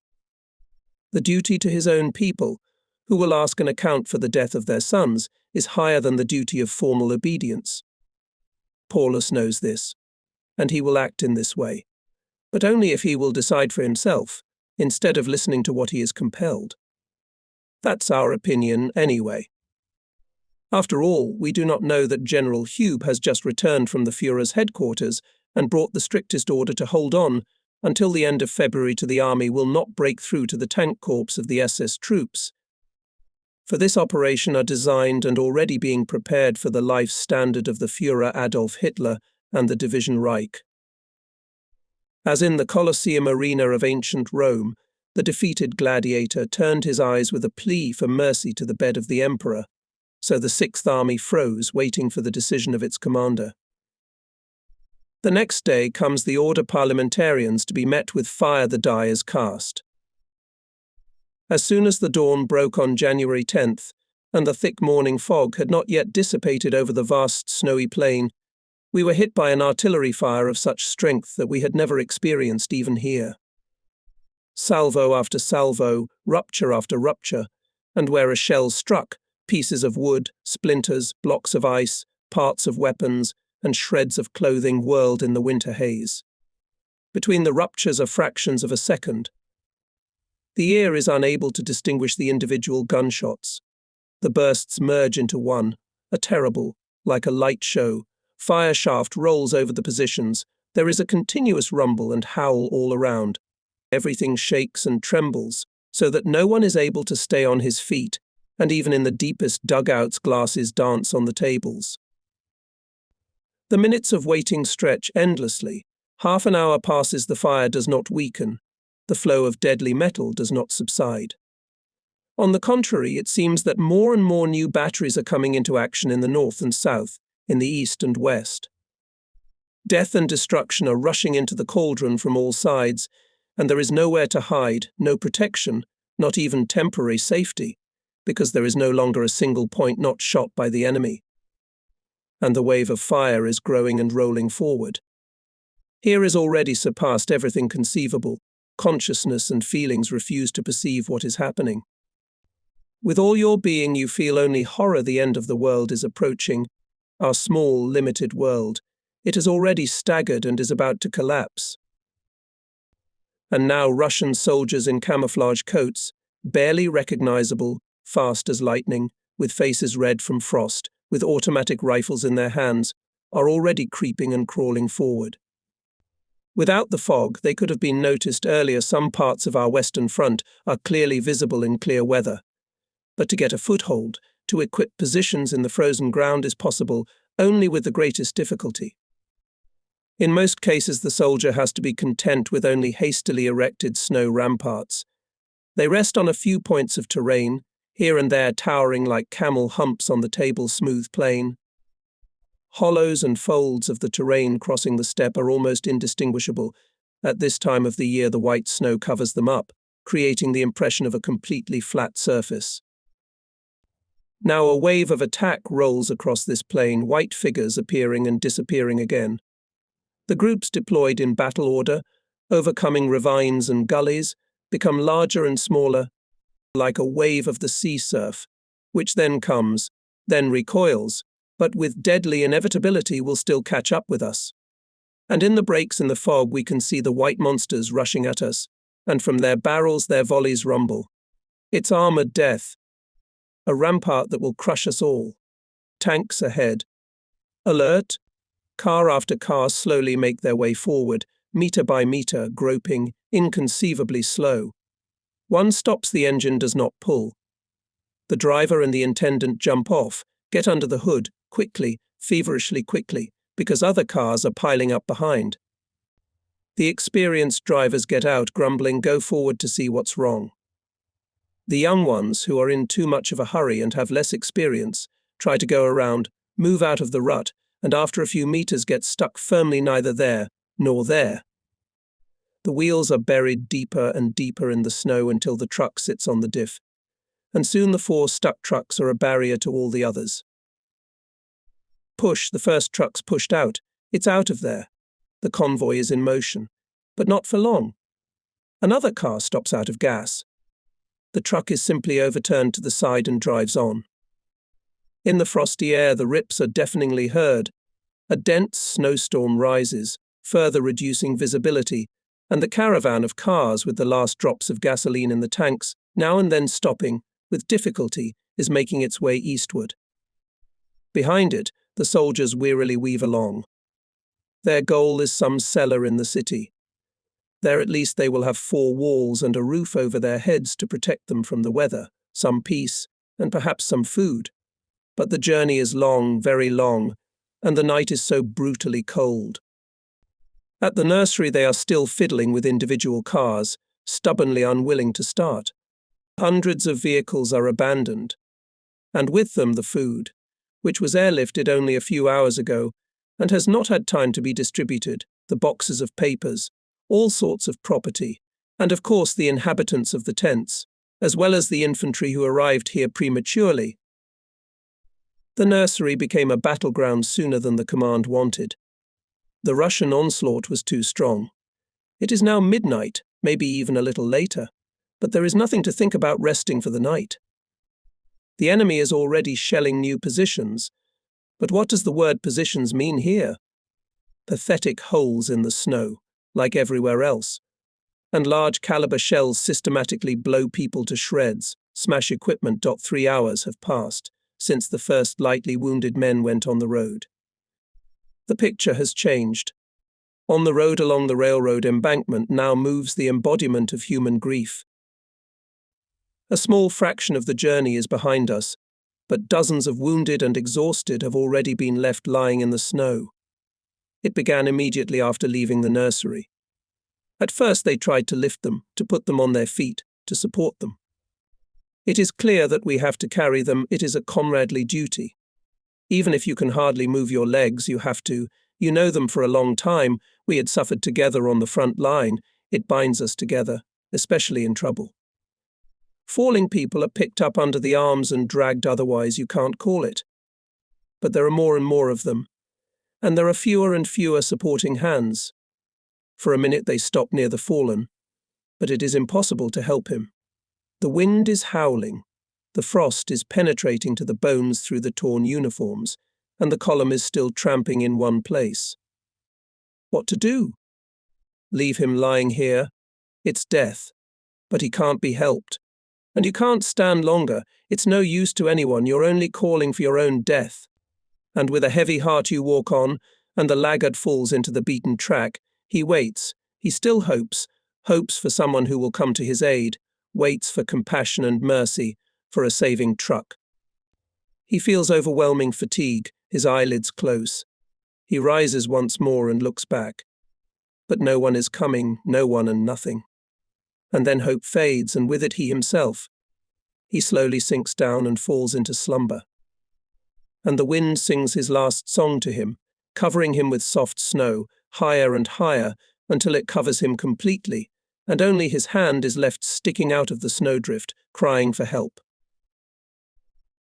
The duty to his own people, who will ask an account for the death of their sons, is higher than the duty of formal obedience. Paulus knows this, and he will act in this way, but only if he will decide for himself, instead of listening to what he is compelled. That's our opinion anyway. After all, we do not know that General Hube has just returned from the Führer's headquarters and brought the strictest order to hold on until the end of February to the army will not break through to the tank corps of the SS troops. For this operation are designed and already being prepared for the life standard of the Führer Adolf Hitler and the Division Reich. As in the Colosseum arena of ancient Rome, the defeated gladiator turned his eyes with a plea for mercy to the bed of the emperor, so the Sixth Army froze, waiting for the decision of its commander. The next day comes the order Parliamentarians to be met with fire. The die is cast. As soon as the dawn broke on January 10th, and the thick morning fog had not yet dissipated over the vast snowy plain, we were hit by an artillery fire of such strength that we had never experienced even here. Salvo after salvo, rupture after rupture, and where a shell struck, pieces of wood, splinters, blocks of ice, parts of weapons, and shreds of clothing whirled in the winter haze. Between the ruptures are fractions of a second. The ear is unable to distinguish the individual gunshots. The bursts merge into one, a terrible, like a light show. Fire shaft rolls over the positions. There is a continuous rumble and howl all around. Everything shakes and trembles, so that no one is able to stay on his feet, and even in the deepest dugouts glasses dance on the tables. The minutes of waiting stretch endlessly. Half an hour passes, the fire does not weaken. The flow of deadly metal does not subside. On the contrary, it seems that more and more new batteries are coming into action in the north and south, in the east and west. Death and destruction are rushing into the cauldron from all sides, and there is nowhere to hide, no protection, not even temporary safety, because there is no longer a single point not shot by the enemy. And the wave of fire is growing and rolling forward. Here is already surpassed everything conceivable. Consciousness and feelings refuse to perceive what is happening. With all your being, you feel only horror. The end of the world is approaching. Our small, limited world. It has already staggered and is about to collapse. And now Russian soldiers in camouflage coats, barely recognizable, fast as lightning, with faces red from frost, with automatic rifles in their hands, are already creeping and crawling forward. Without the fog, they could have been noticed earlier. Some parts of our western front are clearly visible in clear weather. But to get a foothold, to equip positions in the frozen ground is possible only with the greatest difficulty. In most cases, the soldier has to be content with only hastily erected snow ramparts. They rest on a few points of terrain, here and there towering like camel humps on the table-smooth plain. Hollows and folds of the terrain crossing the steppe are almost indistinguishable. At this time of the year, the white snow covers them up, creating the impression of a completely flat surface. Now a wave of attack rolls across this plain, white figures appearing and disappearing again. The groups deployed in battle order, overcoming ravines and gullies, become larger and smaller, like a wave of the sea surf, which then comes, then recoils, but with deadly inevitability will still catch up with us. And in the breaks in the fog we can see the white monsters rushing at us, and from their barrels their volleys rumble. It's armored death, a rampart that will crush us all. Tanks ahead. Alert! Car after car slowly make their way forward, meter by meter, groping, inconceivably slow. One stops, the engine does not pull. The driver and the attendant jump off, get under the hood, quickly, feverishly quickly, because other cars are piling up behind. The experienced drivers get out, grumbling, go forward to see what's wrong. The young ones, who are in too much of a hurry and have less experience, try to go around, move out of the rut, and after a few meters get stuck firmly neither there nor there. The wheels are buried deeper and deeper in the snow until the truck sits on the diff, and soon the 4 stuck trucks are a barrier to all the others. Push, the first truck's pushed out. It's out of there. The convoy is in motion, but not for long. Another car stops out of gas. The truck is simply overturned to the side and drives on. In the frosty air, the rips are deafeningly heard. A dense snowstorm rises, further reducing visibility, and the caravan of cars with the last drops of gasoline in the tanks, now and then stopping, with difficulty, is making its way eastward. Behind it, the soldiers wearily weave along. Their goal is some cellar in the city. There at least they will have 4 walls and a roof over their heads to protect them from the weather, some peace, and perhaps some food. But the journey is long, very long, and the night is so brutally cold. At the nursery they are still fiddling with individual cars, stubbornly unwilling to start. Hundreds of vehicles are abandoned, and with them the food, which was airlifted only a few hours ago and has not had time to be distributed, the boxes of papers, all sorts of property, and of course the inhabitants of the tents, as well as the infantry who arrived here prematurely. The nursery became a battleground sooner than the command wanted. The Russian onslaught was too strong. It is now midnight, maybe even a little later, but there is nothing to think about resting for the night. The enemy is already shelling new positions, but what does the word positions mean here? Pathetic holes in the snow, like everywhere else, and large caliber shells systematically blow people to shreds, smash equipment. 3 hours have passed since the first lightly wounded men went on the road. The picture has changed. On the road along the railroad embankment now moves the embodiment of human grief. A small fraction of the journey is behind us, but dozens of wounded and exhausted have already been left lying in the snow. It began immediately after leaving the nursery. At first they tried to lift them, to put them on their feet, to support them. It is clear that we have to carry them. It is a comradely duty. Even if you can hardly move your legs, you have to. You know them for a long time. We had suffered together on the front line. It binds us together, especially in trouble. Falling people are picked up under the arms and dragged, otherwise you can't call it. But there are more and more of them, and there are fewer and fewer supporting hands. For a minute they stop near the fallen, but it is impossible to help him. The wind is howling, the frost is penetrating to the bones through the torn uniforms, and the column is still tramping in one place. What to do? Leave him lying here? It's death, but he can't be helped. And you can't stand longer. It's no use to anyone. You're only calling for your own death. And with a heavy heart you walk on, and the laggard falls into the beaten track. He waits. He still hopes for someone who will come to his aid, waits for compassion and mercy, for a saving truck. He feels overwhelming fatigue, his eyelids close. He rises once more and looks back. But no one is coming, no one and nothing. And then hope fades, and with it he himself. He slowly sinks down and falls into slumber. And the wind sings his last song to him, covering him with soft snow, higher and higher, until it covers him completely, and only his hand is left sticking out of the snowdrift, crying for help.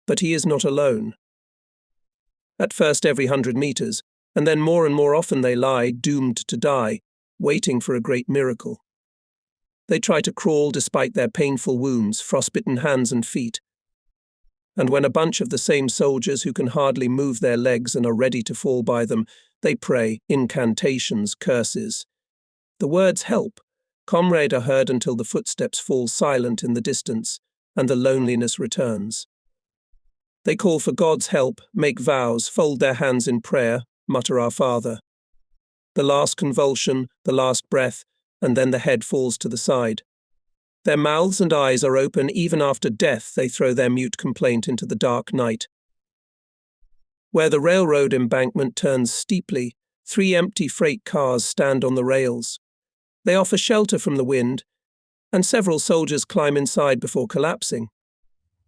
But he is not alone. At first every 100 meters, and then more and more often they lie, doomed to die, waiting for a great miracle. They try to crawl despite their painful wounds, frostbitten hands and feet. And when a bunch of the same soldiers who can hardly move their legs and are ready to fall by them, they pray, incantations, curses. The words help. Comrade are heard until the footsteps fall silent in the distance, and the loneliness returns. They call for God's help, make vows, fold their hands in prayer, mutter Our Father. The last convulsion, the last breath, and then the head falls to the side. Their mouths and eyes are open. Even after death they throw their mute complaint into the dark night. Where the railroad embankment turns steeply, 3 empty freight cars stand on the rails. They offer shelter from the wind, and several soldiers climb inside before collapsing.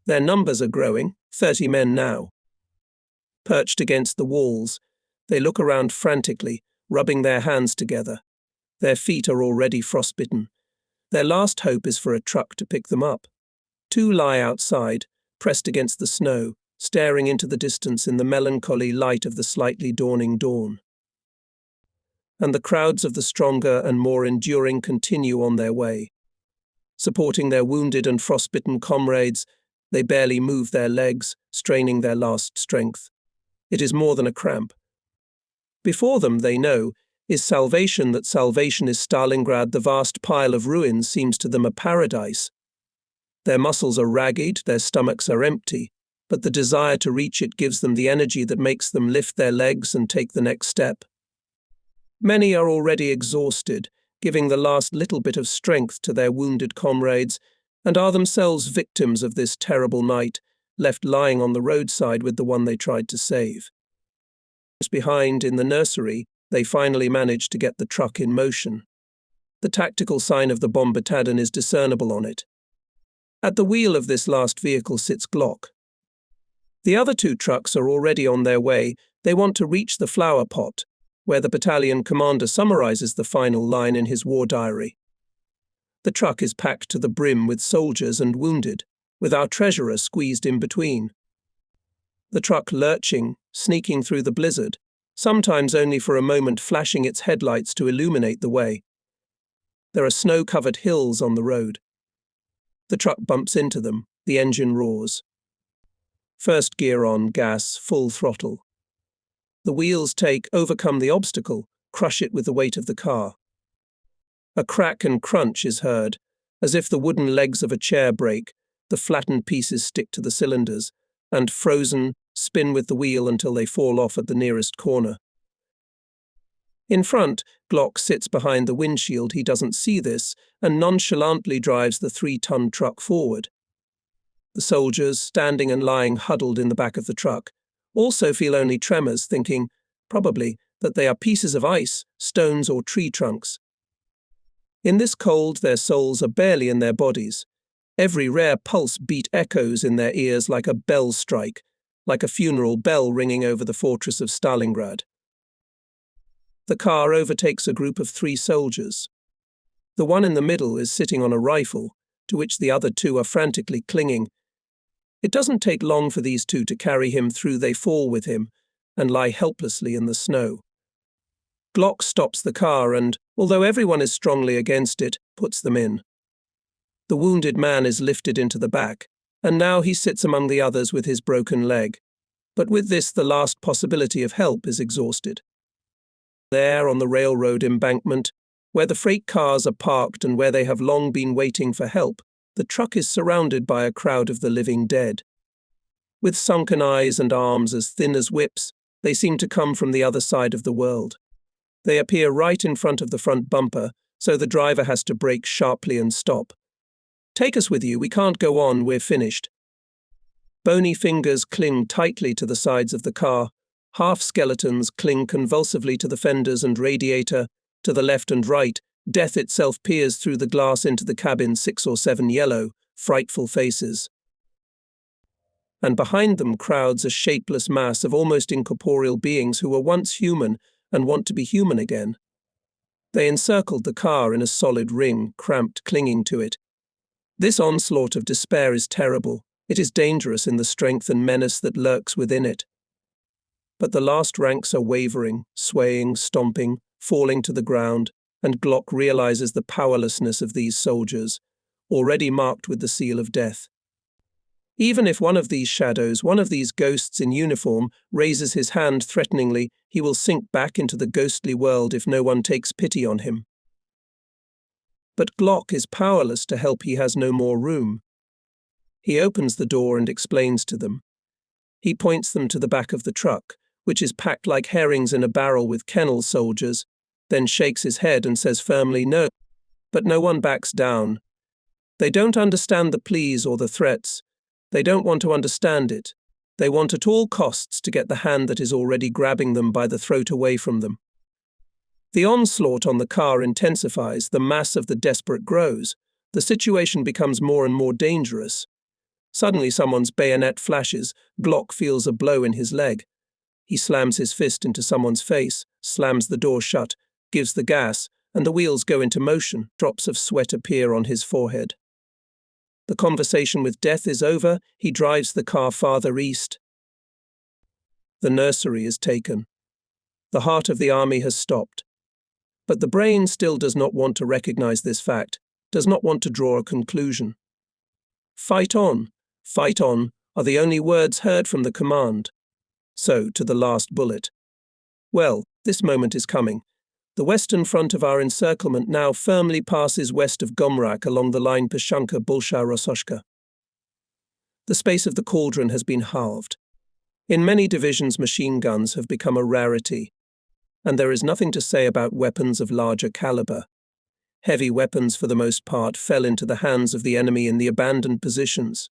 Their numbers are growing, 30 men now. Perched against the walls, they look around frantically, rubbing their hands together. Their feet are already frostbitten. Their last hope is for a truck to pick them up. 2 lie outside, pressed against the snow, staring into the distance in the melancholy light of the slightly dawning dawn. And the crowds of the stronger and more enduring continue on their way. Supporting their wounded and frostbitten comrades, they barely move their legs, straining their last strength. It is more than a cramp. Before them, they know, is salvation. That salvation is Stalingrad. The vast pile of ruins seems to them a paradise. Their muscles are ragged, their stomachs are empty, but the desire to reach it gives them the energy that makes them lift their legs and take the next step. Many are already exhausted, giving the last little bit of strength to their wounded comrades, and are themselves victims of this terrible night, left lying on the roadside with the one they tried to save. Behind, in the nursery, they finally manage to get the truck in motion. The tactical sign of the bomb battalion is discernible on it. At the wheel of this last vehicle sits Glock. The other 2 trucks are already on their way. They want to reach the flower pot, where the battalion commander summarizes the final line in his war diary. The truck is packed to the brim with soldiers and wounded, with our treasurer squeezed in between. The truck lurching, sneaking through the blizzard, sometimes only for a moment flashing its headlights to illuminate the way. There are snow-covered hills on the road. The truck bumps into them, the engine roars. First gear on, gas, full throttle. The wheels overcome the obstacle, crush it with the weight of the car. A crack and crunch is heard, as if the wooden legs of a chair break, the flattened pieces stick to the cylinders, and, frozen, spin with the wheel until they fall off at the nearest corner. In front, Glock sits behind the windshield. He doesn't see this, and nonchalantly drives the 3-ton truck forward. The soldiers, standing and lying huddled in the back of the truck, also feel only tremors, thinking, probably, that they are pieces of ice, stones or tree trunks. In this cold, their souls are barely in their bodies. Every rare pulse beat echoes in their ears like a bell strike, like a funeral bell ringing over the fortress of Stalingrad. The car overtakes a group of 3 soldiers. The one in the middle is sitting on a rifle, to which the other 2 are frantically clinging. It doesn't take long for these 2 to carry him through. They fall with him and lie helplessly in the snow. Glock stops the car and, although everyone is strongly against it, puts them in. The wounded man is lifted into the back, and now he sits among the others with his broken leg. But with this, the last possibility of help is exhausted. There, on the railroad embankment, where the freight cars are parked and where they have long been waiting for help, the truck is surrounded by a crowd of the living dead. With sunken eyes and arms as thin as whips, they seem to come from the other side of the world. They appear right in front of the front bumper, so the driver has to brake sharply and stop. "Take us with you, we can't go on, we're finished." Bony fingers cling tightly to the sides of the car. Half-skeletons cling convulsively to the fenders and radiator. To the left and right, death itself peers through the glass into the cabin, 6 or 7 yellow, frightful faces. And behind them crowds a shapeless mass of almost incorporeal beings who were once human and want to be human again. They encircled the car in a solid ring, cramped, clinging to it. This onslaught of despair is terrible. It is dangerous in the strength and menace that lurks within it. But the last ranks are wavering, swaying, stomping, falling to the ground, and Glock realizes the powerlessness of these soldiers, already marked with the seal of death. Even if one of these shadows, one of these ghosts in uniform, raises his hand threateningly, he will sink back into the ghostly world if no one takes pity on him. But Glock is powerless to help. He has no more room. He opens the door and explains to them. He points them to the back of the truck, which is packed like herrings in a barrel with kennel soldiers, then shakes his head and says firmly, "No." But no one backs down. They don't understand the pleas or the threats. They don't want to understand it. They want at all costs to get the hand that is already grabbing them by the throat away from them. The onslaught on the car intensifies, the mass of the desperate grows. The situation becomes more and more dangerous. Suddenly someone's bayonet flashes. Glock feels a blow in his leg. He slams his fist into someone's face, slams the door shut, gives the gas, and the wheels go into motion. Drops of sweat appear on his forehead. The conversation with death is over. He drives the car farther east. The nursery is taken. The heart of the army has stopped. But the brain still does not want to recognize this fact, does not want to draw a conclusion. Fight on, are the only words heard from the command. So, to the last bullet. Well, this moment is coming. The western front of our encirclement now firmly passes west of Gomrak along the line Pashanka-Bolsha-Rososhka. The space of the cauldron has been halved. In many divisions, machine guns have become a rarity, and there is nothing to say about weapons of larger caliber. Heavy weapons, for the most part, fell into the hands of the enemy in the abandoned positions.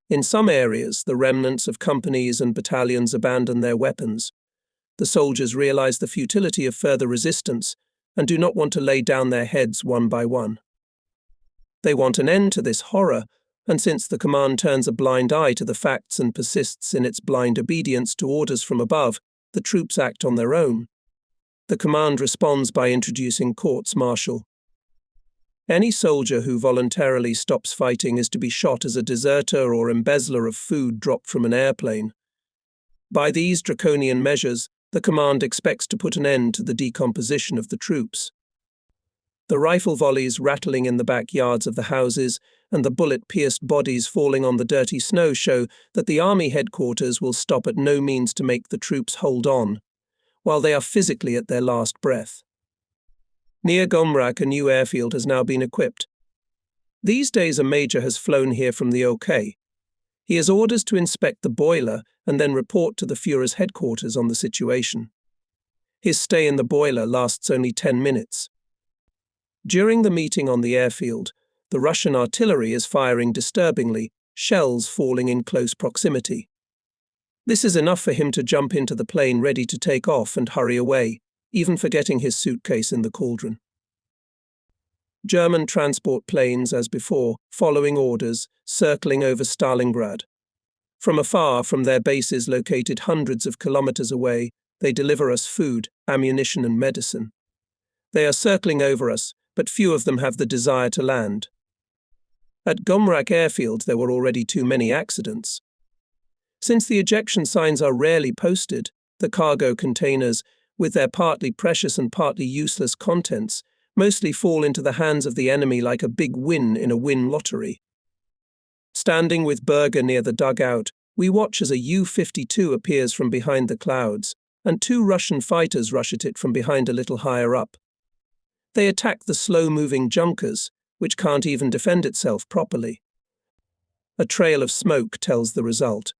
In some areas, the remnants of companies and battalions abandon their weapons. The soldiers realize the futility of further resistance and do not want to lay down their heads one by one. They want an end to this horror, and since the command turns a blind eye to the facts and persists in its blind obedience to orders from above, the troops act on their own. The command responds by introducing courts martial. Any soldier who voluntarily stops fighting is to be shot as a deserter or embezzler of food dropped from an airplane. By these draconian measures, the command expects to put an end to the decomposition of the troops. The rifle volleys rattling in the backyards of the houses and the bullet-pierced bodies falling on the dirty snow show that the army headquarters will stop at no means to make the troops hold on, while they are physically at their last breath. Near Gomrak, a new airfield has now been equipped. These days a major has flown here from the OK. He has orders to inspect the boiler and then report to the Führer's headquarters on the situation. His stay in the boiler lasts only 10 minutes. During the meeting on the airfield, The Russian artillery is firing disturbingly, shells falling in close proximity. This is enough for him to jump into the plane ready to take off and hurry away, even forgetting his suitcase in the cauldron. German transport planes, as before, following orders, circling over Stalingrad. From afar, from their bases located hundreds of kilometers away, they deliver us food, ammunition and medicine. They are circling over us, but few of them have the desire to land. At Gomrak airfield there were already too many accidents. Since the ejection signs are rarely posted, the cargo containers, with their partly precious and partly useless contents, mostly fall into the hands of the enemy like a big win in a win lottery. Standing with Berger near the dugout, we watch as a U-52 appears from behind the clouds, and two Russian fighters rush at it from behind a little higher up. They attack the slow-moving Junkers, which can't even defend itself properly. A trail of smoke tells the result.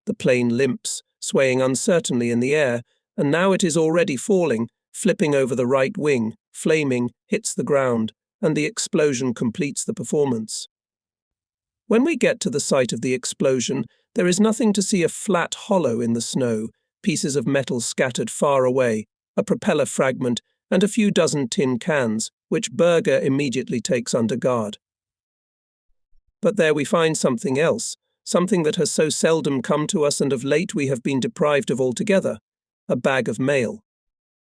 The plane limps, swaying uncertainly in the air, and now it is already falling, flipping over the right wing, flaming, hits the ground, and the explosion completes the performance. When we get to the site of the explosion, there is nothing to see a flat hollow in the snow, pieces of metal scattered far away, a propeller fragment, and a few dozen tin cans, which Berger immediately takes under guard. But there we find something else, something that has so seldom come to us and of late we have been deprived of altogether, a bag of mail.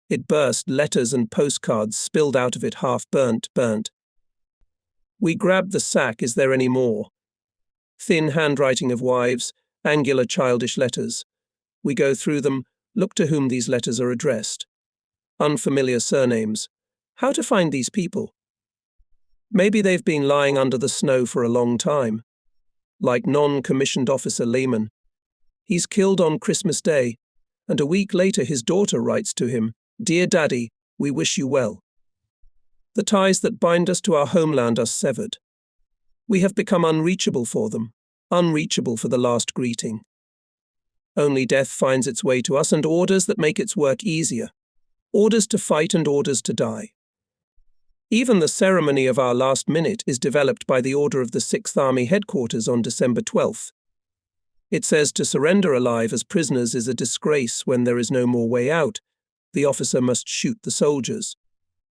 It burst, letters and postcards spilled out of it half burnt. We grab the sack, is there any more? Thin handwriting of wives, angular childish letters. We go through them, look to whom these letters are addressed. Unfamiliar surnames. How to find these people? Maybe they've been lying under the snow for a long time. Like non-commissioned officer Lehman. He's killed on Christmas Day, and a week later his daughter writes to him, "Dear Daddy, we wish you well." The ties that bind us to our homeland are severed. We have become unreachable for them, unreachable for the last greeting. Only death finds its way to us and orders that make its work easier. Orders to fight and orders to die. Even the ceremony of our last minute is developed by the order of the 6th Army headquarters on December 12th. It says to surrender alive as prisoners is a disgrace when there is no more way out. The officer must shoot the soldiers.